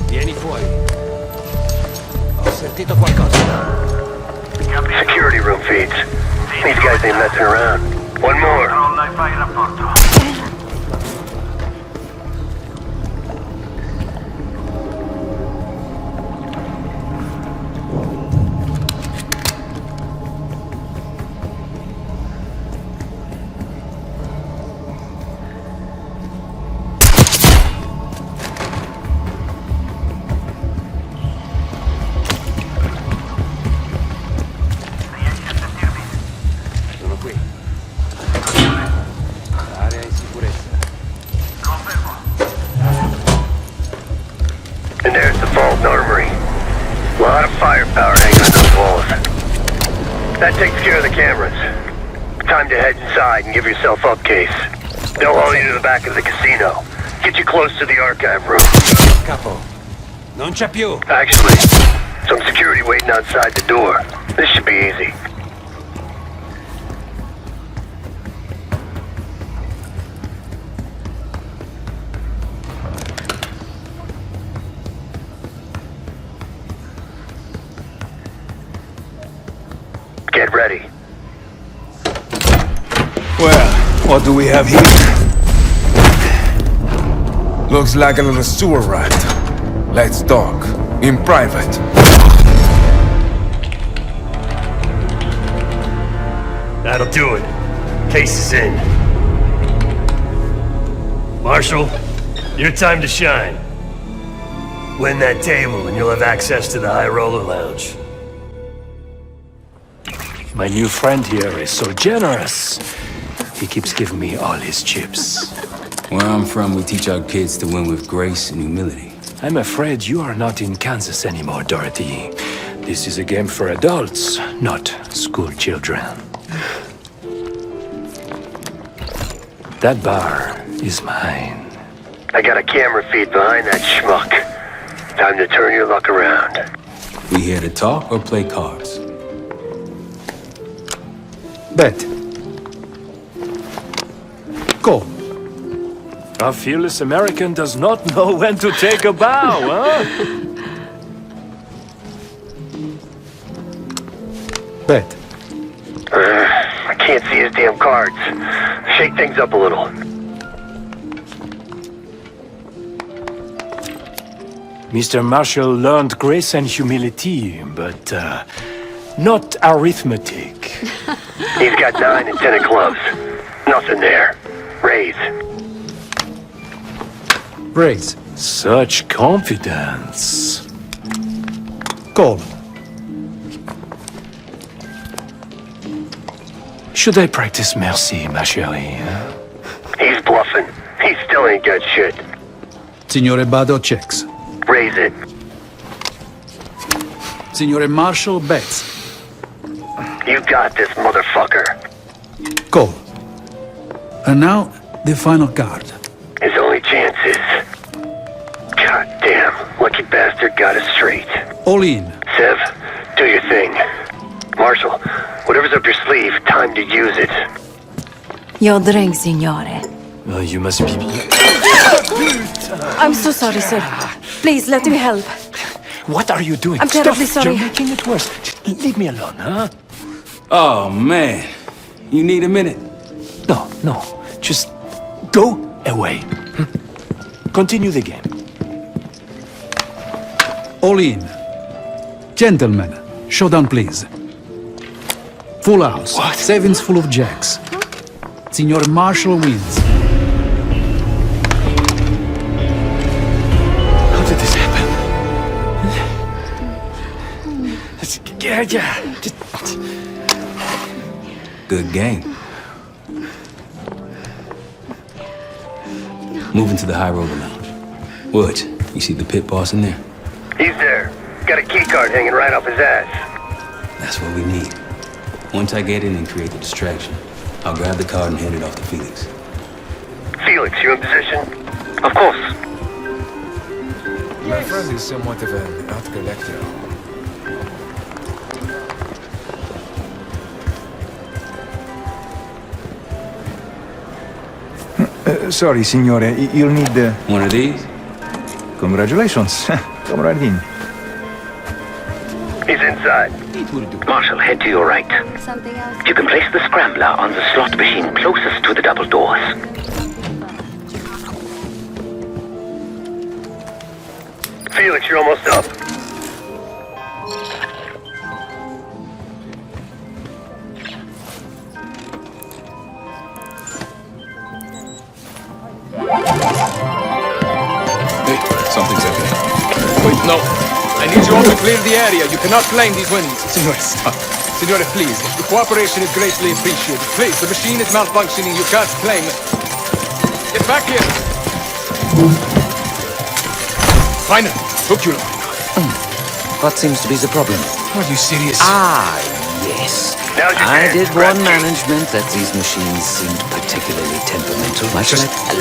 Vieni fuori. Ho sentito qualcosa. Security room feeds. These guys ain't messing around. One more. Sono qui. Area in sicurezza. And there's the vault armory. A lot of firepower hanging on those walls. That takes care of the cameras. Time to head inside and give yourself up, Case. They'll haul you to the back of the casino. Get you close to the archive room. Capo. Non c'è più. Actually, some security waiting outside the door. This should be easy. Get ready. Well, what do we have here? Looks like a little sewer rat. Let's talk. In private. That'll do it. Case is in. Marshal, your time to shine. Win that table and you'll have access to the High Roller Lounge. My new friend here is so generous. He keeps giving me all his chips. Where I'm from, we teach our kids to win with grace and humility. I'm afraid you are not in Kansas anymore, Dorothy. This is a game for adults, not school children. That bar is mine. I got a camera feed behind that schmuck. Time to turn your luck around. We here to talk or play cards? Bet. Go. A fearless American does not know when to take a bow, huh? Bet. I can't see his damn cards. Shake things up a little. Mr. Marshall learned grace and humility, but not arithmetic. He's got 9 and 10 of clubs. Nothing there. Raise. Raise. Such confidence. Call. Should I practice merci, ma chérie? Huh? He's bluffing. He still ain't got shit. Signore Bado checks. Raise it. Signore Marshall bets. You got this, motherfucker. Call. And now, the final card. His only chance is... God damn, lucky bastard got it straight. All in. Sev, do your thing. Marshall, whatever's up your sleeve, time to use it. Your drink, signore. Well, you must be... I'm so sorry, sir. Please, let me help. What are you doing? I'm terribly Stop. sorry. You're making it worse. Just leave me alone, huh? Oh, man. You need a minute? No. Just go away. Continue the game. All in. Gentlemen, showdown please. Full house. What? Sevens full of jacks. Signor Marshall wins. How did this happen? Yeah. Good game. Moving to the High Roller Lounge. Woods, you see the pit boss in there? He's there. Got a key card hanging right off his ass. That's what we need. Once I get in and create the distraction, I'll grab the card and hand it off to Felix. Felix, you in position? Of course. My friend is somewhat of an art collector. Sorry, signore. You'll need... One of these? Congratulations. Come right in. He's inside. Marshall, head to your right. Something else? You can place the scrambler on the slot machine closest to the double doors. Felix, you're almost up. Hey, something's happening. Wait, no. I need you all to clear the area. You cannot claim these winnings. Signore, stop. Signore, please. The cooperation is greatly appreciated. Please, the machine is malfunctioning. You can't claim it. Get back here. Finally, took you long. What seems to be the problem? Are you serious? Yes. Now's your I chance. did Grab warn key. management that these machines seemed particularly temperamental.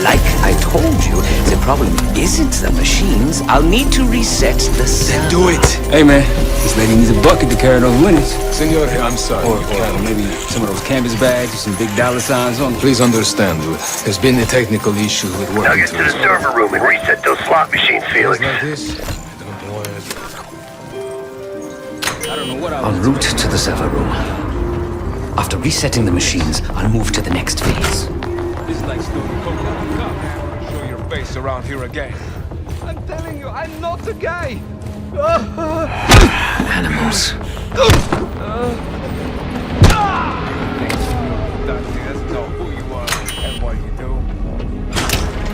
Like I told you, the problem isn't the machines. I'll need to reset the Then do it. Hey, man. This lady needs a bucket to carry those winnings. Signore, I'm sorry. Or maybe some of those canvas bags with some big dollar signs on them. Please understand, there's been a technical issue with Now working get to the server room and reset those slot machines, Felix. like this. En route to the server room. After resetting the machines, I'll move to the next phase. This is like stolen coke. Show your face around here again. I'm telling you, I'm not a guy. Animals.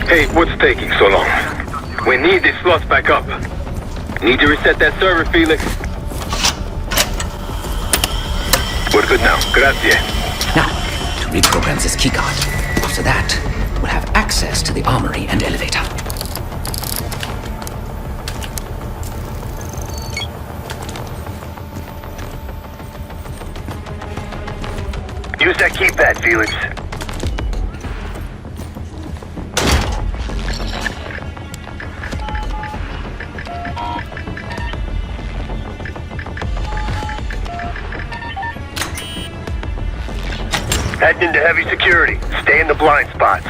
Hey, what's taking so long? We need these slots back up. Need to reset that server, Felix. We're good now. Gracias. Now, to reprogram this keycard. After that, we'll have access to the armory and elevator. Use that keypad, Felix. Heading into heavy security. Stay in the blind spots.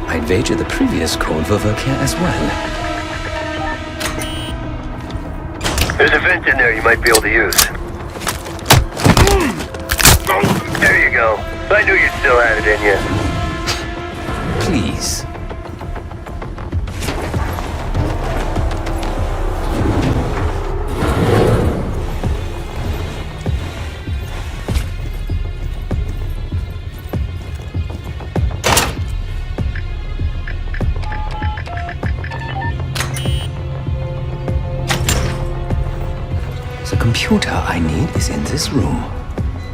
I'd wager the previous code will work here as well. There's a vent in there you might be able to use. There you go. I knew you still had it in you. Please. The computer I need is in this room.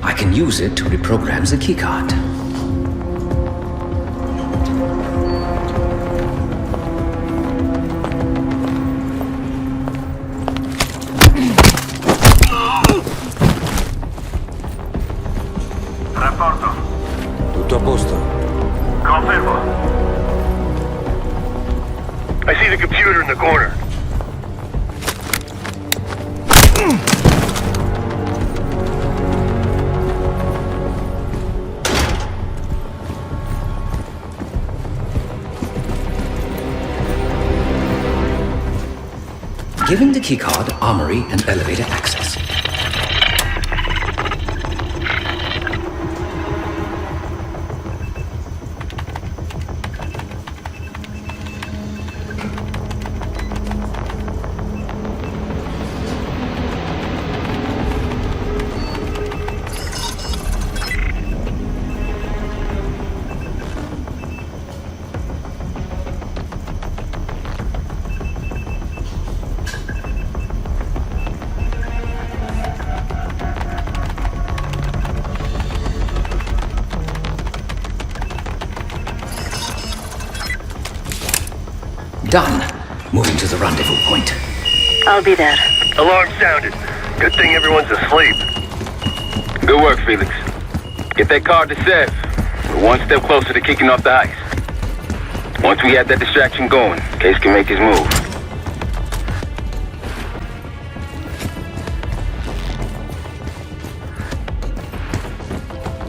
I can use it to reprogram the keycard. Rapporto. Tutto a posto. Confermo. I see the computer in the corner. Giving the keycard armory and elevator access. Done. Moving to the rendezvous point. I'll be there. Alarm sounded. Good thing everyone's asleep. Good work, Felix. Get that card to Sev. We're one step closer to kicking off the heist. Once we have that distraction going, Case can make his move.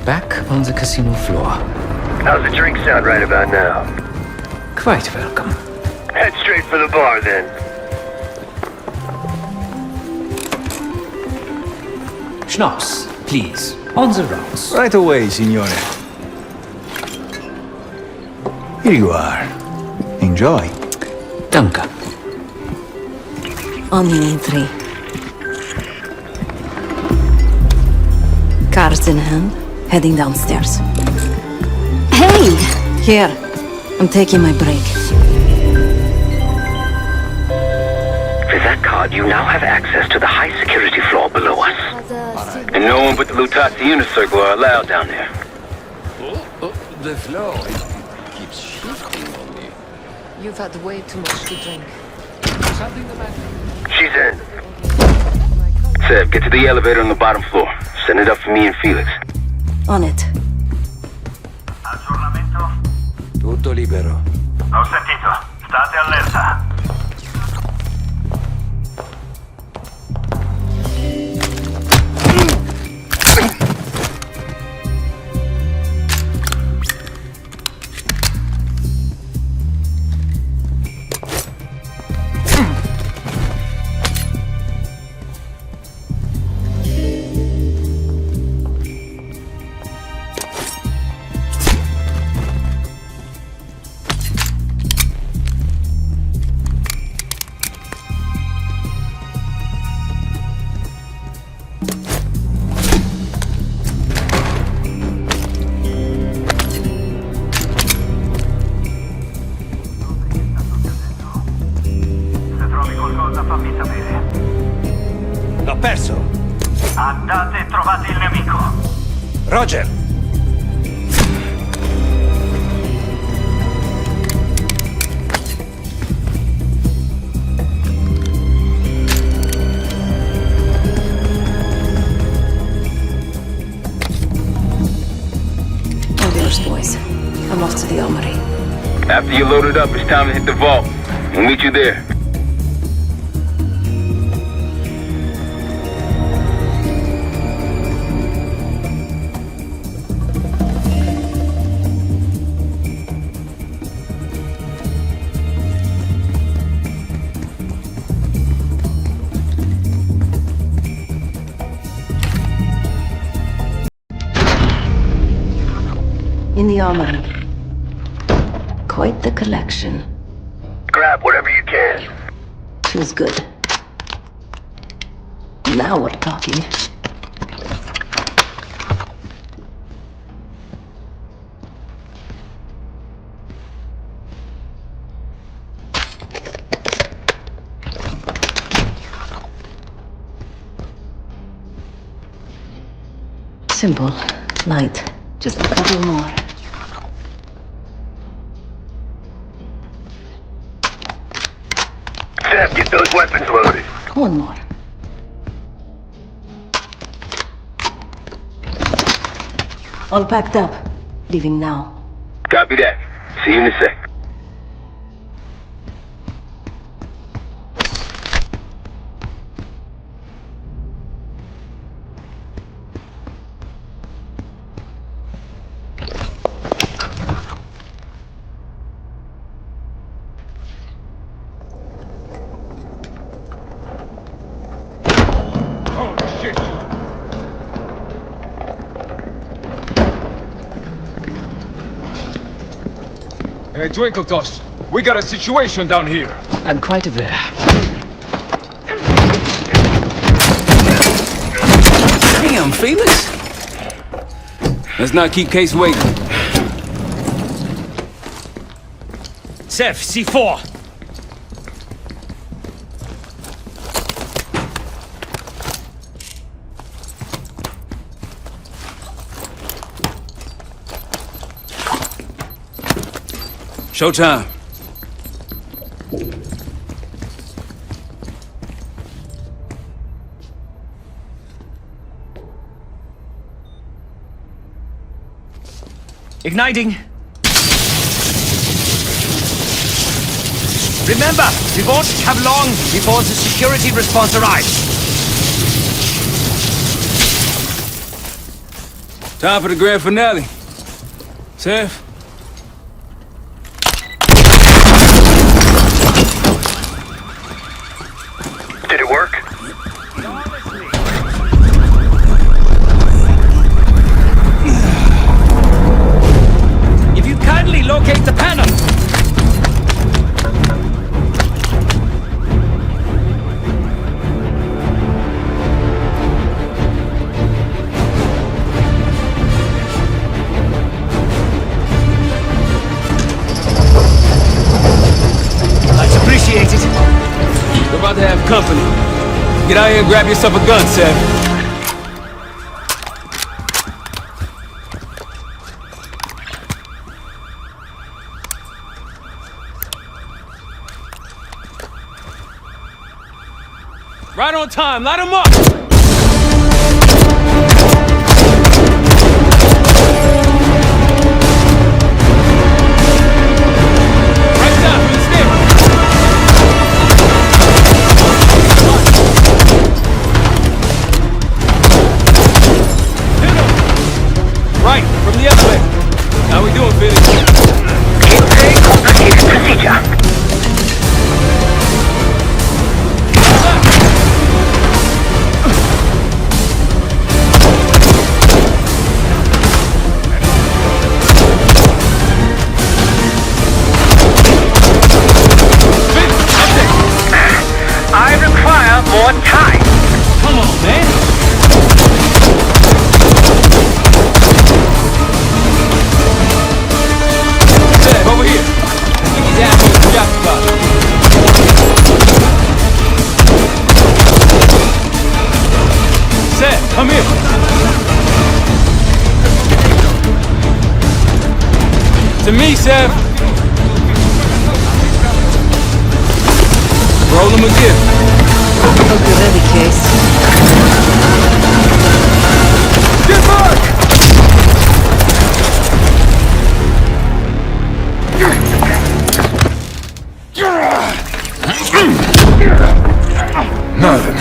Back on the casino floor. How's the drink sound right about now? Quite welcome. Head straight for the bar, then. Schnapps, please. On the rocks. Right away, signore. Here you are. Enjoy. Danke. On the entry. Cards in hand, heading downstairs. Hey! Here. I'm taking my break. With that card, you now have access to the high security floor below us. And no one but the Lutazzi Unit Circle are allowed down there. The flow, it keeps shifting on me. You've had way too much to drink. Something the matter? She's in. Sev, get to the elevator on the bottom floor. Send it up for me and Felix. On it. Aggiornamento? Tutto libero. Ho sentito. State allerta. perso. Andate e trovate il nemico. Roger. Ambulance, boys. I'm off to the armory. After you load it up, it's time to hit the vault. We'll meet you there. In the armory. Quite the collection. Grab whatever you can. Feels good. Now we're talking. Simple, light, just a couple more. Seth, get those weapons loaded. One more. All packed up. Leaving now. Copy that. See you in a sec. Hey, Twinkletos, we got a situation down here. I'm quite aware. Damn, Felix! Let's not keep Case waiting. Chef, C4. Showtime. Igniting. Remember, we won't have long before the security response arrives. Time for the grand finale. Seth? Did it work? If you kindly locate the panel. Much appreciated. We're about to have company. Get out here and grab yourself a gun, Seth. Right on time, light 'em up! Right down, to the stairs! Right, from the elevator. How we doing, Felix? It's a complicated procedure. Case. Get back! Nothing,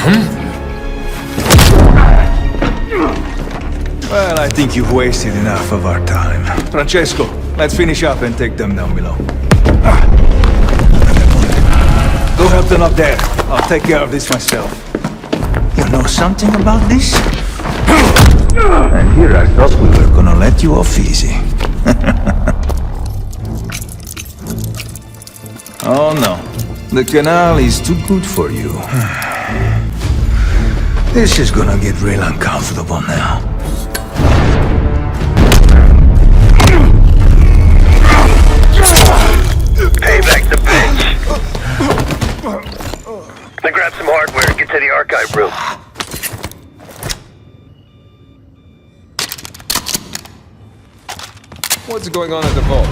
Well, I think you've wasted enough of our time. Francesco, let's finish up and take them down below. Go help them up there. I'll take care of this myself. You know something about this? And here I thought we were gonna let you off easy. Oh no, the canal is too good for you. This is gonna get real uncomfortable now. Payback's a bitch. Then grab some hardware and get to the archive room. What's going on at the vault?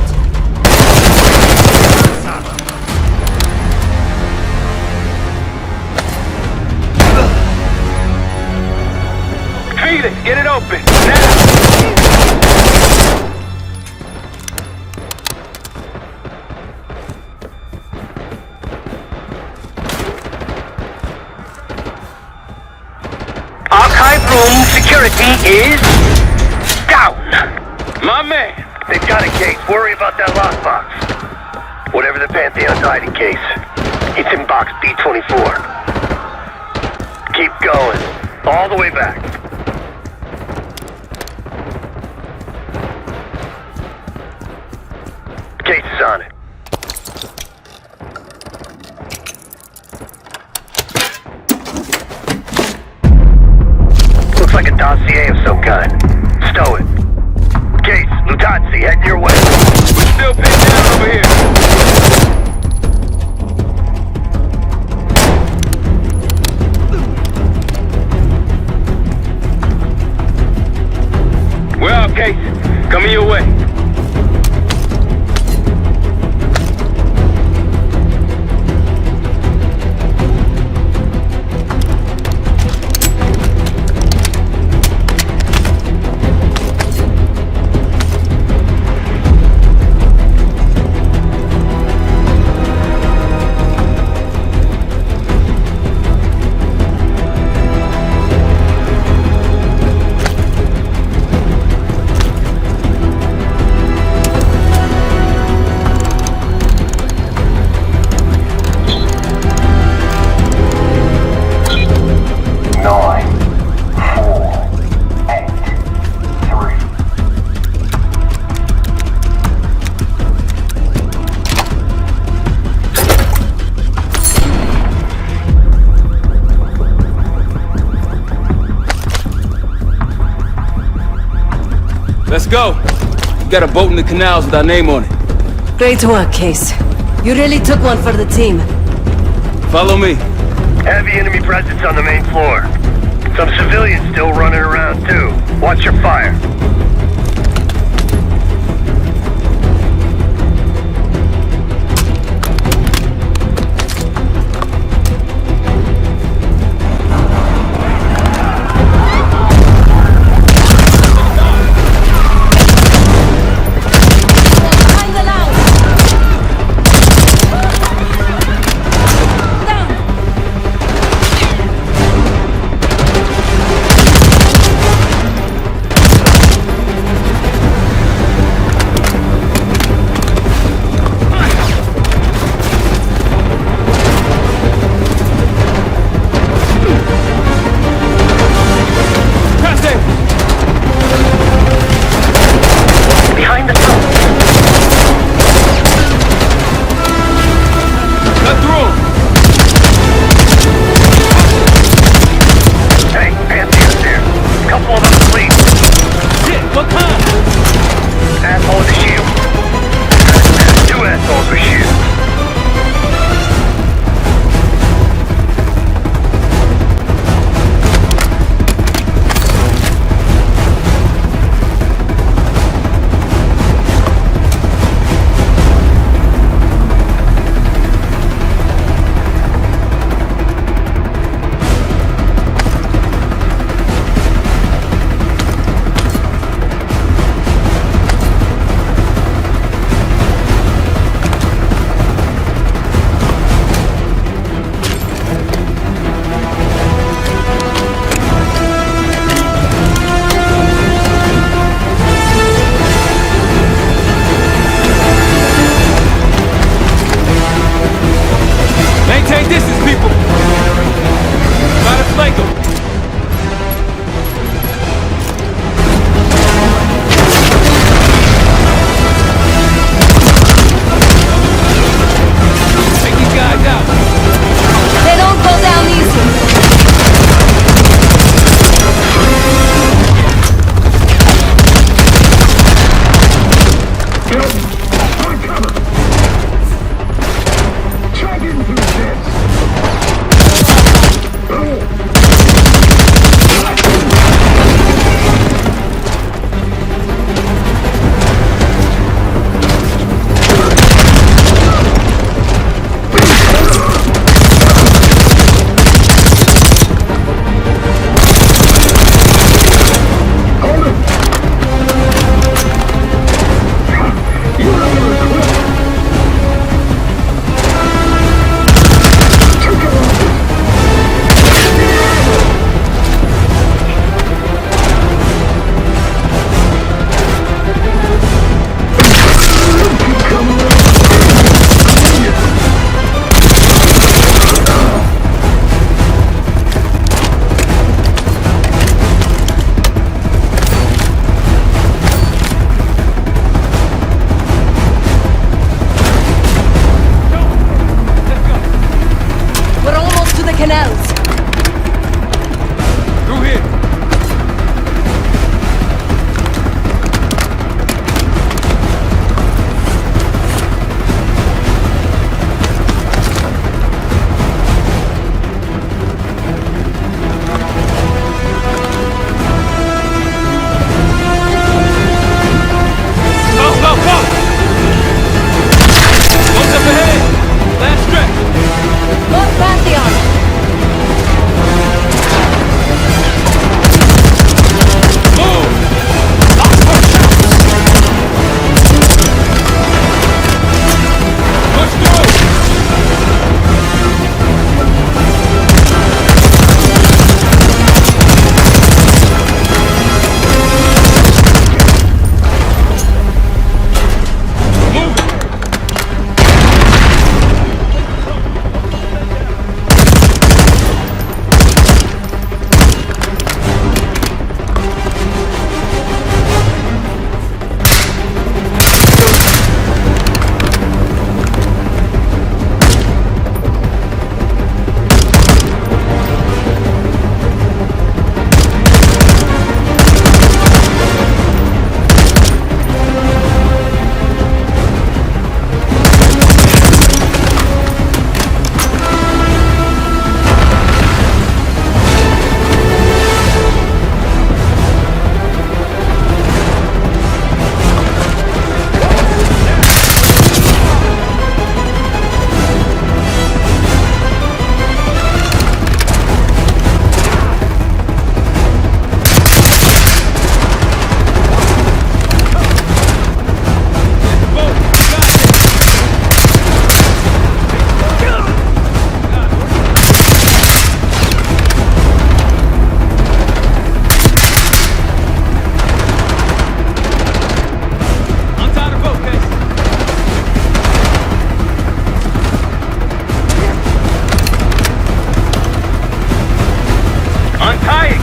Felix, get it open, now! Archive room security is down. My man. They've got a case. Worry about that lockbox. Whatever the Pantheon's hiding case, it's in box B24. Keep going. All the way back. Case is on it. Looks like a dossier of some kind. Stow it. Case, Lutazzi, heading your way. We're still pinned down over here. We're out, Case. Coming your way. Let's go. We got a boat in the canals with our name on it. Great work, Case. You really took one for the team. Follow me. Heavy enemy presence on the main floor. Some civilians still running around too. Watch your fire.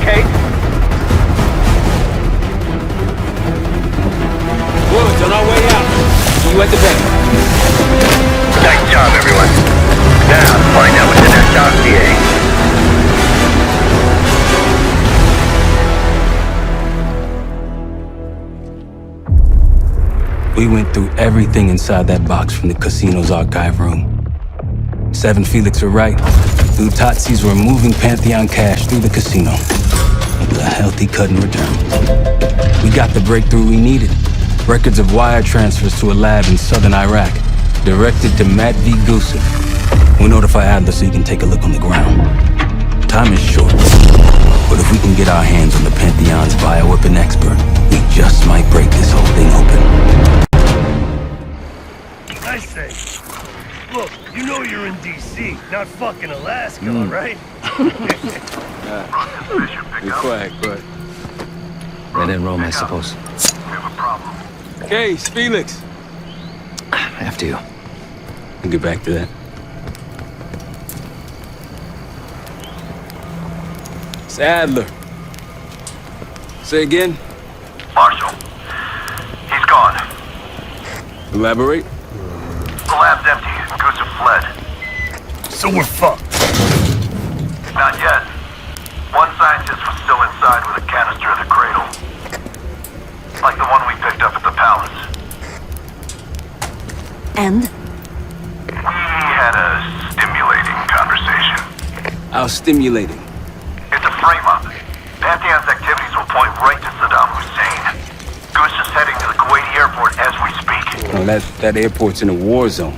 Case? Woods, on our way out. See you at the bank. Nice job, everyone. Now, find out what's in that dossier. We went through everything inside that box from the casino's archive room. 7 Felix were right. The Utazis were moving Pantheon cash through the casino. It was a healthy cut in return. We got the breakthrough we needed. Records of wire transfers to a lab in southern Iraq, directed to Matt V. Gusev. We'll notify Adler so he can take a look on the ground. Time is short, but if we can get our hands on the Pantheon's bioweapon expert, we just might break this whole thing open. I say, look, you know you're in D.C., not fucking Alaska, right? Be quiet, quiet. When in Rome, I suppose. Case, Felix. After you. We'll get back to that. It's Adler. Say again? Marshal, he's gone. Elaborate? The lab's empty. Gusev fled. So we're fucked. Not yet. One scientist was still inside with a canister of the cradle. Like the one we picked up at the palace. And? We had a stimulating conversation. How stimulating? It's a frame-up. Pantheon's activities will point right to Saddam Hussein. Goose is heading to the Kuwaiti airport as we speak. Well, that airport's in a war zone.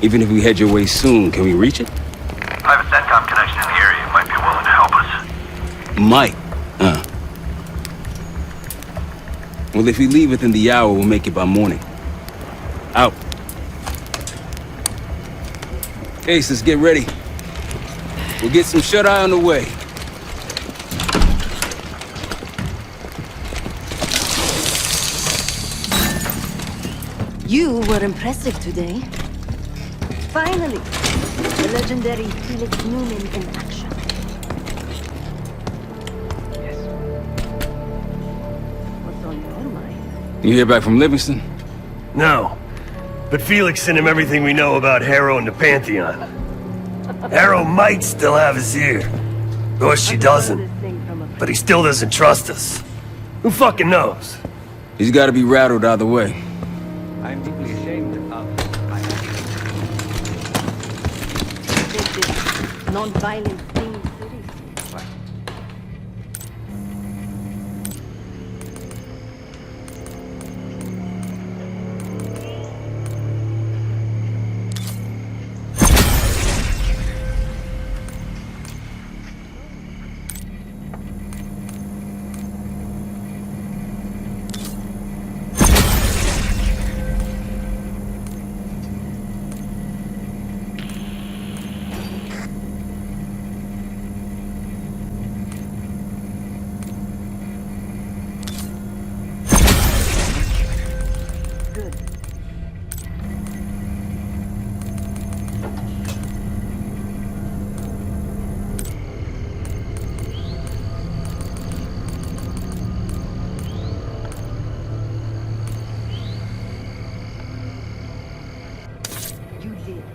Even if we head your way soon, can we reach it? I have a CENTCOM connection in the area. It might be willing to help us. Might. Well, if we leave within the hour, we'll make it by morning. Out. Ace, let's get ready. We'll get some shut-eye on the way. You were impressive today. Finally, the legendary Felix Newman in action. What's on your mind? You hear back from Livingston? No. But Felix sent him everything we know about Harrow and the Pantheon. Harrow might still have his ear. Of course she doesn't. But he still doesn't trust us. Who fucking knows? He's gotta be rattled either way. I'm deeply ashamed of Take this non-violent thing seriously.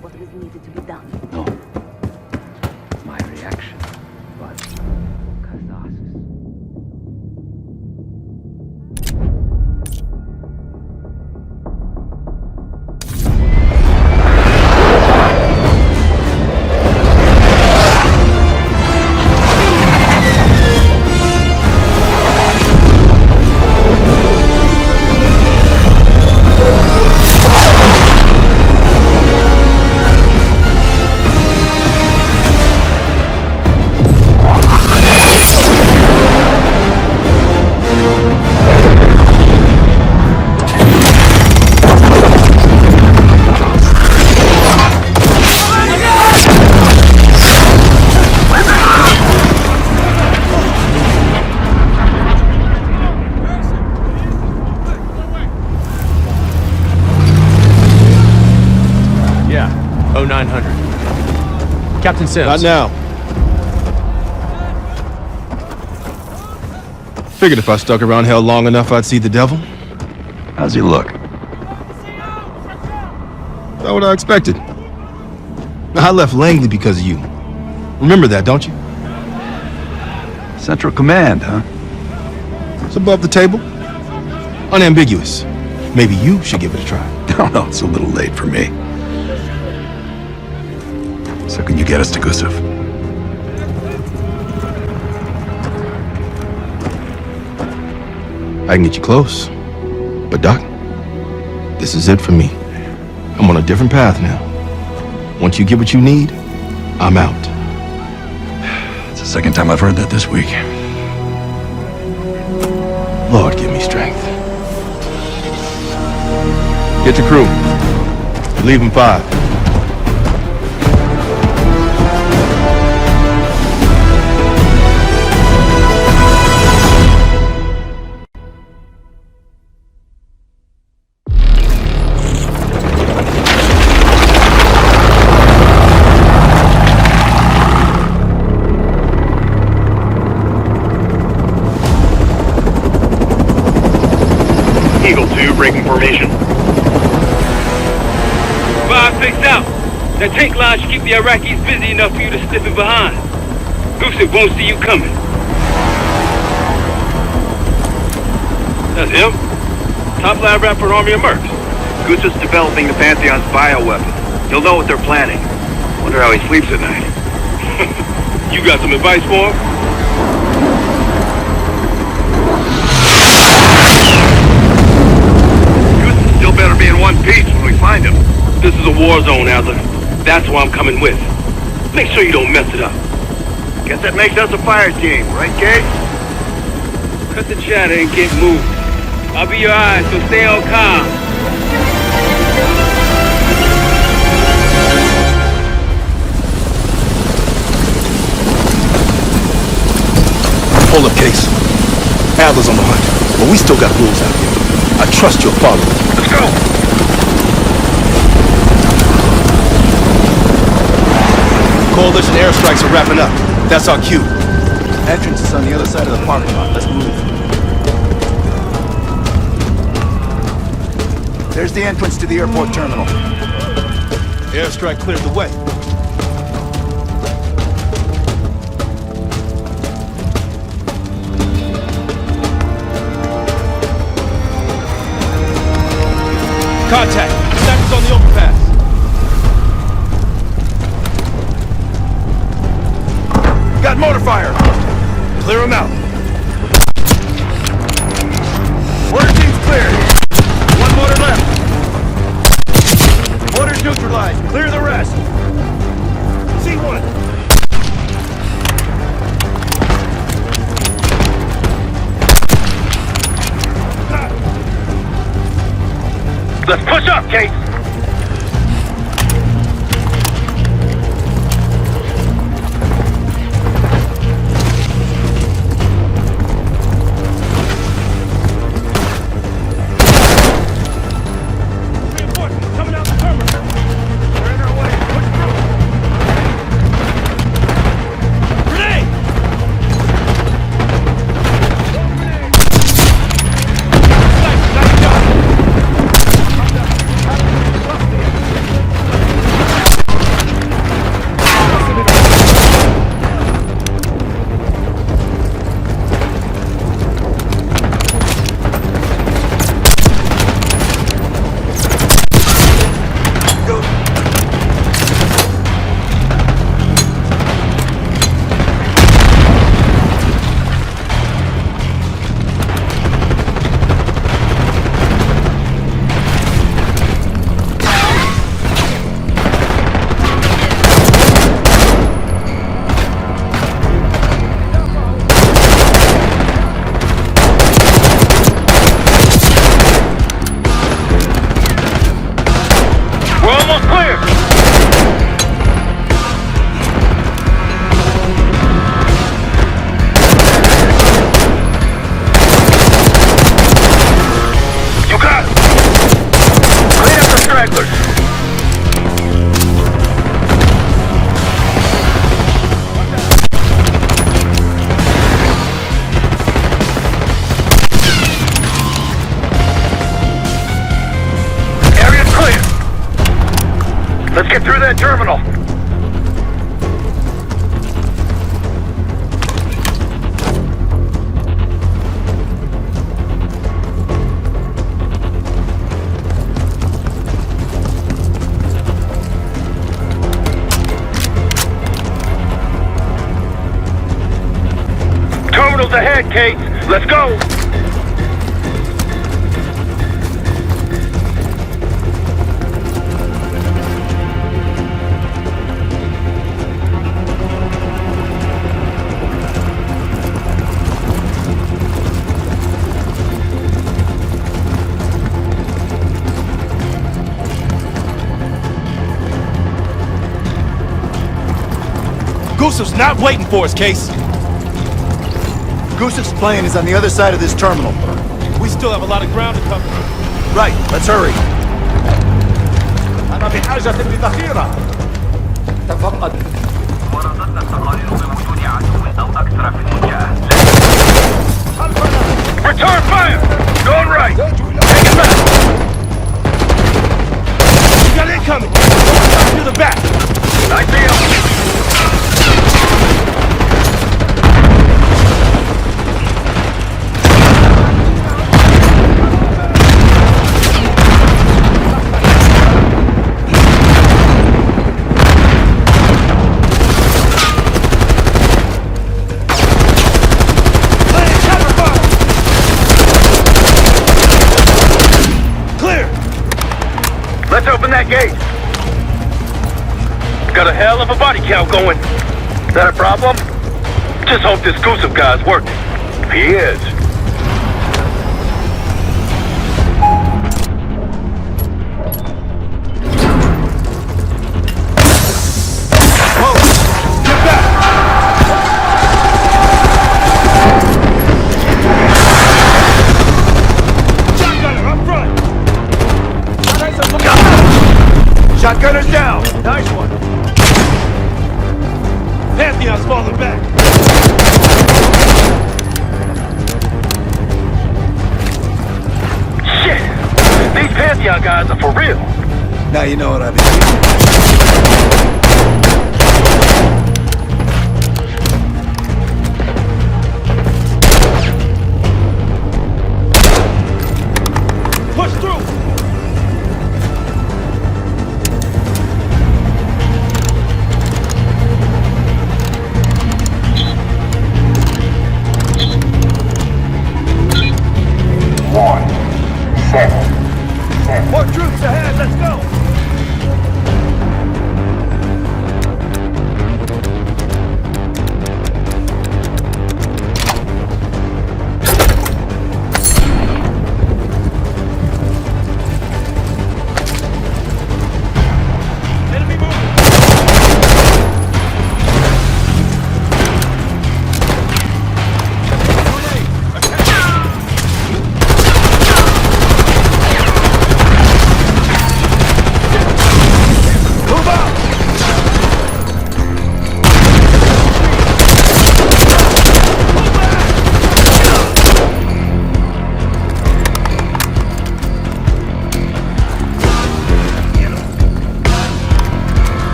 What was needed to be done. No. My reaction was catharsis. Captain Sims. Not now. Figured if I stuck around hell long enough, I'd see the devil. How's he look? About what I expected. I left Langley because of you. Remember that, don't you? Central Command, huh? It's above the table. Unambiguous. Maybe you should give it a try. No, it's a little late for me. So can you get us to Gusev? I can get you close. But Doc, this is it for me. I'm on a different path now. Once you get what you need, I'm out. It's the second time I've heard that this week. Lord, give me strength. Get your crew. Leave them 5. Eagle 2, breaking formation. 5-6 out. That tank line should keep the Iraqis busy enough for you to slip in behind. Gusev won't see you coming. That's him. Top lab rat for an army of mercs. Gusev's developing the Pantheon's bioweapon. He'll know what they're planning. Wonder how he sleeps at night. You got some advice for him? Still better be in one piece when we find him. This is a war zone, Adler. That's why I'm coming with. Make sure you don't mess it up. Guess that makes us a fire team, right, Gage? Cut the chatter and get moving. I'll be your eyes, so stay on calm. Hold up, Case. Adler's on the hunt, but we still got rules out here. I trust you'll follow. Let's go! Coalition airstrikes are wrapping up. That's our cue. Entrance is on the other side of the parking lot. Let's move. There's the entrance to the airport terminal. Airstrike cleared the way. Contact! Snipers on the overpass! Got motor fire! Clear them out! Order team's cleared! One motor left! Mortar's neutralized! Clear the rest! C1! Let's push up, Kate! Let's get through that terminal. Terminal's ahead, Kate. Let's go. Gusev's not waiting for us, Case. Gusev's plane is on the other side of this terminal. We still have a lot of ground to cover. Right, let's hurry. أنا بحاجة لذخيرة. تفقد. وردتنا التقارير بوجود عدو أو أكثر في المنشأة. Return fire! Going right! Take it back! We got incoming! To the back! I see him! Let's open that gate. Got a hell of a body count going. Is that a problem? Just hope this Gusev guy's working. If he is. Whoa! Get back! Shotgunner up front! Shotgunner's down. Nice one. Pantheon's falling back. Shit! These Pantheon guys are for real. Now you know what I've been doing. Push through! More troops ahead, let's go!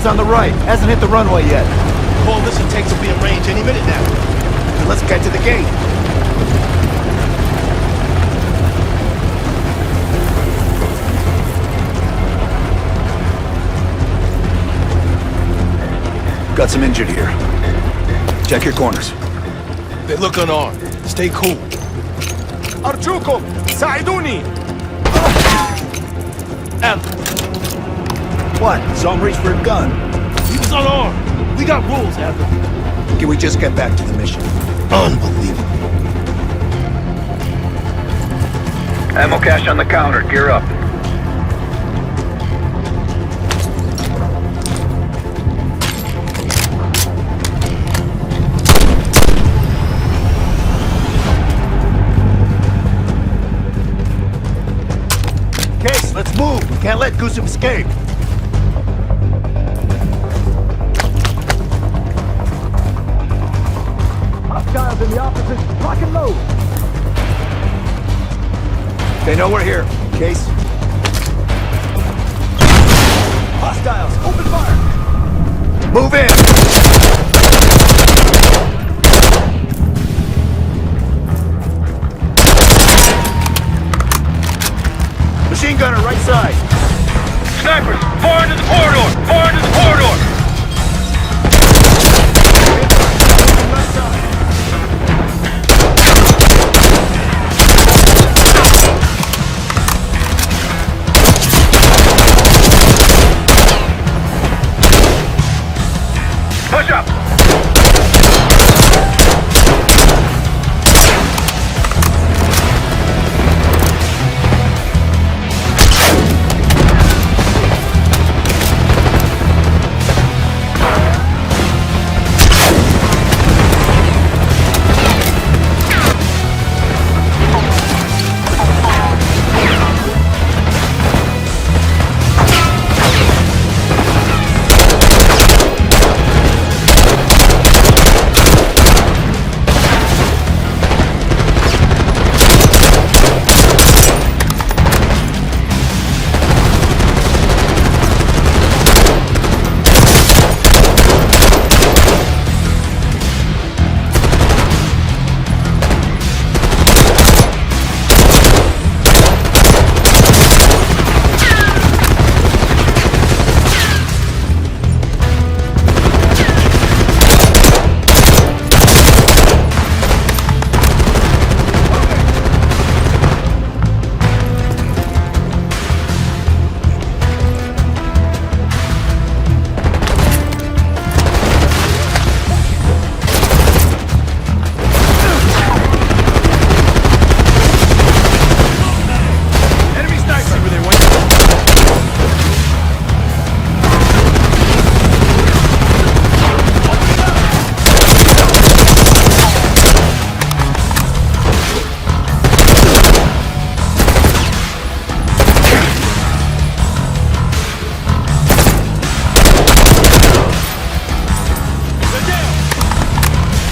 Fire's on the right. Hasn't hit the runway yet. Coalition tanks will be in range any minute now. Then let's get to the gate. Got some injured here. Check your corners. They look unarmed. Stay cool. Archukum! Saiduni! What? Saw him reach for a gun. He was unarmed. We got rules, Admiral. Can we just get back to the mission? Unbelievable. Ammo cache on the counter. Gear up. Case, let's move. We can't let Vietsub escape. Hostiles in the opposite. Lock and load. They know we're here. Case. Hostiles, open fire. Move in. Machine gunner, right side. Snipers, far into the corridor! Far into the corridor! Left side. Push up!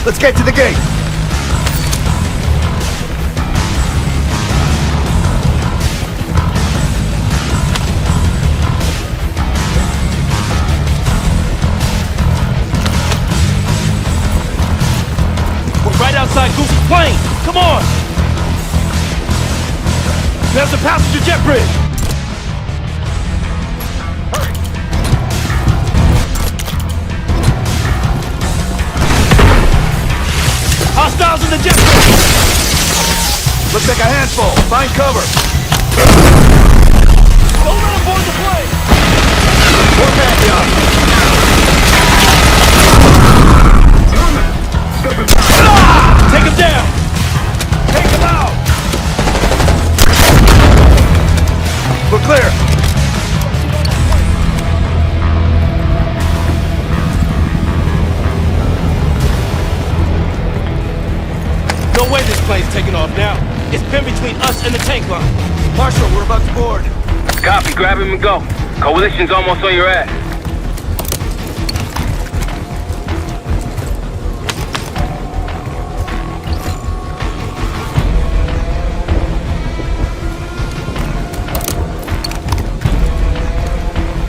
Let's get to the gate. We're right outside Goose's plane. Come on! There's a passenger jet bridge. Hostiles in the jet bridge. Looks like a handful. Find cover. Don't let them board the plane. More Pantheon. Take him down. Take him out. We're clear. No way this plane's taking off now. It's been between us and the tank line. Marshal, we're about to board. Copy, grab him and go. Coalition's almost on your ass.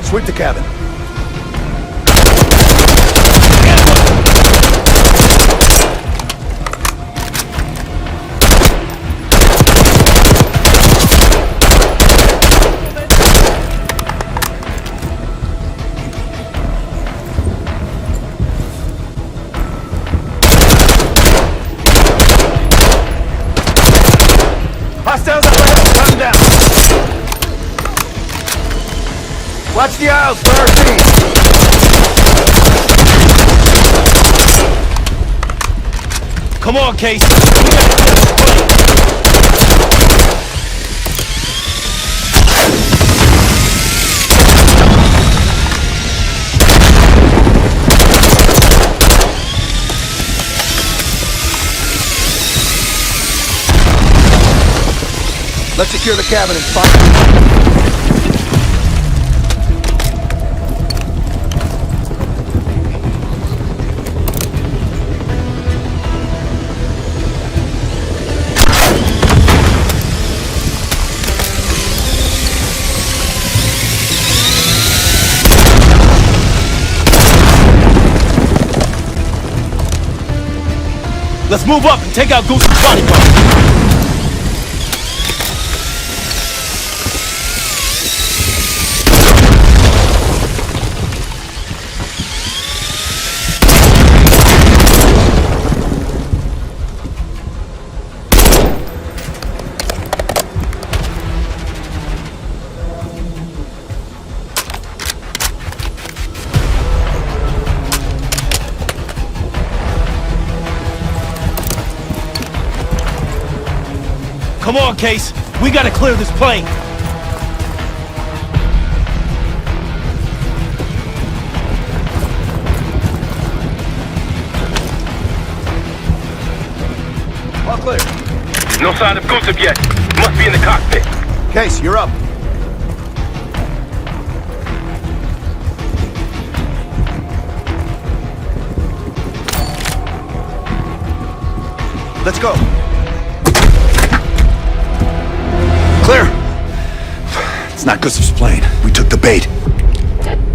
Sweep the cabin. Hostiles up ahead! Come down! Watch the aisles for our feet! Come on, Case. Let's secure the cabin in 5 Let's move up and take out Goose's bodyguard. Come on, Case. We gotta clear this plane. All clear. No sign of Vietsub yet. Must be in the cockpit. Case, you're up. Let's go. Clear. It's not Vietsub's plane. We took the bait.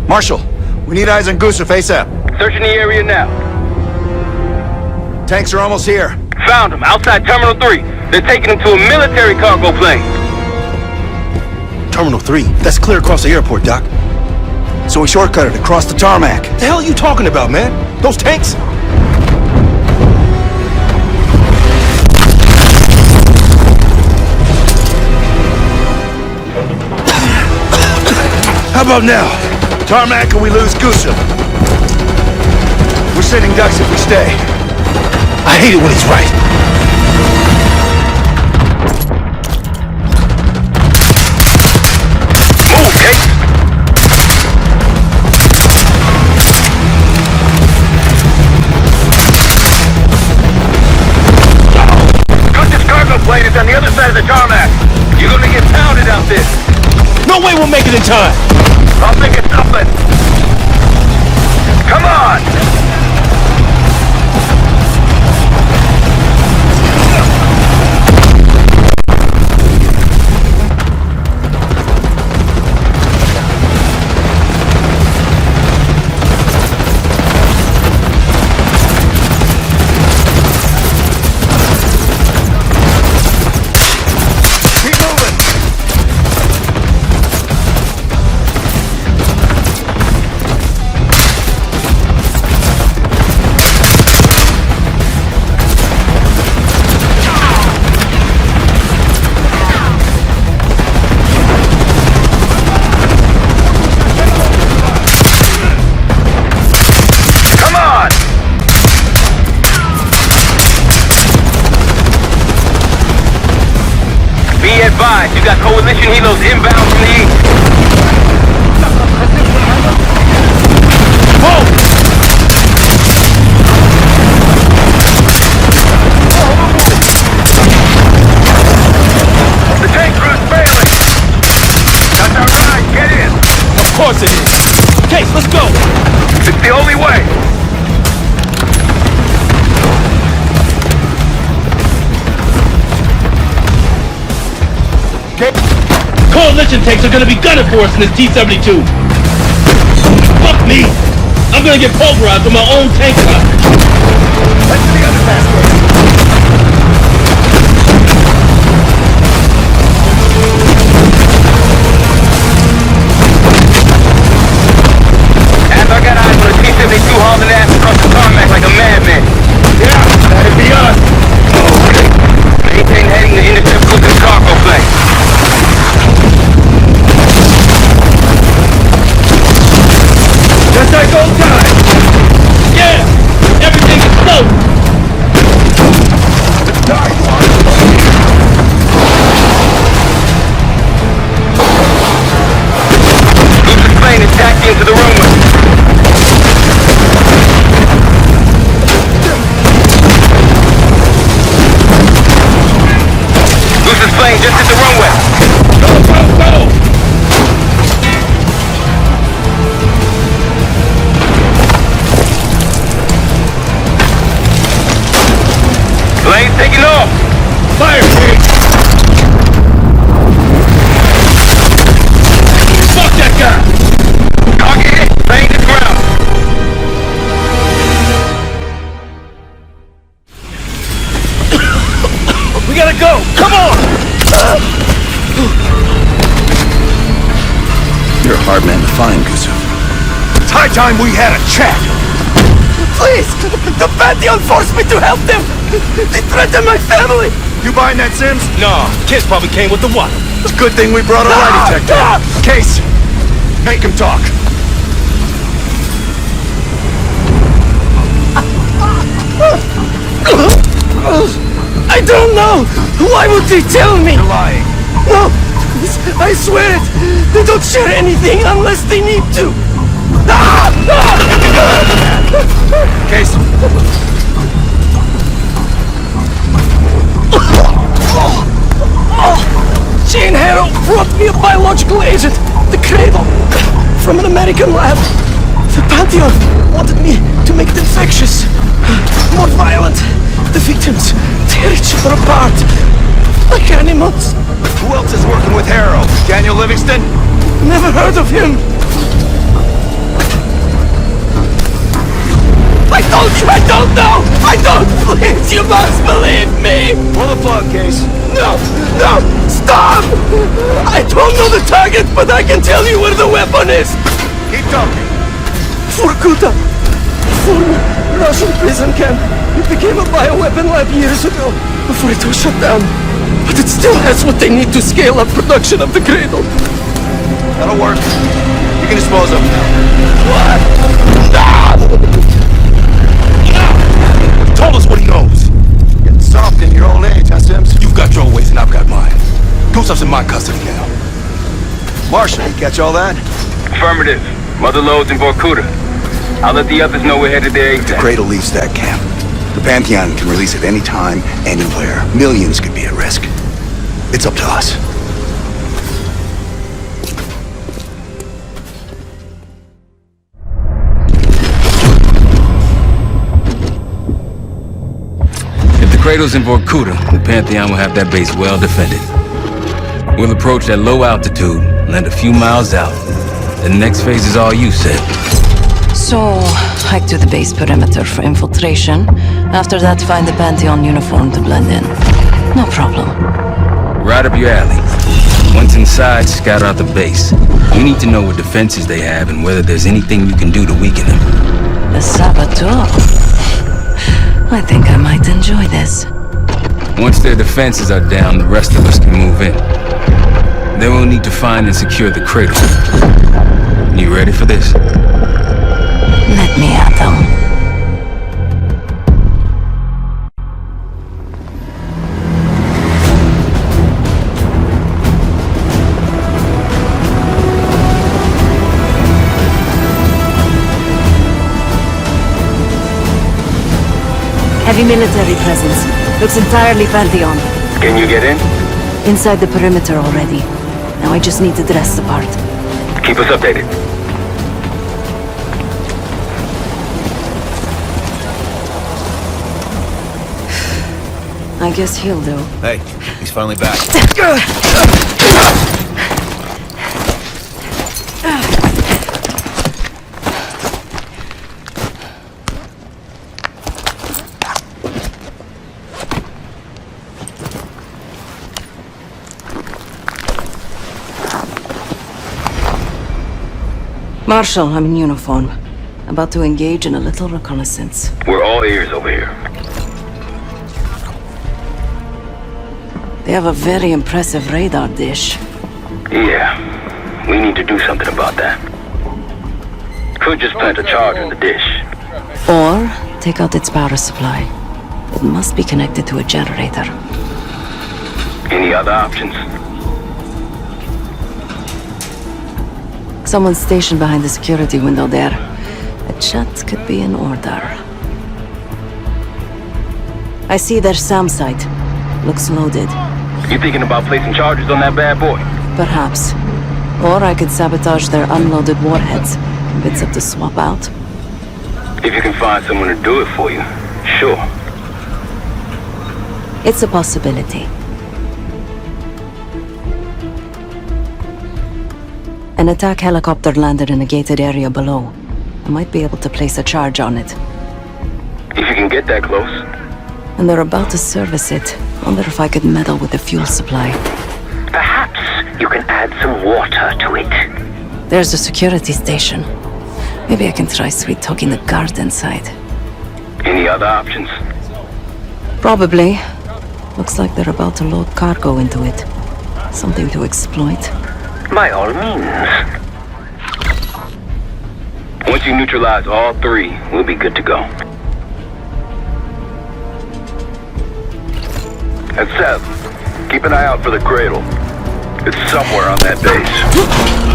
Marshal, we need eyes on Vietsub ASAP. Searching the area now. Tanks are almost here. Found him, outside Terminal 3. They're taking him to a military cargo plane. Terminal 3? That's clear across the airport, Doc. So we shortcutted across the tarmac. The hell are you talking about, man? Those tanks? How about now? Tarmac or we lose Vietsub? We're sending ducks if we stay. I hate it when he's right. Move, Case! Vietsub's cargo plane is on the other side of the tarmac. You're gonna get pounded out there. No way we'll make it in time. I'll think of something. Come on! You got coalition helos inbound from the east. Move! The tank crew's failing. That's our guy. Get in. Of course it is. Case, let's go. It's the only way. Coalition tanks are gonna be gunning for us in this T-72. Fuck me! I'm gonna get pulverized with my own tank top. Let's to the underpass, As I got eyes on a T-72 hauling ass across the tarmac like a madman. Yeah, that'd be us. Okay. Maintain heading to intercept Vietsub's cargo Hard man to find, Gustav. It's high time we had a chat! Please! The Pantheon forced me to help them! They threatened my family! You buying that, Sims? Nah, kids probably came with the what? It's a good thing we brought a lie detector. Case, make him talk. I don't know! Why would they tell me? You're lying. No! I swear it! They don't share anything unless they need to! Case. Jane Harrow brought me a biological agent, the Cradle, from an American lab. The Pantheon wanted me to make it infectious, more violent. The victims tear each other apart, like animals. Who else is working with Harrow? Daniel Livingston? Never heard of him. I told you I don't know! I don't! Please, you must believe me! Pull the plug, Case. No! No! Stop! I don't know the target, but I can tell you where the weapon is! Keep talking. Vorkuta! Former Russian prison camp. It became a bioweapon lab years ago, before it was shut down. But it still has what they need to scale up production of the Cradle. That'll work. You can dispose of him. What? No! Told us what he knows. Getting soft in your old age, huh, Sims? You've got your ways and I've got mine. Gustav's in my custody now. Marshal, you catch all that? Affirmative. Mother loads in Vorkuta. I'll let the others know we're headed there The ASAP. Cradle leaves that camp. The Pantheon can release it any time, anywhere. Millions could be at risk. It's up to us. If the Cradle's in Vorkuta, the Pantheon will have that base well defended. We'll approach at low altitude, land a few miles out. The next phase is all you, Sid. So, hike to the base perimeter for infiltration. After that, find the Pantheon uniform to blend in. No problem. Right up your alley. Once inside, scout out the base. You need to know what defenses they have and whether there's anything you can do to weaken them. The saboteur. I think I might enjoy this. Once their defenses are down, the rest of us can move in. Then we'll need to find and secure the Cradle. You ready for this? Let me at them. Heavy military presence. Looks entirely Pantheon. Can you get in? Inside the perimeter already. Now I just need to dress the part. Keep us updated. I guess he'll do. Hey, he's finally back. Marshal, I'm in uniform. About to engage in a little reconnaissance. We're all ears over here. They have a very impressive radar dish. Yeah, we need to do something about that. Could just plant a charge in the dish. Or take out its power supply. It must be connected to a generator. Any other options? Someone's stationed behind the security window there. A chat could be in order. I see their SAM site. Looks loaded. You thinking about placing charges on that bad boy? Perhaps. Or I could sabotage their unloaded warheads. Vietsub to swap out. If you can find someone to do it for you, sure. It's a possibility. An attack helicopter landed in a gated area below. I might be able to place a charge on it. If you can get that close. And they're about to service it. Wonder if I could meddle with the fuel supply. Perhaps you can add some water to it. There's a security station. Maybe I can try sweet-talking the guard inside. Any other options? Probably. Looks like they're about to load cargo into it. Something to exploit. By all means. Once you neutralize all three, we'll be good to go. And Seth, keep an eye out for the cradle. It's somewhere on that base.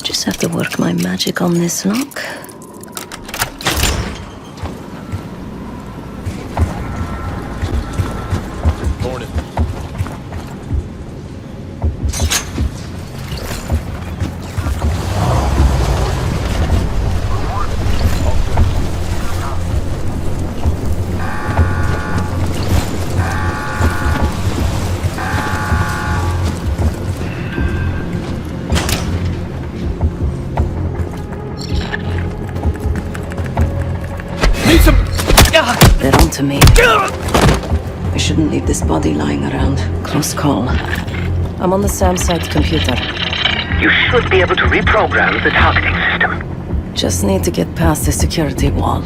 Just have to work my magic on this lock. They're onto me. I shouldn't leave this body lying around. Close call. I'm on the SAM site computer. You should be able to reprogram the targeting system. Just need to get past the security wall.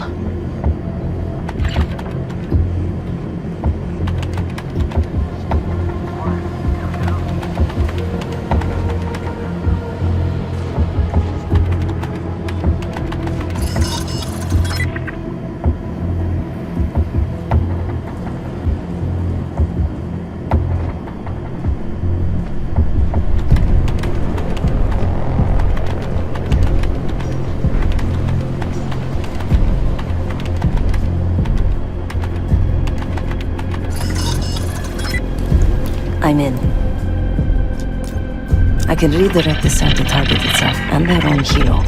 I'm in. I can redirect the SAM to target itself and their own helo.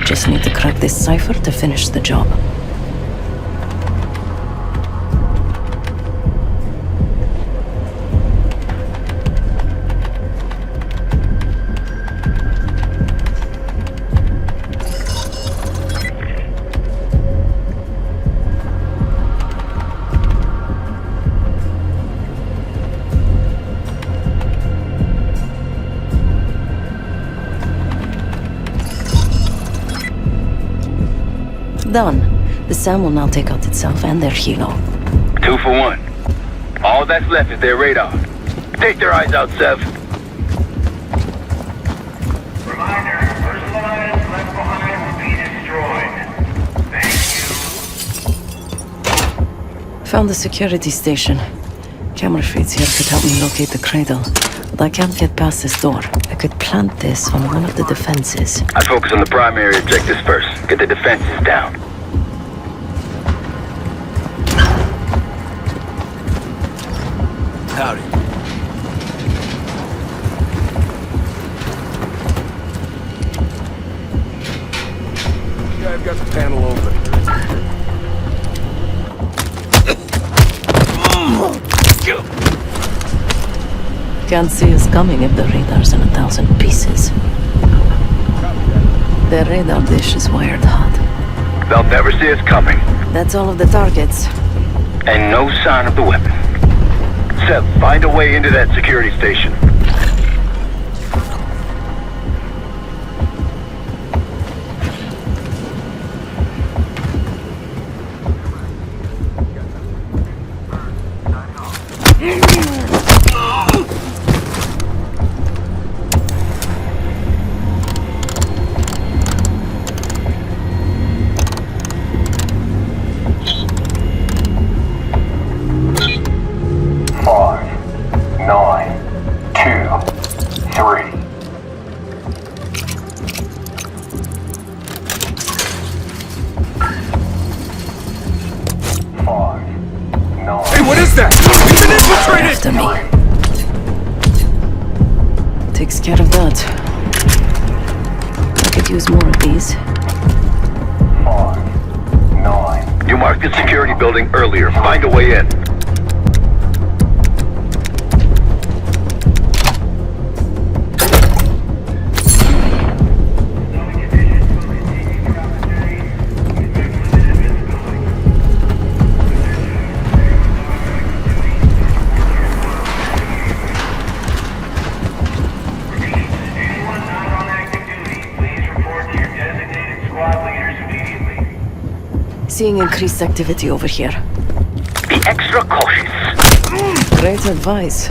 Just need to crack this cipher to finish the job. Done. The SAM will now take out itself and their helo. 2 for 1. All that's left is their radar. Take their eyes out, Sev. Reminder, personal items left behind will be destroyed. Thank you. Found the security station. Camera feeds here could help me locate the cradle. But I can't get past this door. I could plant this on one of the defenses. I'd focus on the primary objectives first. Get the defenses down. Howdy. Yeah, I've got the panel open. Can't see us coming if the radar's in 1,000 pieces. The radar dish is wired hot. They'll never see us coming. That's all of the targets. And no sign of the weapon. Seth, find a way into that security station. After me. Takes care of that. I could use more of these. 5, 9. You marked the security building earlier. Find a way in. Seeing increased activity over here. Be extra cautious. Great advice.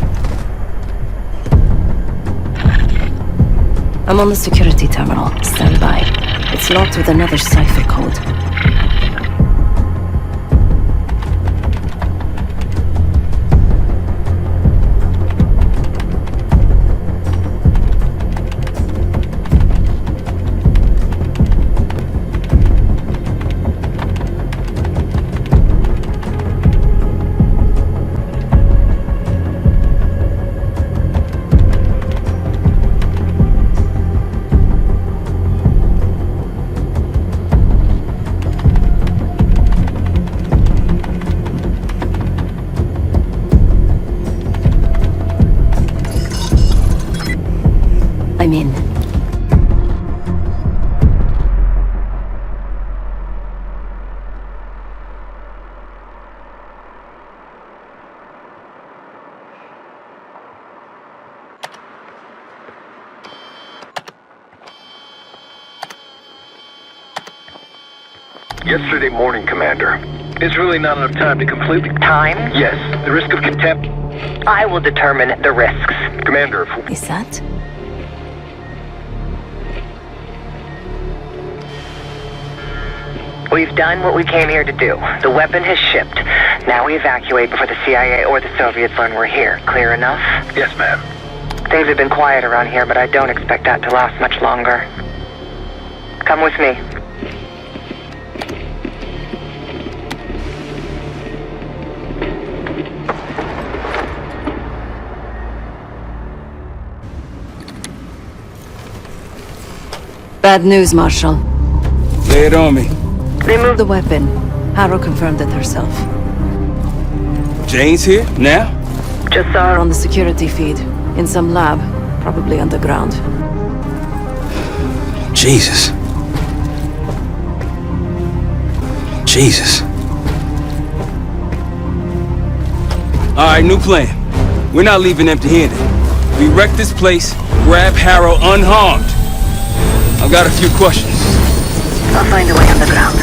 I'm on the security terminal. Stand by. It's locked with another cipher code. I'm in. Yesterday morning, Commander. It's really not enough time to completely... Time? Yes, the risk of contempt... I will determine the risks. Commander, if... Is that? We've done what we came here to do. The weapon has shipped. Now we evacuate before the CIA or the Soviets learn we're here. Clear enough? Yes, ma'am. Things have been quiet around here, but I don't expect that to last much longer. Come with me. Bad news, Marshal. Lay it on me. They moved the weapon. Harrow confirmed it herself. Jane's here? Now? Just saw her on the security feed. In some lab. Probably underground. Jesus. Jesus. Alright, new plan. We're not leaving empty-handed. We wreck this place, grab Harrow unharmed. I've got a few questions. I'll find a way underground.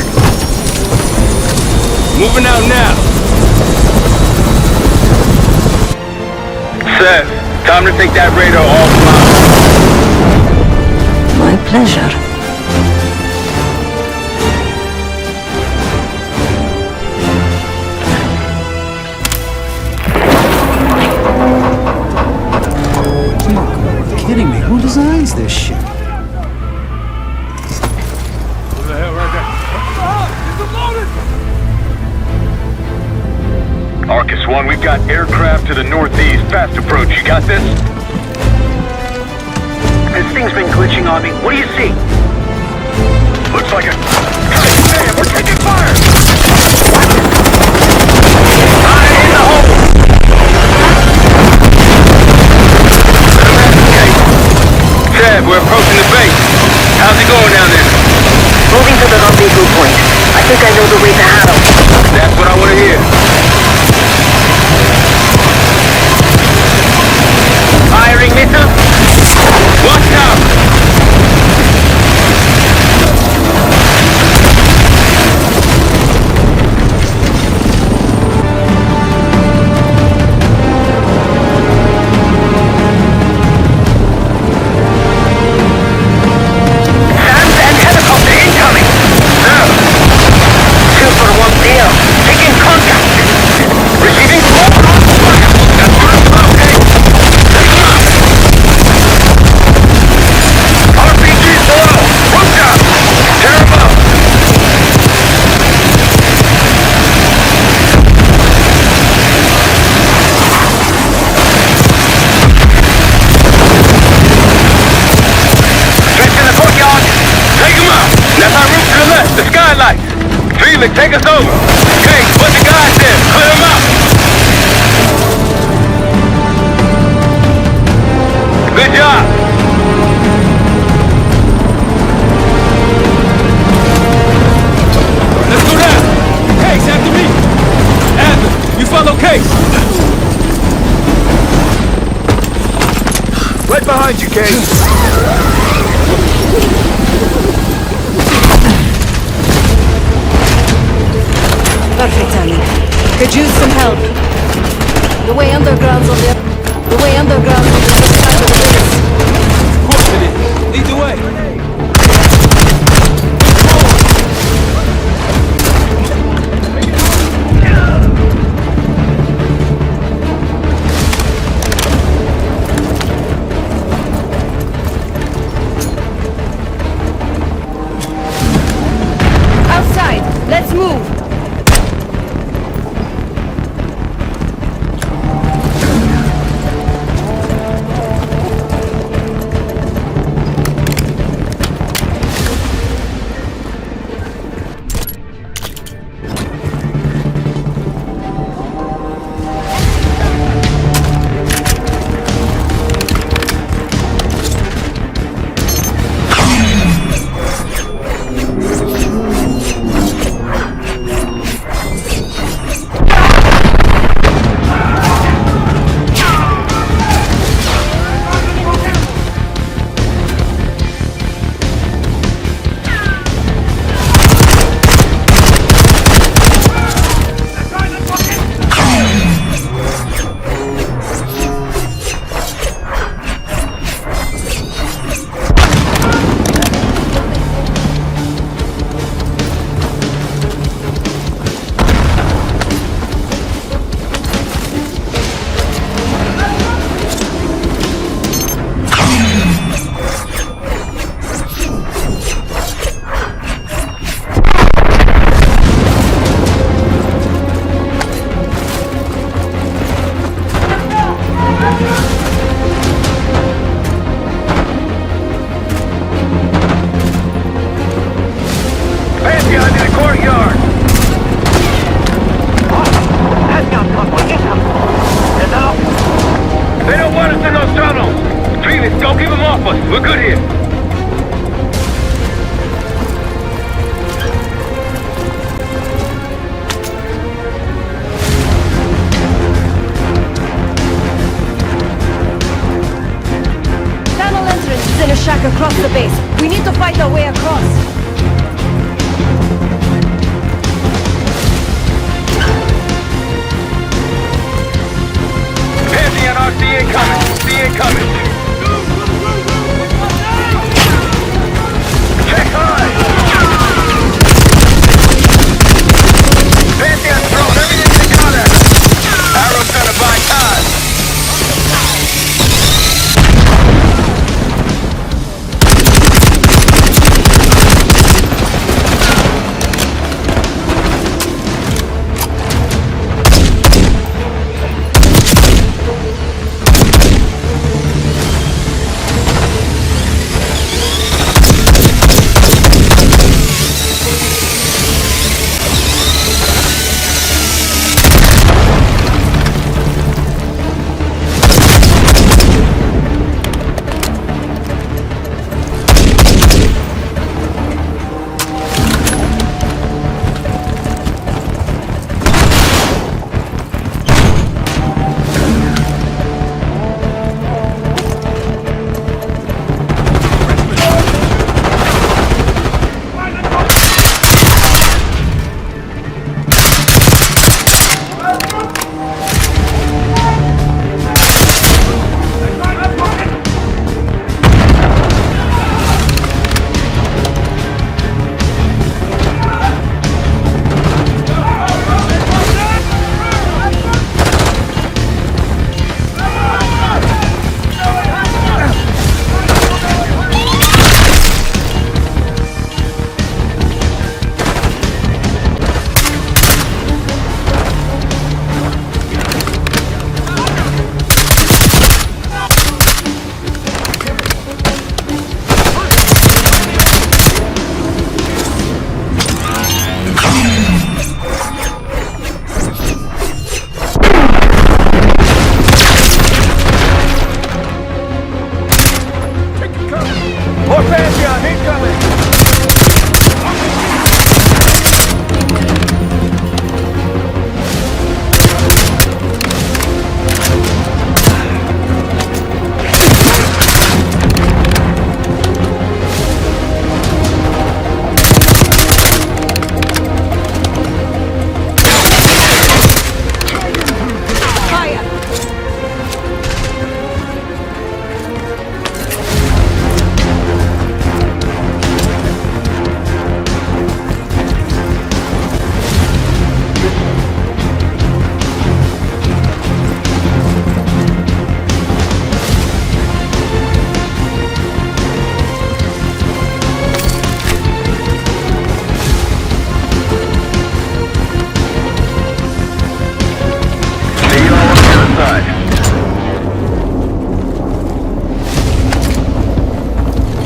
Moving out now. Seth, time to take that radar offline. My pleasure. Are you kidding me? Who designs this shit? Arcus 1, we've got aircraft to the northeast. Fast approach. You got this? This thing's been glitching on me. What do you see? Looks like a... Man, we're taking fire! Fire in the hole! Ted, we're approaching the base. How's it going down there? Moving to the rendezvous point. I think I know the way to Harrow. That's what I want to hear. Firing missiles? Watch out! Sand and helicopter incoming! Sir! 2 for 1 deal. Taking contact! Receiving call! RPG's below! Rooftop! Tear 'em up! Stretch in the courtyard! Take him out! That's our roof to the left, the skylight! Felix, take us over! Hey, put the guys there! Clear them out! Good job! Let's go down. Case, after me. Adler, you follow Case. Right behind you, Case! underground's on the way underground on the other side of the base. Of course it is. Lead the way. Outside, let's move. We're good here. Tunnel entrance is in a shack across the base. We need to fight our way across. Pantheon RC incoming. C incoming. Check high. Pantheon thrown. Everything's in contact. Arrow's trying to buy time.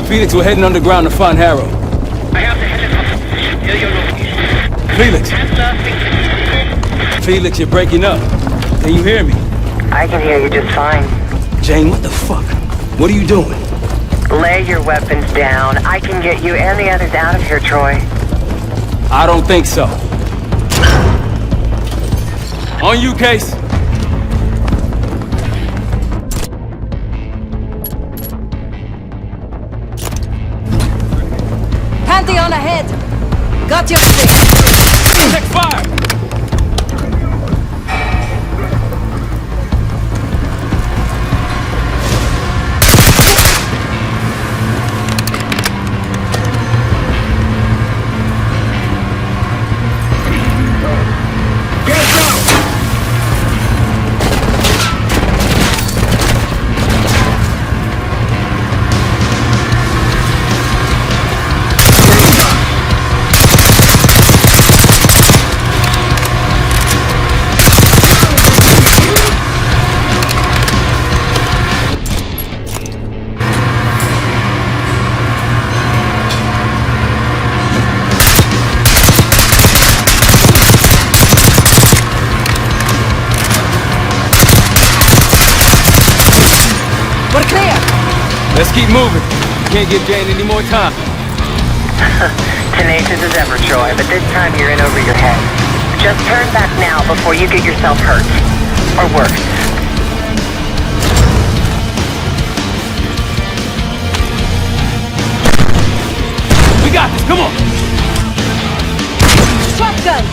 Felix, we're heading underground to find Harrow. I have the helicopter. Near your location. Felix! Felix, you're breaking up. Can you hear me? I can hear you just fine. Jane, what the fuck? What are you doing? Lay your weapons down. I can get you and the others out of here, Troy. I don't think so. On you, Case. Pantheon ahead! Got your six! Check fire! Let's keep moving. Can't give Jane any more time. Tenacious as ever, Troy, but this time you're in over your head. Just turn back now before you get yourself hurt. Or worse. We got this, come on! Shotgun!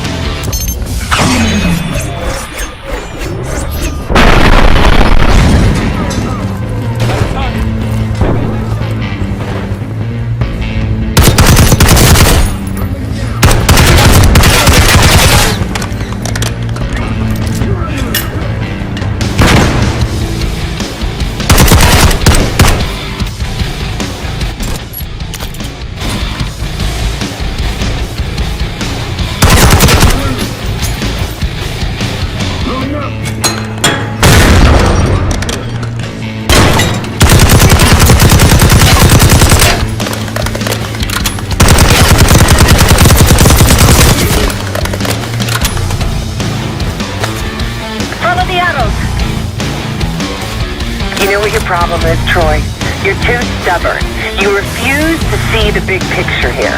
You know what your problem is, Troy? You're too stubborn. You refuse to see the big picture here.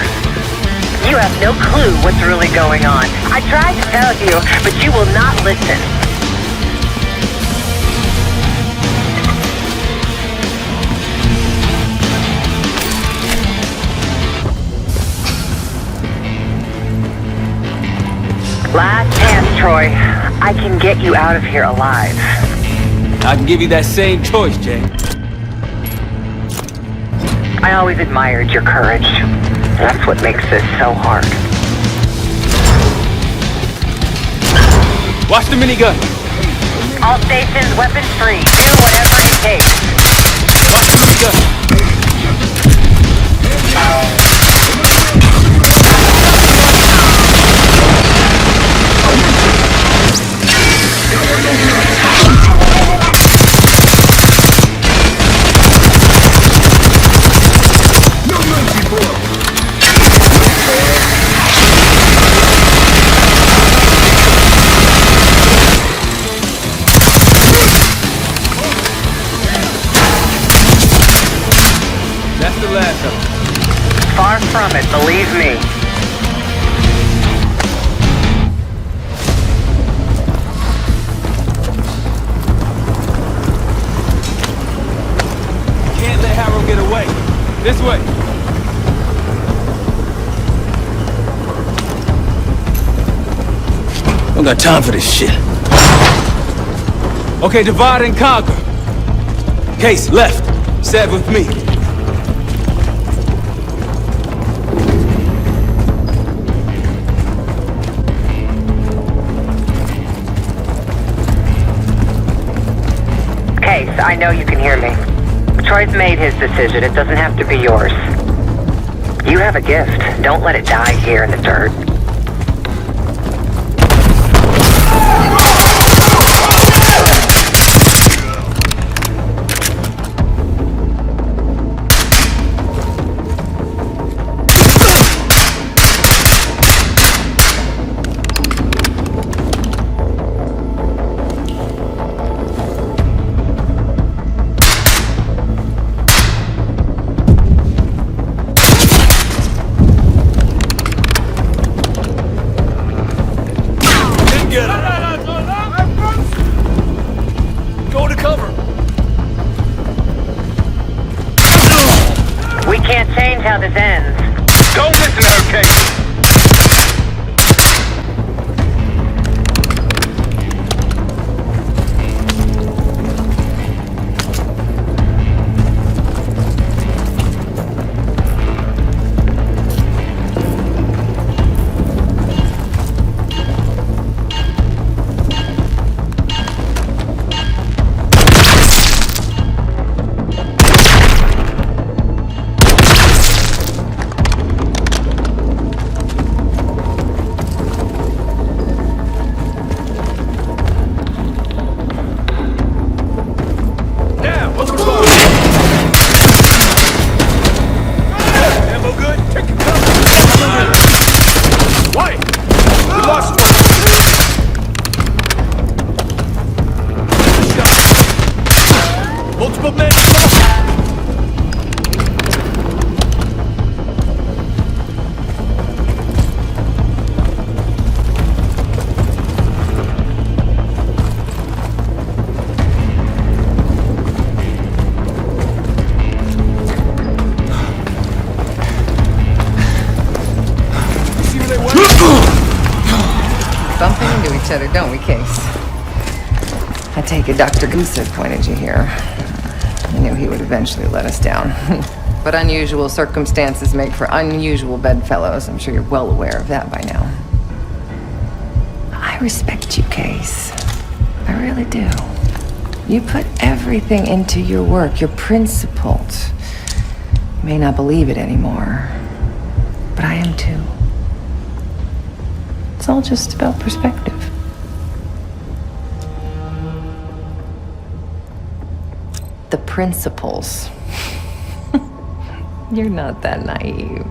You have no clue what's really going on. I tried to tell you, but you will not listen. Last chance, Troy. I can get you out of here alive. I can give you that same choice, Jane. I always admired your courage. That's what makes this so hard. Watch the minigun. All stations, weapons free. Do whatever it takes. Watch the minigun. That's the last of them. Far from it, believe me. Can't let Harrow get away. This way. Don't got time for this shit. Okay, divide and conquer. Case, left. Set with me. Case, I know you can hear me. Troy's made his decision. It doesn't have to be yours. You have a gift. Don't let it die here in the dirt. listen to her case. Bumping into each other, don't we, Case? I take it Dr. Goose pointed you here. I knew he would eventually let us down. But unusual circumstances make for unusual bedfellows. I'm sure you're well aware of that by now. I respect you, Case. I really do. You put everything into your work. You're principled. You may not believe it anymore, but I am too. It's all just about perspective. The principles. You're not that naive.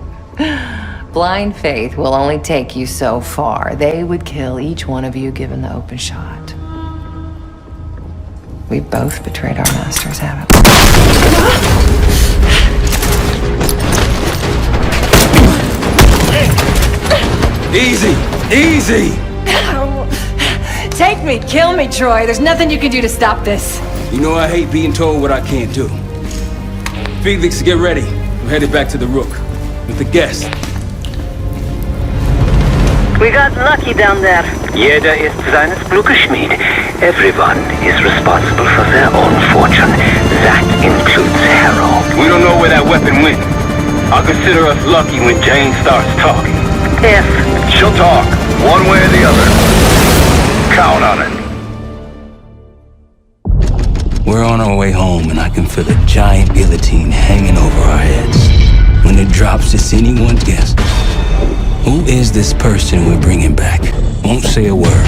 Blind faith will only take you so far. They would kill each one of you given the open shot. We both betrayed our masters, haven't we? Easy! Easy! Take me, kill me, Troy. There's nothing you can do to stop this. You know I hate being told what I can't do. Felix, get ready. We're headed back to the Rook with the guests. We got lucky down there. Jeder ist seines Glückes Schmied. Everyone is responsible for their own fortune. That includes Harrow. We don't know where that weapon went. I'll consider us lucky when Jane starts talking. If she'll talk, one way or the other. Count on it. We're on our way home, and I can feel a giant guillotine hanging over our heads. When it drops, it's anyone's guess. Who is this person we're bringing back? Won't say a word.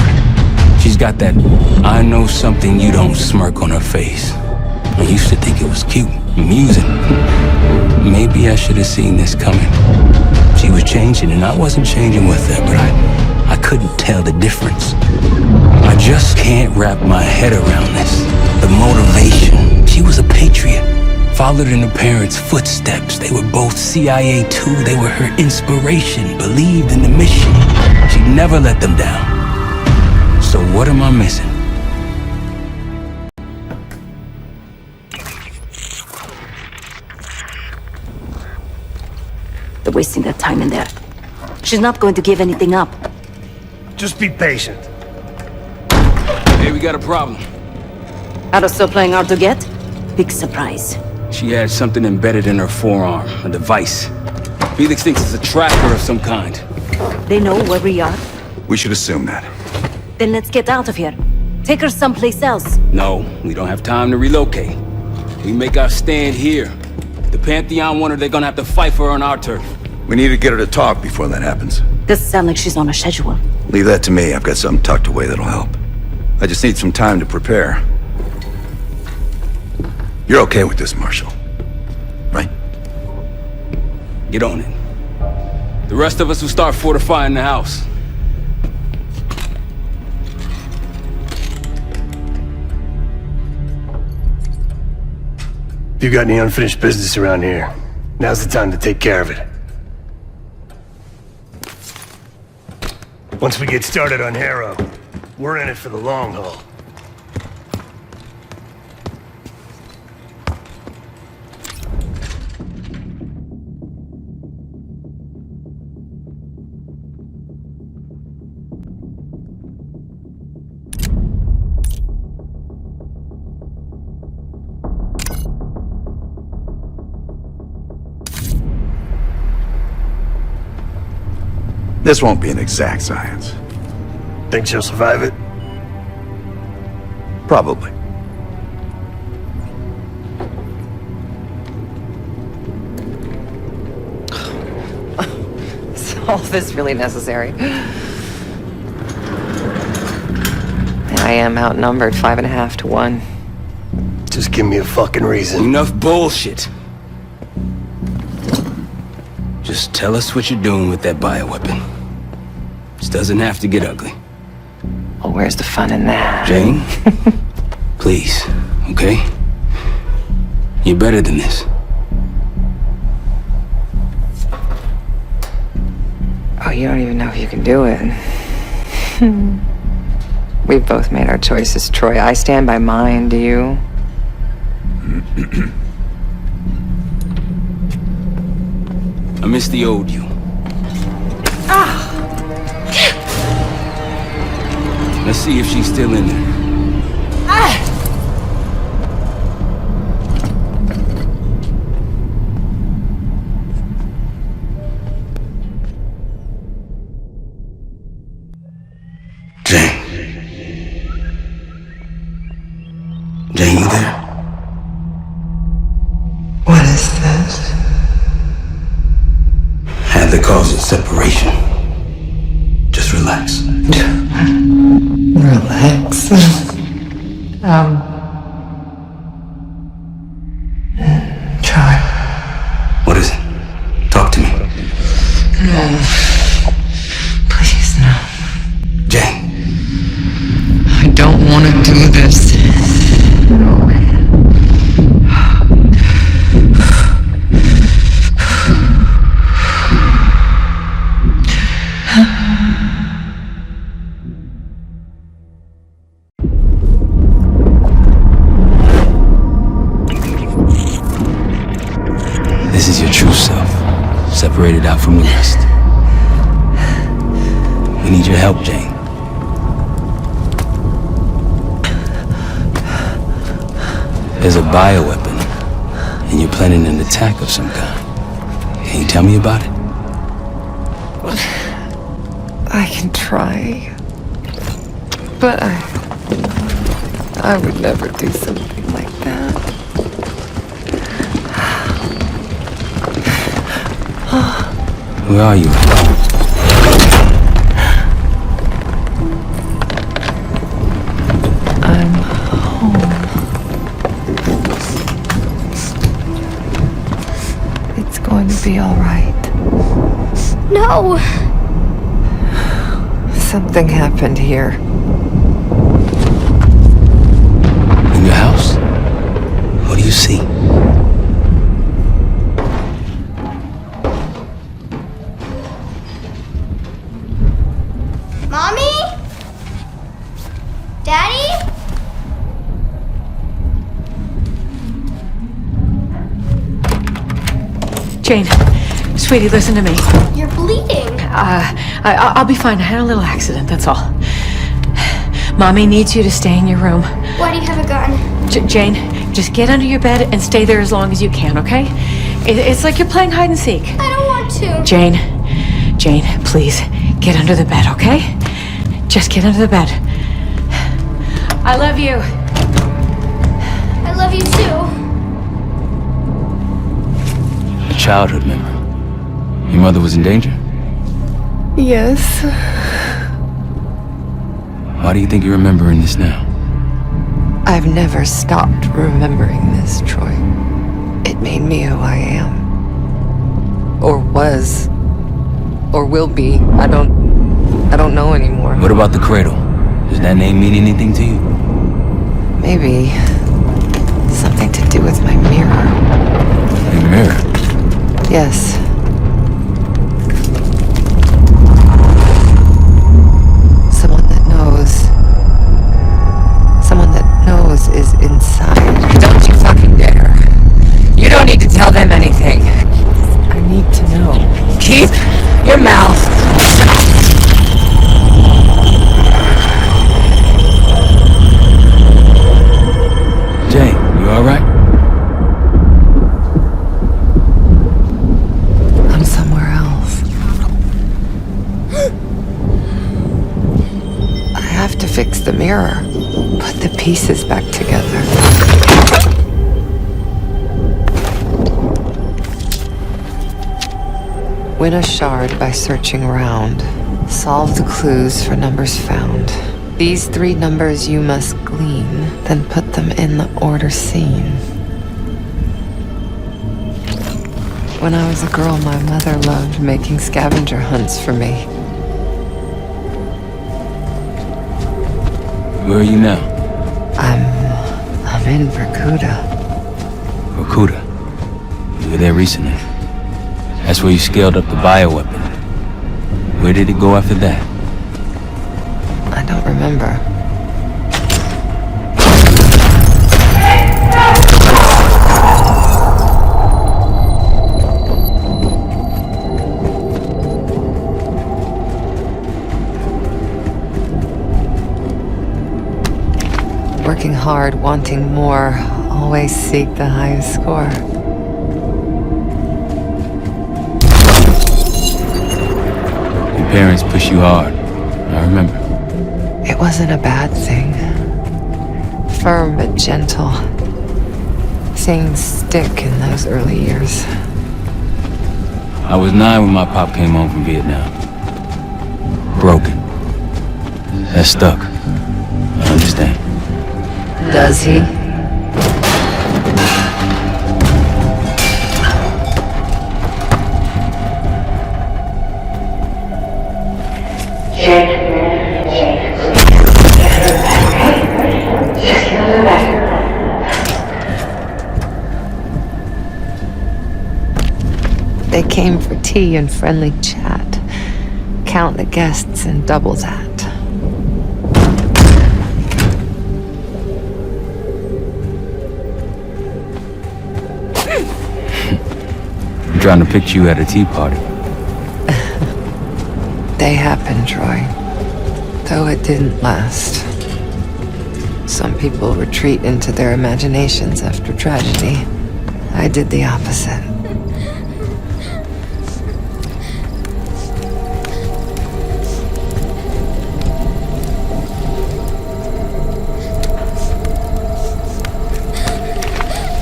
She's got that I know something you don't smirk on her face. I used to think it was cute, amusing. Maybe I should have seen this coming. She was changing, and I wasn't changing with her, but I couldn't tell the difference. I just can't wrap my head around this. The motivation. She was a patriot. Followed in her parents' footsteps. They were both CIA too. They were her inspiration. Believed in the mission. She never let them down. So what am I missing? They're wasting their time in there. She's not going to give anything up. Just be patient. Hey, we got a problem. Are still playing hard to get? Big surprise. She had something embedded in her forearm, a device. Felix thinks it's a tracker of some kind. They know where we are? We should assume that. Then let's get out of here. Take her someplace else. No, we don't have time to relocate. We make our stand here. If the Pantheon want her, they're gonna have to fight for her on our turf. We need to get her to talk before that happens. Doesn't sound like she's on a schedule. Leave that to me. I've got something tucked away that'll help. I just need some time to prepare. You're okay with this, Marshal, right? Get on it. The rest of us will start fortifying the house. If you got any unfinished business around here, now's the time to take care of it. Once we get started on Harrow, we're in it for the long haul. This won't be an exact science. Think she'll survive it? Probably. Is all this really necessary? I am outnumbered 5.5 to 1. Just give me a fucking reason. Enough bullshit. Just tell us what you're doing with that bioweapon. This doesn't have to get ugly. Well, where's the fun in that? Jane, please, okay? You're better than this. Oh, you don't even know if you can do it. We've both made our choices, Troy. I stand by mine, do you? I miss the old you. Let's see if she's still in there. Jane. Jane, you there? What is this? Had the cause of separation. Just relax. Relax. Try. What is it? Talk to me. No. Please, no. Jane. I don't want to do this. No. This is your true self, separated out from the rest. We need your help, Jane. There's a bioweapon, and you're planning an attack of some kind. Can you tell me about it? I can try. But I would never do something like that. Where are you? I'm home. It's going to be all right. No! Something happened here. In your house? What do you see? Mommy? Daddy? Jane, sweetie, listen to me. You're bleeding. I'll be fine. I had a little accident, that's all. Mommy needs you to stay in your room. Why do you have a gun? Jane, just get under your bed and stay there as long as you can, okay? It's like you're playing hide and seek. I don't want to. Jane, please, get under the bed, okay? Just get under the bed. I love you. I love you too. A childhood memory. Your mother was in danger? Yes. Why do you think you're remembering this now? I've never stopped remembering this, Troy. It made me who I am. Or was. Or will be. I don't know anymore. What about the cradle? Does that name mean anything to you? Maybe something to do with my mirror. Your mirror? Yes. Someone that knows. Someone that knows is inside. Don't you fucking dare. You don't need to tell them anything. I need to know. Keep your mouth shut. Jane, you alright? I'm somewhere else. pieces back together. Win a shard by searching around. Solve the clues for numbers found. These 3 numbers you must glean, then put them in the order seen. When I was a girl, my mother loved making scavenger hunts for me. Where are you now? I'm in Bermuda. Bermuda? You were there recently. That's where you scaled up the bioweapon. Where did it go after that? I don't remember. Working hard, wanting more, always seek the highest score. Your parents push you hard. I remember. It wasn't a bad thing. Firm but gentle. Things stick in those early years. I was 9 when my pop came home from Vietnam. Broken. That stuck. I understand. Does he? They came for tea and friendly chat. Count the guests and double that. I'm trying to picture you at a tea party. They happened, Troy. Though it didn't last. Some people retreat into their imaginations after tragedy. I did the opposite.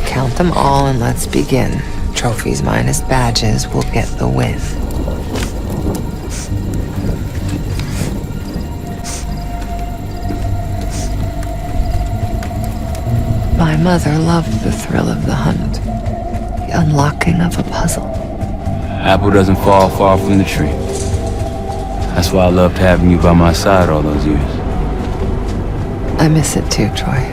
Count them all and let's begin. Trophies minus badges will get the win. My mother loved the thrill of the hunt, the unlocking of a puzzle. Apple doesn't fall far from the tree. That's why I loved having you by my side all those years. I miss it too, Troy.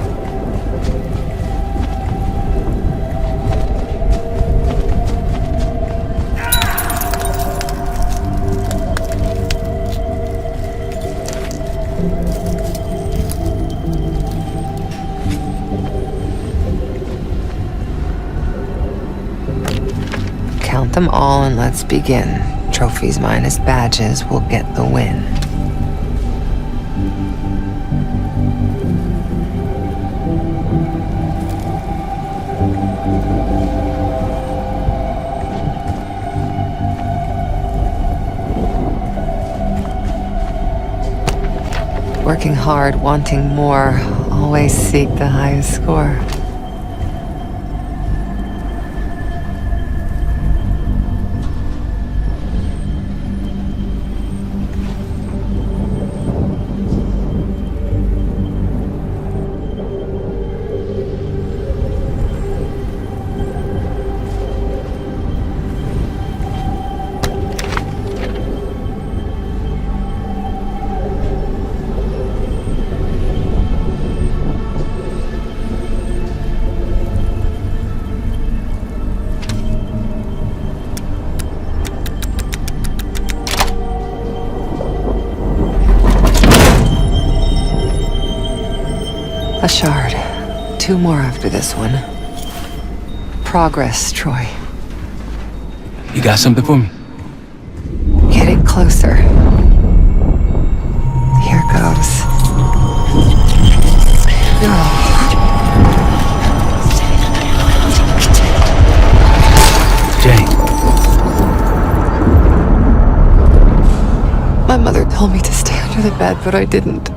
Count them all and let's begin. Trophies minus badges will get the win. Working hard, wanting more, always seek the highest score. A shard. 2 more after this one. Progress, Troy. You got something for me? Getting closer. Here goes. Jane. My mother told me to stay under the bed, but I didn't.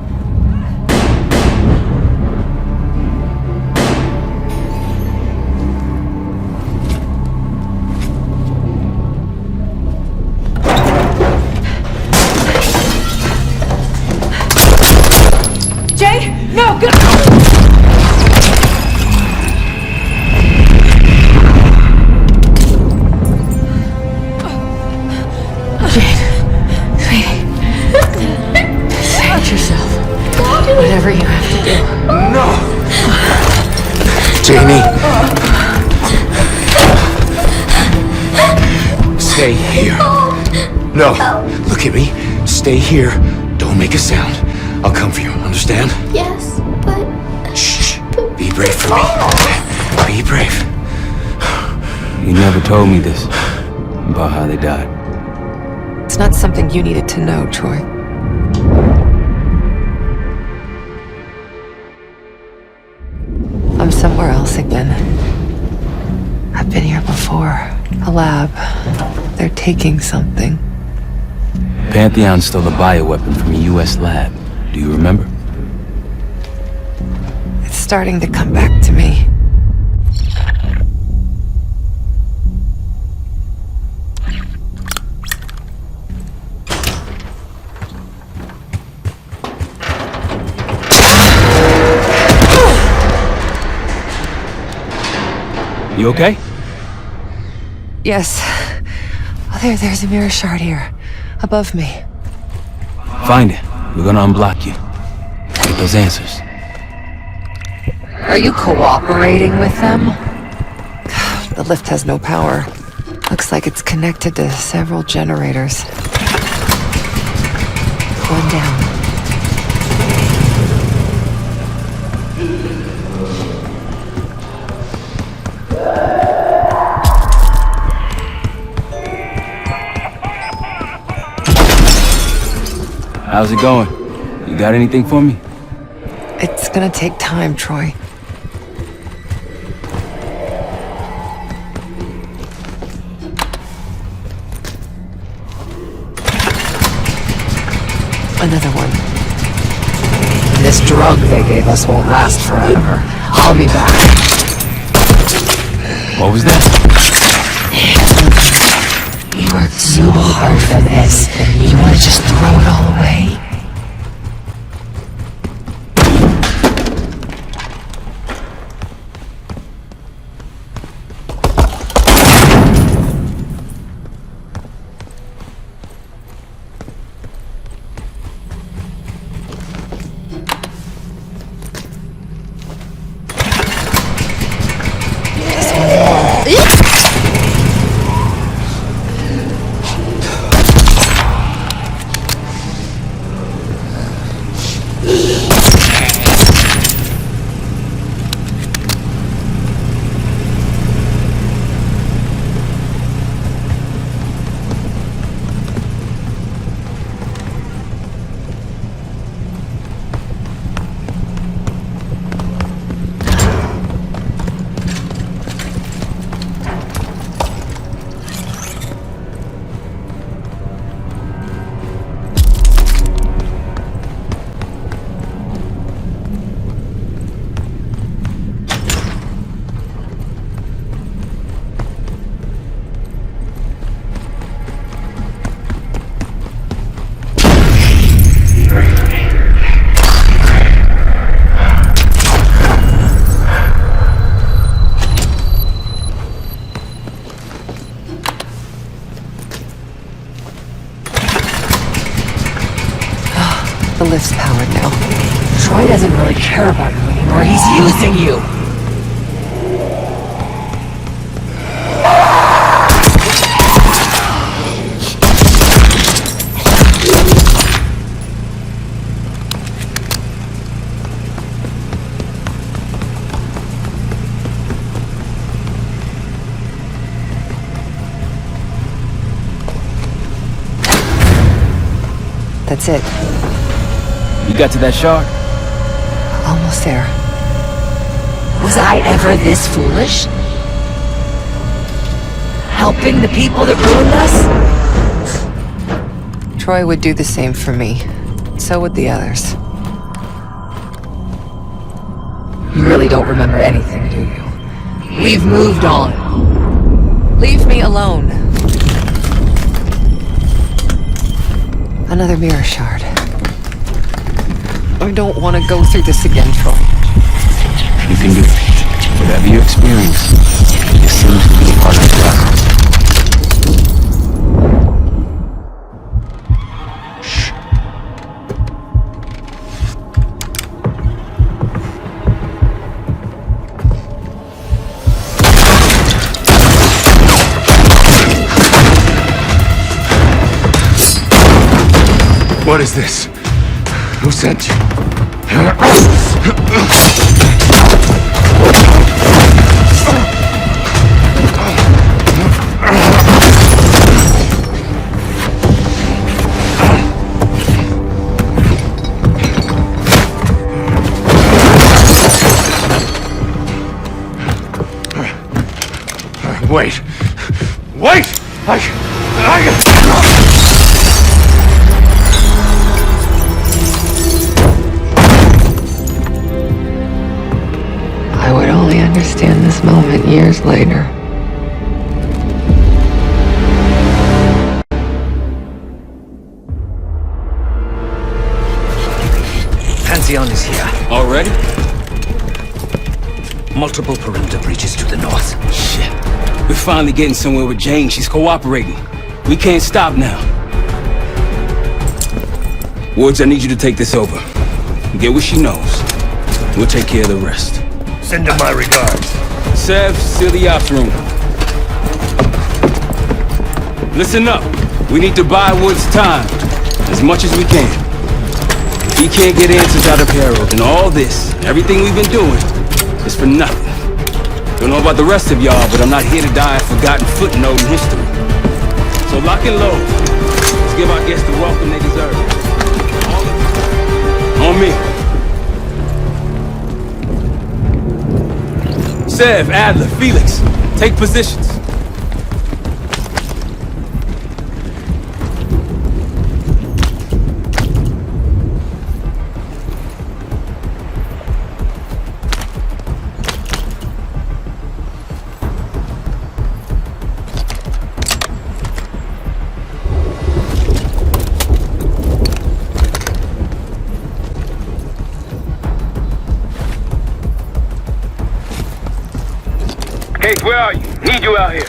Janie. Stay here. No, look at me. Stay here. Don't make a sound. I'll come for you, understand? Yes, but... Shh. Be brave for me. Be brave. You never told me this, about how they died. It's not something you needed to know, Troy. I'm somewhere else again. I've been here before. A lab. They're taking something. Pantheon stole a bioweapon from a U.S. lab. Do you remember? It's starting to come back to me. You okay? Yes. Oh, there's a mirror shard here. Above me. Find it. We're gonna unblock you. Get those answers. Are you cooperating with them? The lift has no power. Looks like it's connected to several generators. One down. How's it going? You got anything for me? It's gonna take time, Troy. Another one. This drug they gave us won't last forever. I'll be back. What was that? You worked so hard for this. You want to just throw it all away? The lift's powered now. Troy doesn't really care about you anymore. He's using you. That's it. You got to that shard? Almost there. Was I ever this foolish? Helping the people that ruined us? Troy would do the same for me. So would the others. You really don't remember anything, do you? We've moved on. Leave me alone. Another mirror shard. I don't want to go through this again, Troy. You can do it. Whatever you experience, it seems to be a part of the process. What is this? Who sent you? Wait! Wait! I would only understand this moment years later. Pantheon is here. Already? Multiple perimeter breaches to the north. Shit. We're finally getting somewhere with Jane. She's cooperating. We can't stop now. Woods, I need you to take this over. Get what she knows. We'll take care of the rest. Send her my regards. Sev, seal the ops room. Listen up. We need to buy Woods time. As much as we can. If he can't get answers out of Harold, and all this, everything we've been doing, is for nothing. Don't know about the rest of y'all, but I'm not here to die a forgotten footnote in history. So lock and load. Let's give our guests the welcome they deserve. All of it. On me. Sev, Adler, Felix, take positions. Case, where are you? Need you out here.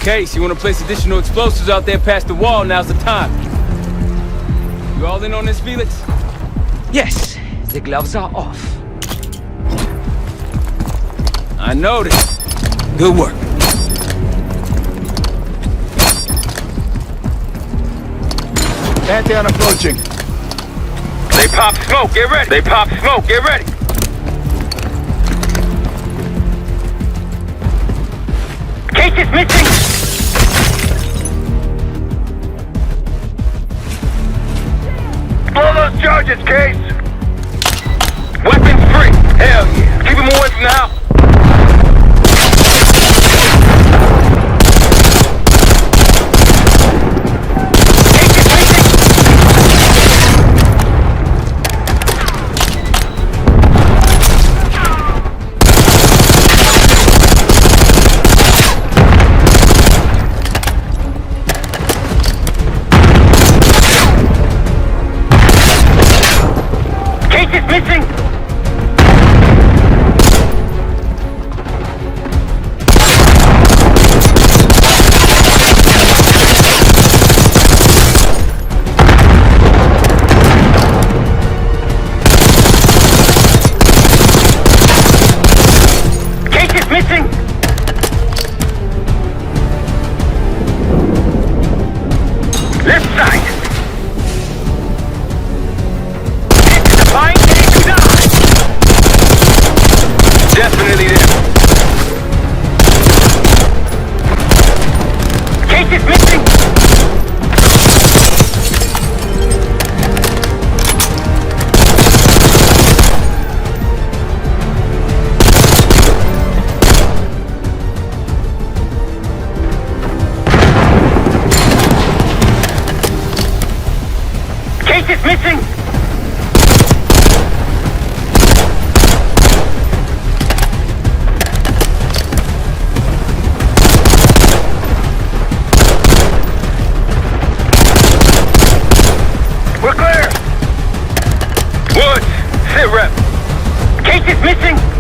Case, you want to place additional explosives out there past the wall, now's the time. You all in on this, Felix? Yes, the gloves are off. I noticed. Good work. Pantheon approaching. They pop smoke, get ready. They pop smoke, get ready. Case is missing. Blow those charges, Case. Weapons free. Hell yeah. Keep him away from the house.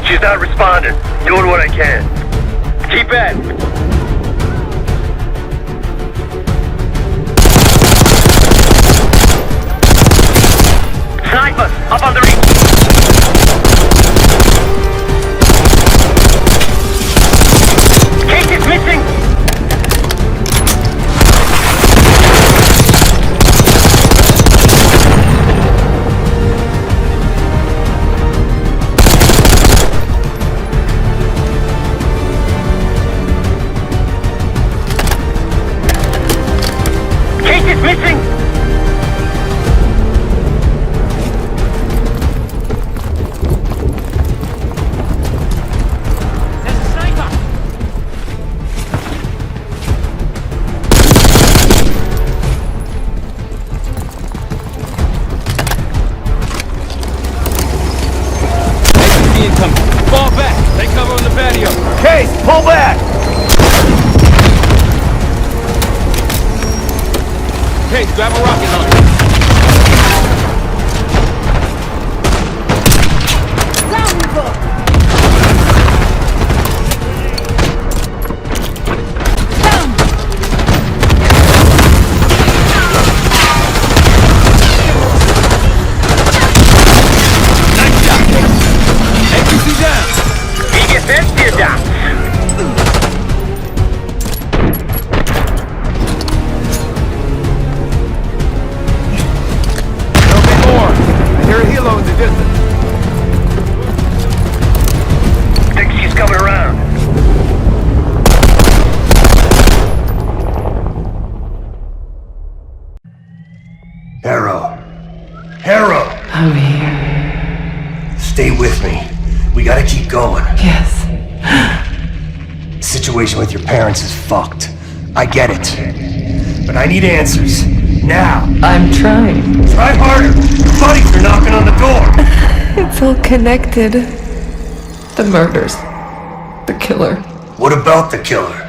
She's not responding. Doing what I can. Keep at it. Snipers, up on the reach. Case, pull back! Case, grab a rocket launcher. I'm here. Stay with me. We gotta keep going. Yes. The situation with your parents is fucked. I get it. But I need answers. Now. I'm trying. Try harder. Your buddies are knocking on the door. It's all connected. The murders. The killer. What about the killer?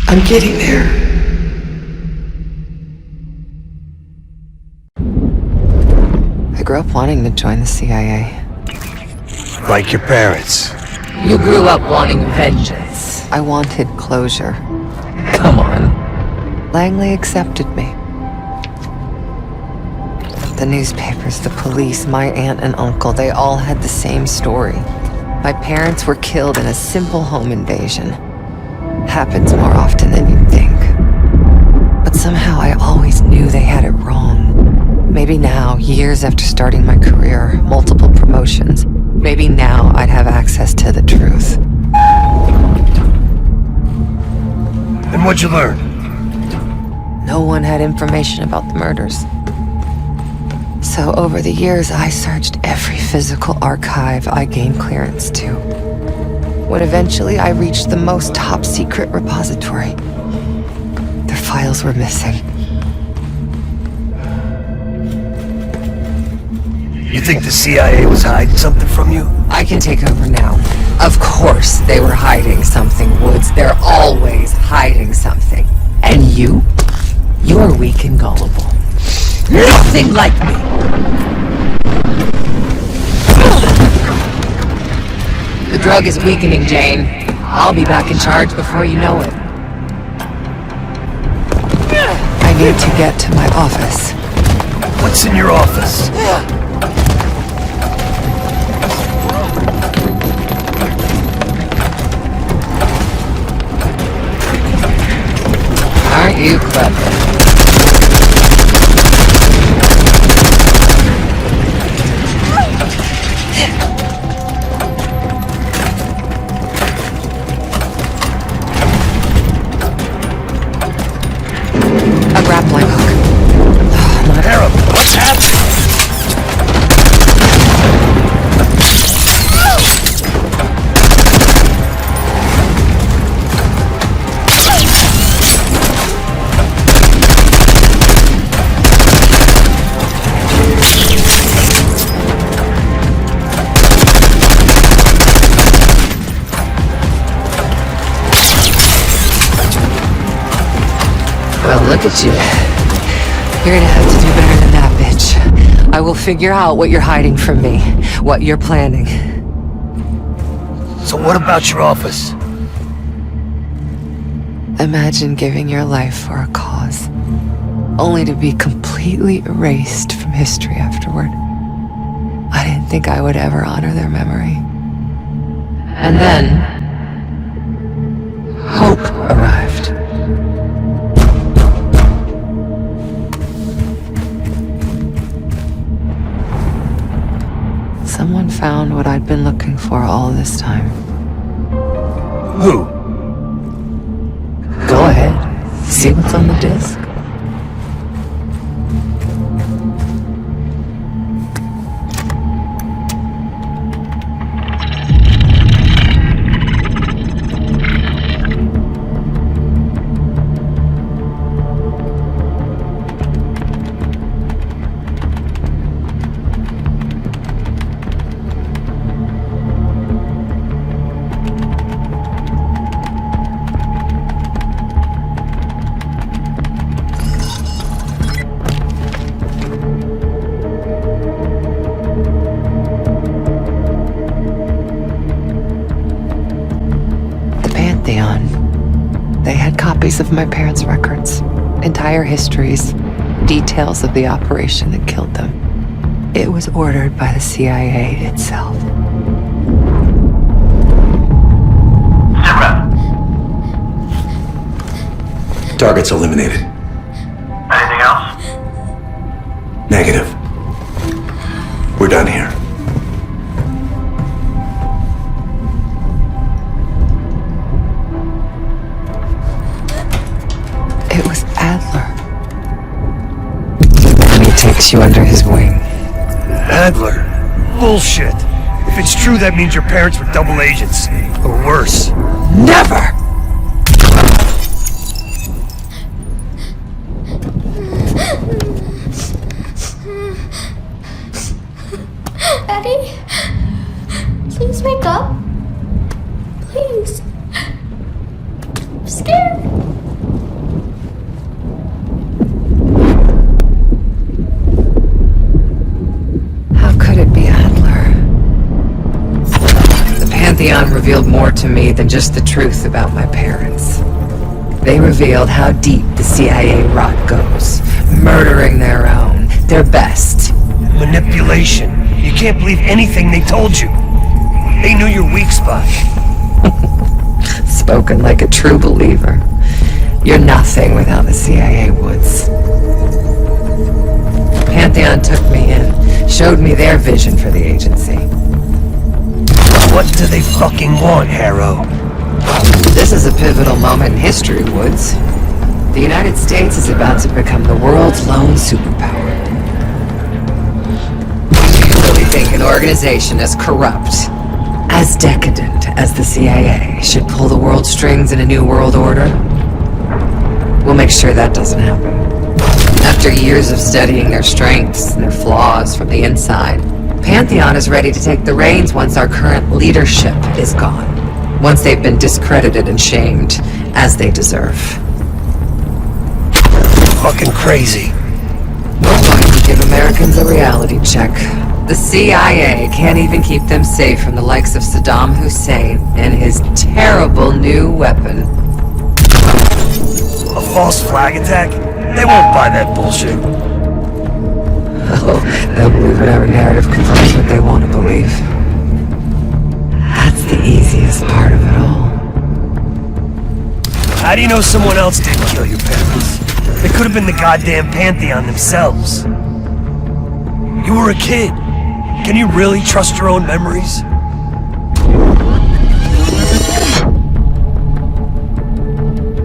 I'm getting there. I grew up wanting to join the CIA. Like your parents. You grew up wanting vengeance. I wanted closure. Come on. Langley accepted me. The newspapers, the police, my aunt and uncle, they all had the same story. My parents were killed in a simple home invasion. Happens more often than you'd think. But somehow I always knew they had it wrong. Maybe now, years after starting my career, multiple promotions, maybe now I'd have access to the truth. And what'd you learn? No one had information about the murders. So over the years, I searched every physical archive I gained clearance to. When eventually I reached the most top-secret repository, their files were missing. You think the CIA was hiding something from you? I can take over now. Of course they were hiding something, Woods. They're always hiding something. And you're weak and gullible. Nothing like me. The drug is weakening, Jane. I'll be back in charge before you know it. I need to get to my office. What's in your office? Aren't you clever? A grappling hook. Not Harold, what's happening? Well, look at you. You're gonna have to do better than that, bitch. I will figure out what you're hiding from me, what you're planning. So what about your office? Imagine giving your life for a cause, only to be completely erased from history afterward. I didn't think I would ever honor their memory. And then, hope arrived. Someone found what I'd been looking for all this time. Who? Go ahead. See what's on the disc. copies of my parents' records, entire histories, details of the operation that killed them. It was ordered by the CIA itself. Target's eliminated. Anything else? Negative. We're done here. It was Adler. And he takes you under his wing. Adler? Bullshit. If it's true, that means your parents were double agents. Or worse. Never! Daddy? Please wake up. Please. I'm scared. How could it be Adler? The Pantheon revealed more to me than just the truth about my parents. They revealed how deep the CIA rot goes, murdering their own, their best. Manipulation. You can't believe anything they told you. They knew your weak spot. Spoken like a true believer. You're nothing without the CIA, Woods. Pantheon took me in, showed me their vision for the agency. What do they fucking want, Harrow? This is a pivotal moment in history, Woods. The United States is about to become the world's lone superpower. Do you really think an organization as corrupt, as decadent as the CIA should pull the world strings in a new world order? We'll make sure that doesn't happen. After years of studying their strengths and their flaws from the inside, Pantheon is ready to take the reins once our current leadership is gone. Once they've been discredited and shamed, as they deserve. Fucking crazy. We're going to give Americans a reality check. The CIA can't even keep them safe from the likes of Saddam Hussein and his terrible new weapon. A false flag attack? They won't buy that bullshit. Oh, they'll believe whatever narrative confirms what they want to believe. That's the easiest part of it all. How do you know someone else didn't kill your parents? They could have been the goddamn Pantheon themselves. You were a kid. Can you really trust your own memories?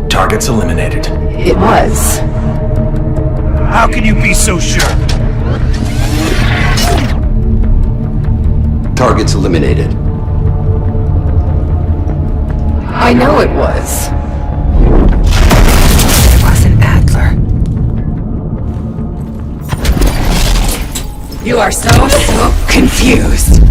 Target's eliminated. It was. How can you be so sure? Target's eliminated. I know it was. It wasn't Adler. You are so confused.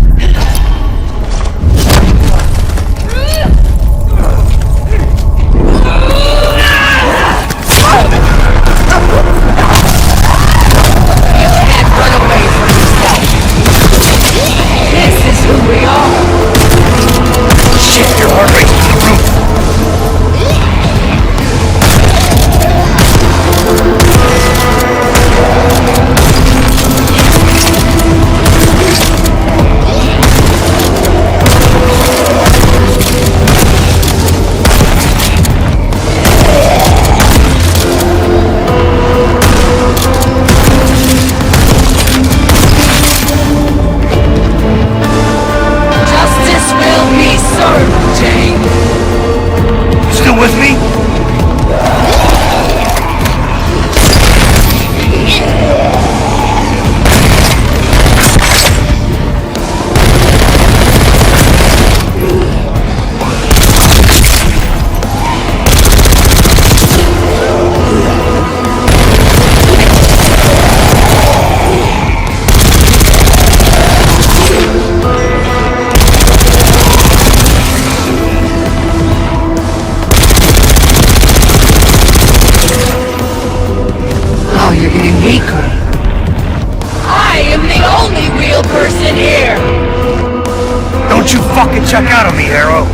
Check out on me, Harrow.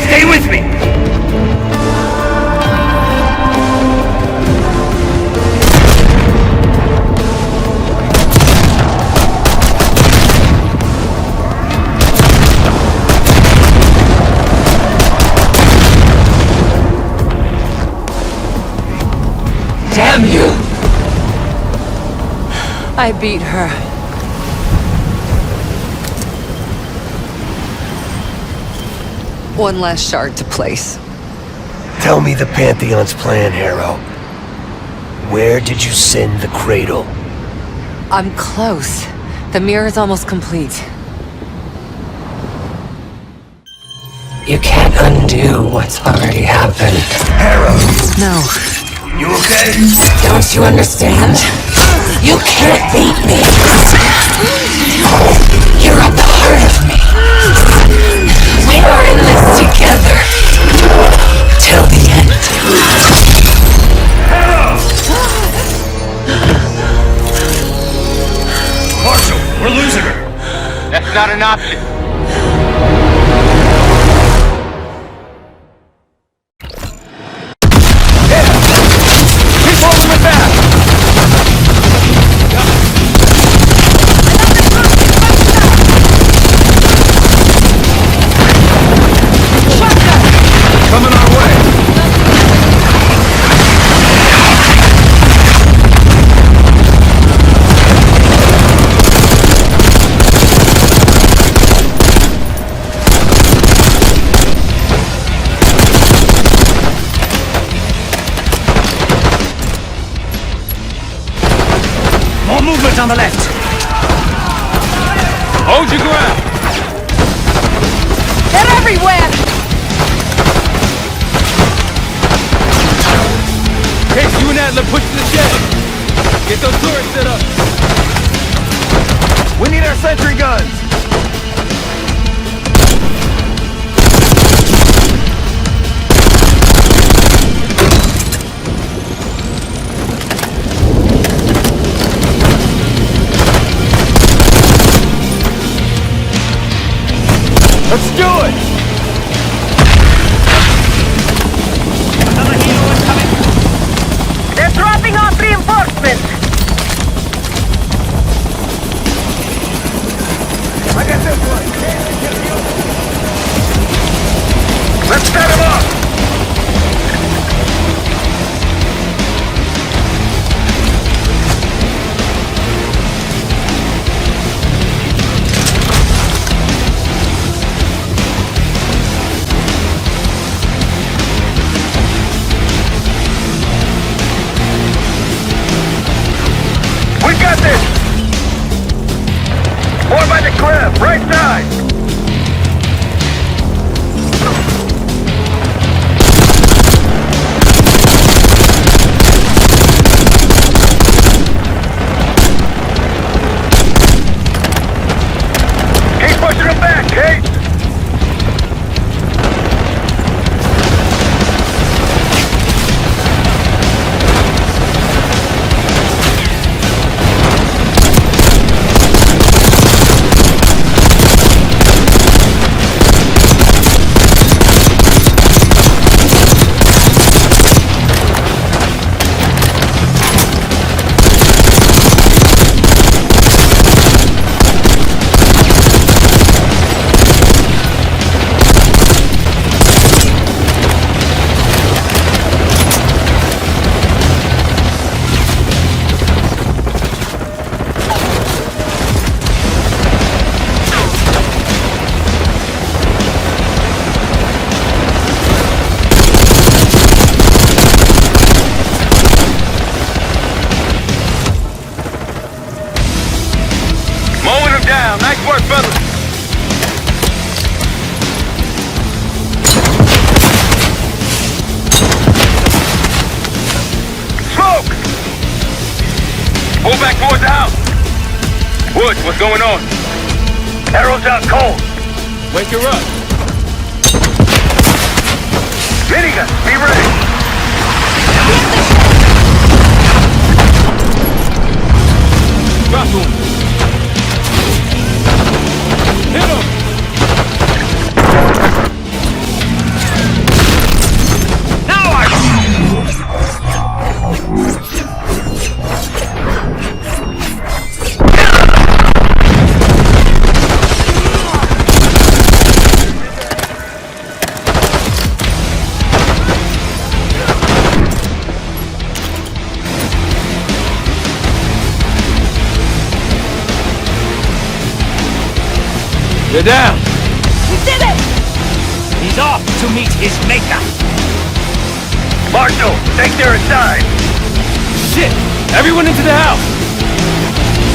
Stay with me. Damn you! I beat her. One last shard to place. Tell me the Pantheon's plan, Harrow. Where did you send the cradle? I'm close. The mirror's almost complete. You can't undo what's already happened. Harrow! No. You okay? Don't you understand? You can't beat me. You're at the heart of me. We are in this together. Till the end. Marshall, we're losing her. That's not an option. Keep holding it back! Coming our way! More movement on the left. Hold your ground. They're everywhere! Case, you and Adler push to the shed. Get those turrets set up. We need our sentry guns! Let's do it! Another helo incoming. They're dropping off reinforcements. I got this one! Let's set him up. We got this! More by the cliff, right side! Keep pushing them back, Kate! Mowing them down. Nice work, fellas. Smoke! Pull back towards the house. Woods, what's going on? Arrows out cold. Wake her up. Minigun, be ready. Drop him. Hit him. Now I... They're down. We did it! He's off to meet his maker. Marshal, think they're inside. Shit! Everyone into the house!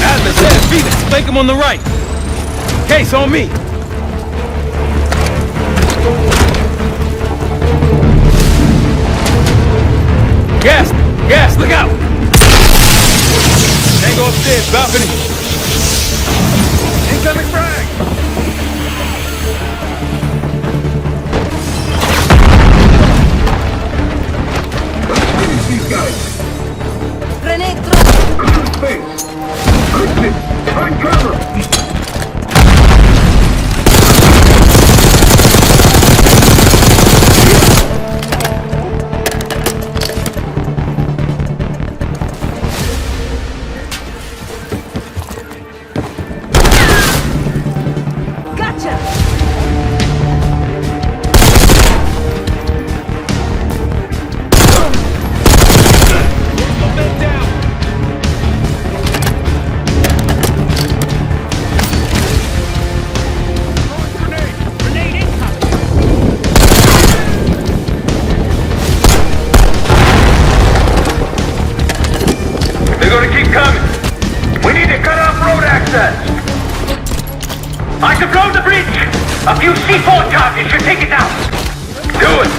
Adler, Sam, Phoenix, flank him on the right. Case on me. Gas, look out! Tango upstairs, balcony. Incoming frag! These guys. Grenade Space. Quickly, find cover. I can blow the bridge! A few C4 charges should take it down! Do it!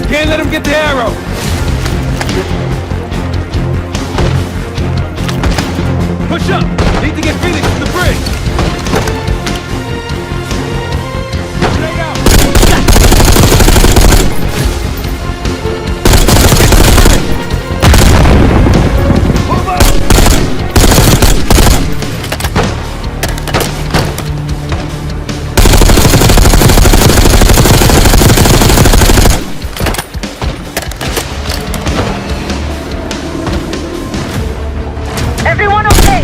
Can't let him get the arrow! Push up! Need to get Phoenix to the bridge! Straight out! Move up! Everyone okay?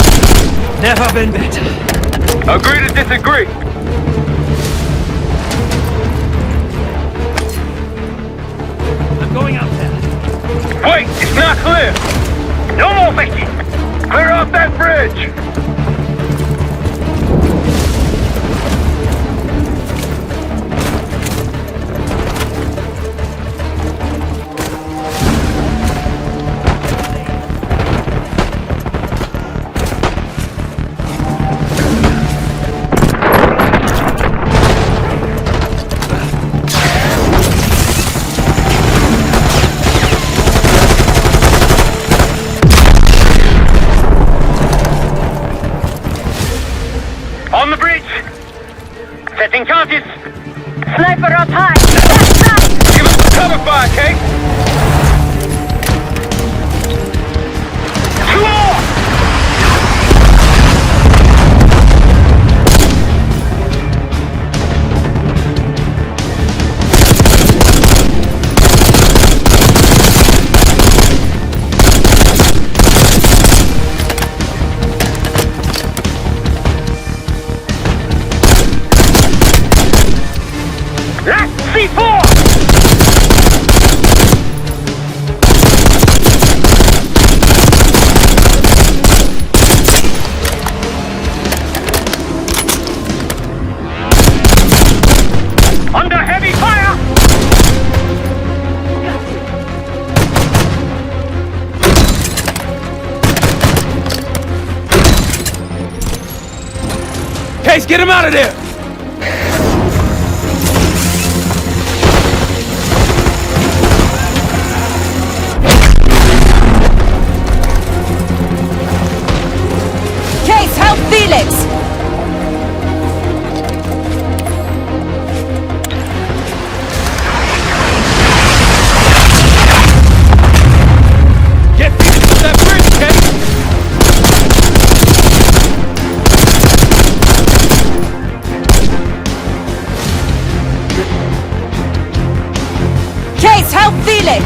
Never been better. Agree to disagree. I'm going out there. Wait, it's not clear. No more fishing. Clear off that bridge. On the bridge! Setting charges! Sniper up high! Give us the cover fire, Kate! Two more! Last C4! Under heavy fire! Case, get him out of there! Case, help Felix!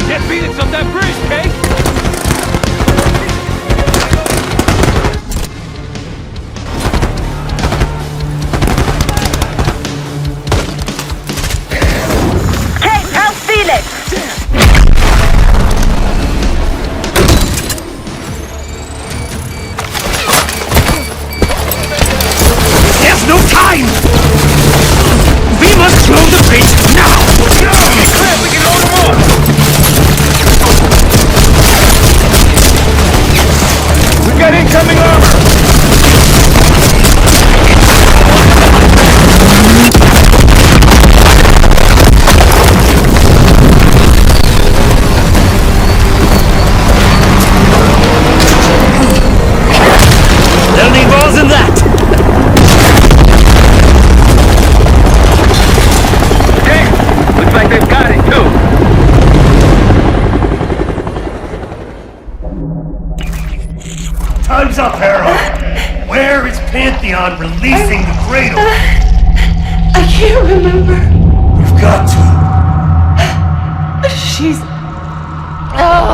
Get Felix up that bridge, Case! Case, help Felix! There's no time! We must close the bridge now! Crap, we can load them up! We've got incoming armor! They'll need balls in that! Okay, looks like they've got it too. Time's up, Harold! Where is Pantheon releasing the cradle? I can't remember. You've got to. She's... Oh,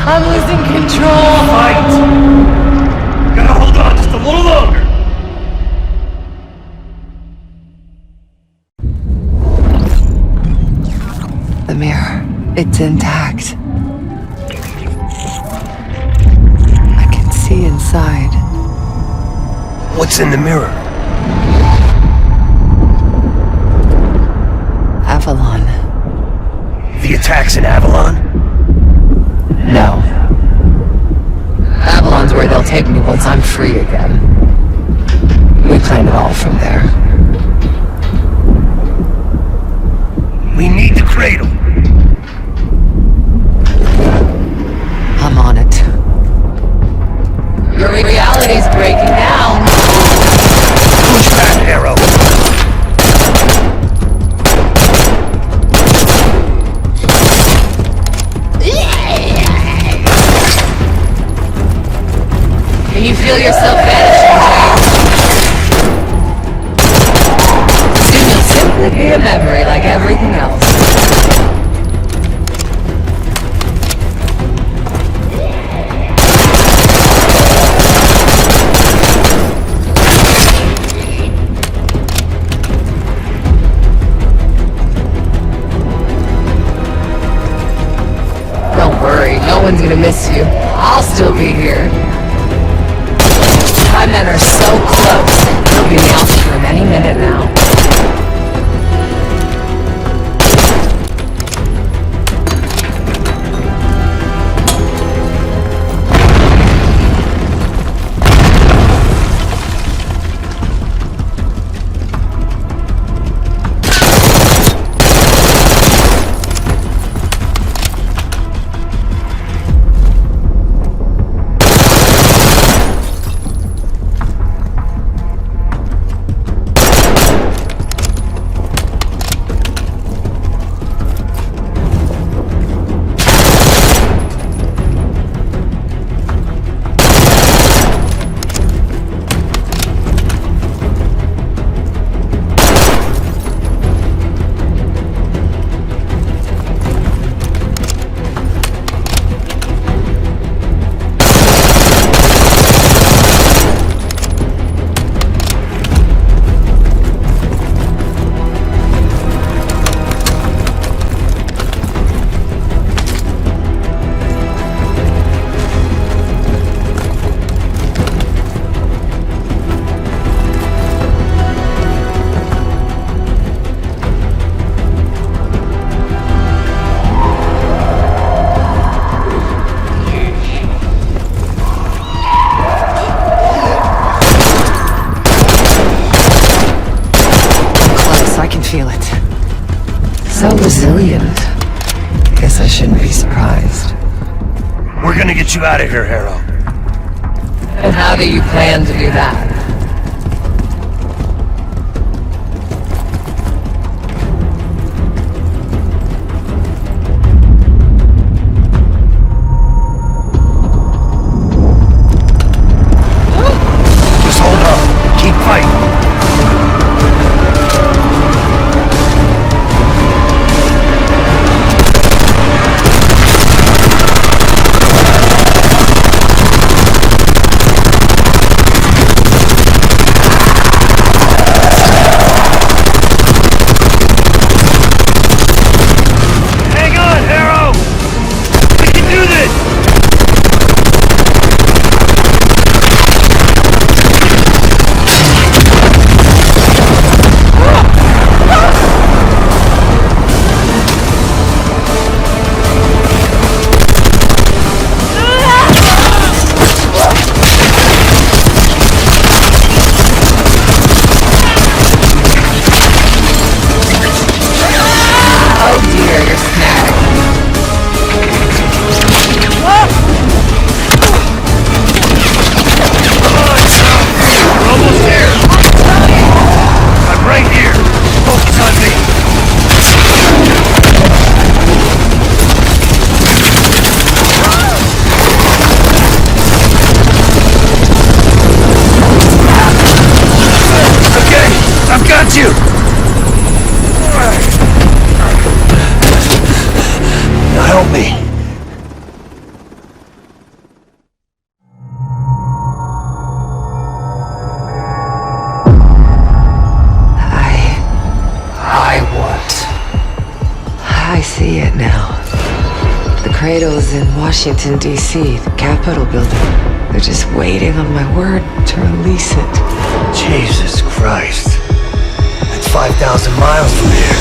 I'm losing control. Fight! Gotta hold on just a little longer. The mirror, it's intact. I can see inside. What's in the mirror? Avalon. The attacks in Avalon? No. Avalon's where they'll take me once I'm free again. We planned it all from there. We need the cradle. I'm on it. Your reality's breaking down. Push back, Arrow. Can you feel yourself vanishing, James? Soon you'll simply be a memory like everything else. Don't worry, no one's gonna miss you. I'll still be here. My men are so close. They'll be in the office room any minute now. Feel it. So resilient. Guess I shouldn't be surprised. We're gonna get you out of here, Harrow. And how do you plan to do that? is in Washington, D.C., the Capitol building. They're just waiting on my word to release it. Jesus Christ. That's 5,000 miles from here.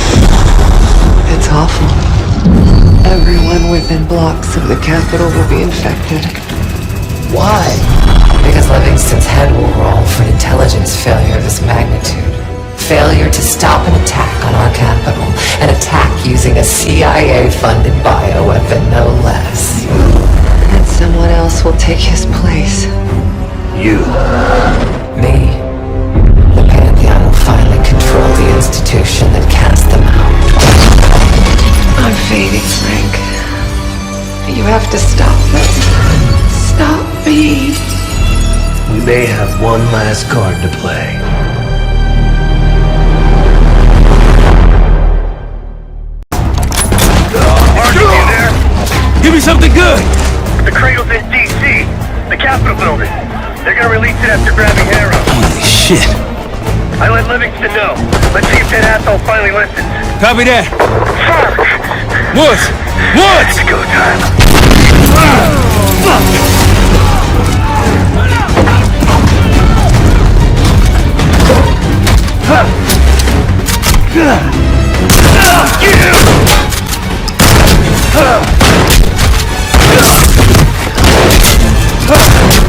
It's awful. Everyone within blocks of the Capitol will be infected. Why? Because Livingston's head will roll for an intelligence failure of this magnitude. Failure to stop an attack on our capital. An attack using a CIA-funded bioweapon, no less. And someone else will take his place. You. Me. The Pantheon will finally control the institution that cast them out. I'm fading, Frank. You have to stop this. Stop me. We may have one last card to play. Give me something good! The cradle's in D.C., the Capitol building. They're gonna release it after grabbing Harrow. Holy shit! I let Livingston know. Let's see if that asshole finally listens. Copy that. Fuck! Woods! Woods! It's go time.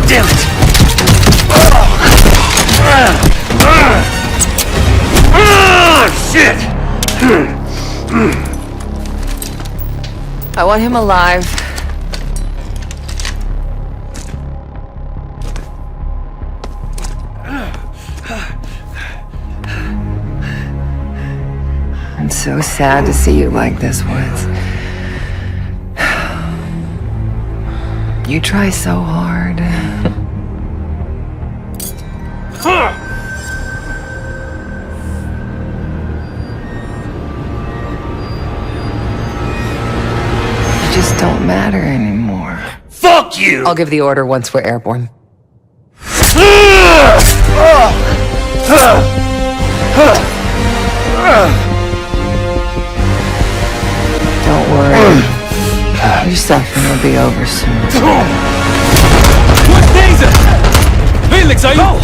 Damn it! Shit! I want him alive. I'm so sad to see you like this, Woods. You try so hard. You just don't matter anymore. Fuck you! I'll give the order once we're airborne. Don't worry. Your suffering will be over soon. What taser? Felix, are you? No!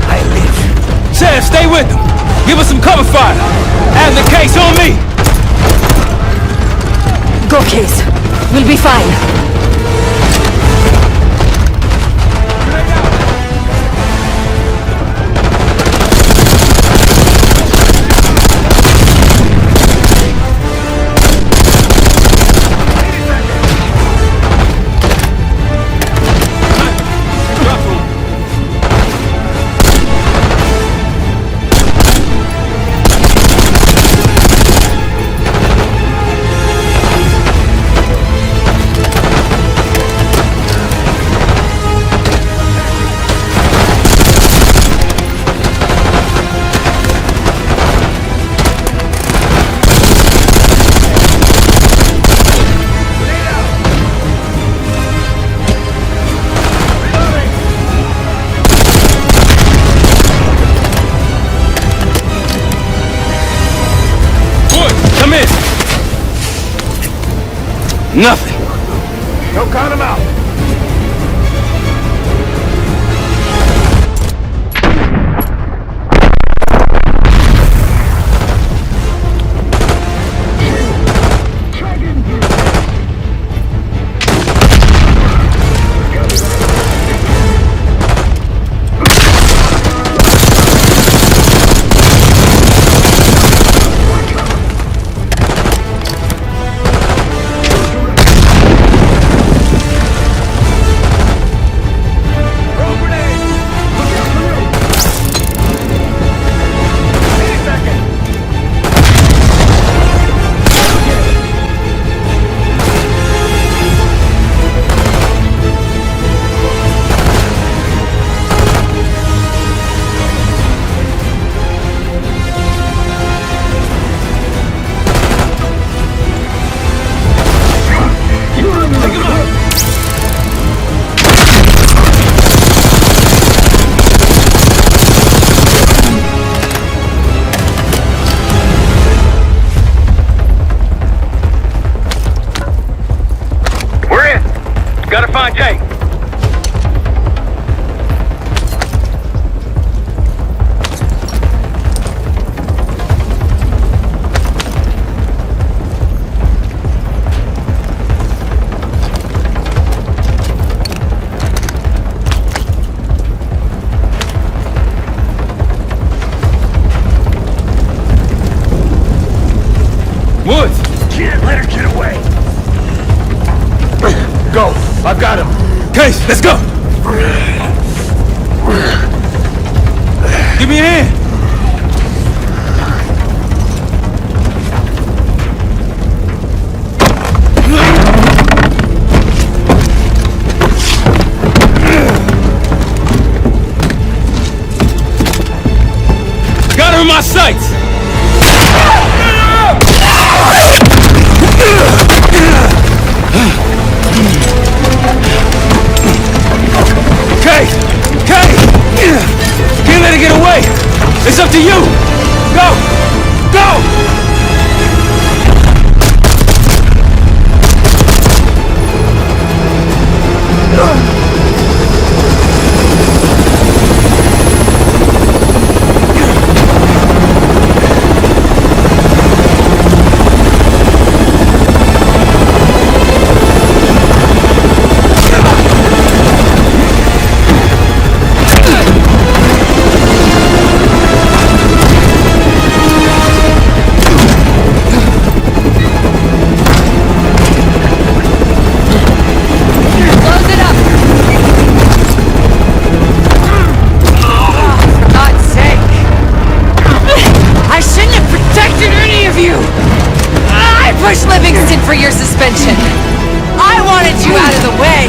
I live. Sam, stay with them. Give us some cover fire. And the case on me. Go, Case. We'll be fine. Nothing. Don't count him out. Case, let's go! Give me a hand! Got her in my sights! Can't let it get away! It's up to you! Go! Go! For your suspension. I wanted you out of the way.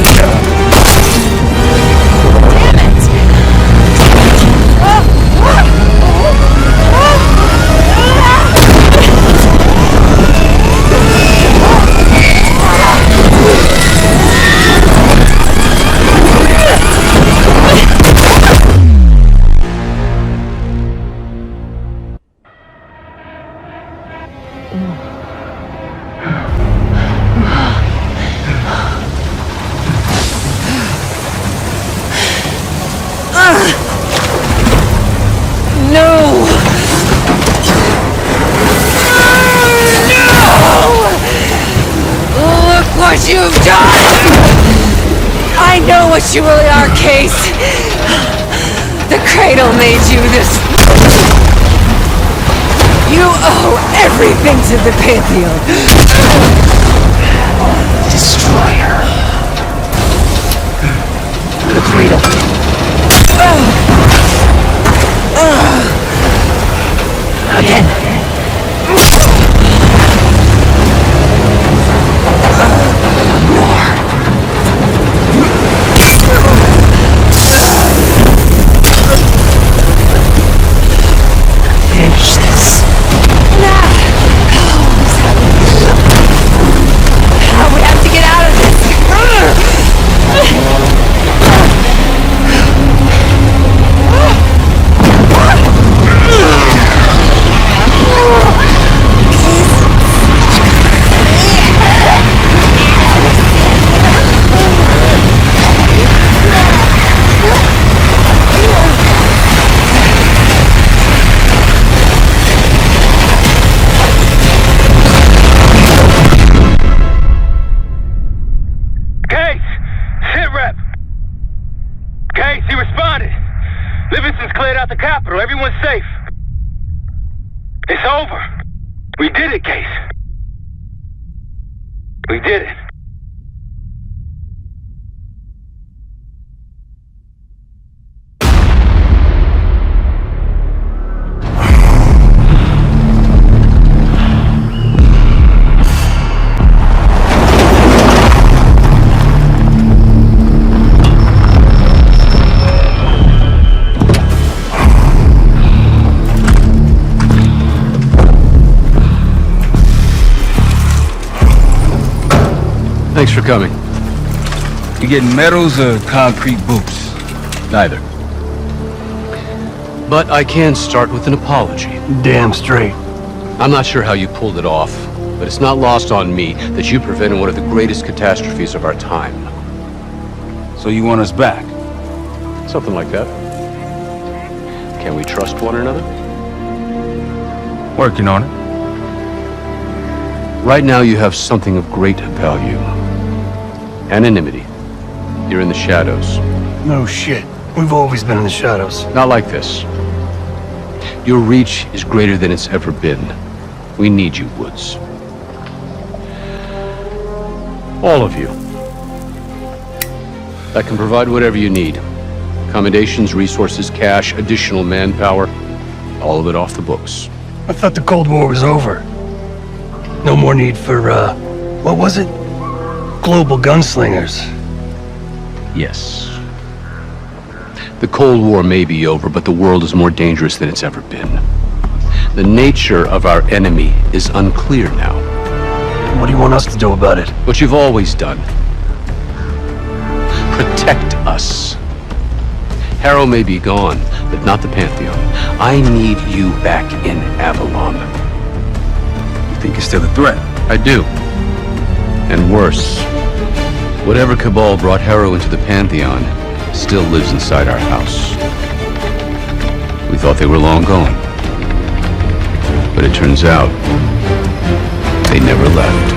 Damn it! What you've done! I know what you really are, Case. The cradle made you this. You owe everything to the Pantheon. Destroy her. The cradle. Again. Everyone's safe. It's over. We did it, Case. We did it. Thanks for coming. You getting medals or concrete boots? Neither. But I can start with an apology. Damn straight. I'm not sure how you pulled it off, but it's not lost on me that you prevented one of the greatest catastrophes of our time. So you want us back? Something like that. Can we trust one another? Working on it. Right now you have something of great value. Anonymity. You're in the shadows. No shit. We've always been in the shadows. Not like this. Your reach is greater than it's ever been. We need you, Woods. All of you. I can provide whatever you need. Accommodations, resources, cash, additional manpower. All of it off the books. I thought the Cold War was over. No more need for, what was it? Global gunslingers. Yes. The Cold War may be over, but the world is more dangerous than it's ever been. The nature of our enemy is unclear now. What do you want us to do about it? What you've always done. Protect us. Harrow may be gone, but not the Pantheon. I need you back in Avalon. You think you're still a threat? I do. And worse. Whatever cabal brought Harrow into the Pantheon still lives inside our house. We thought they were long gone. But it turns out, they never left.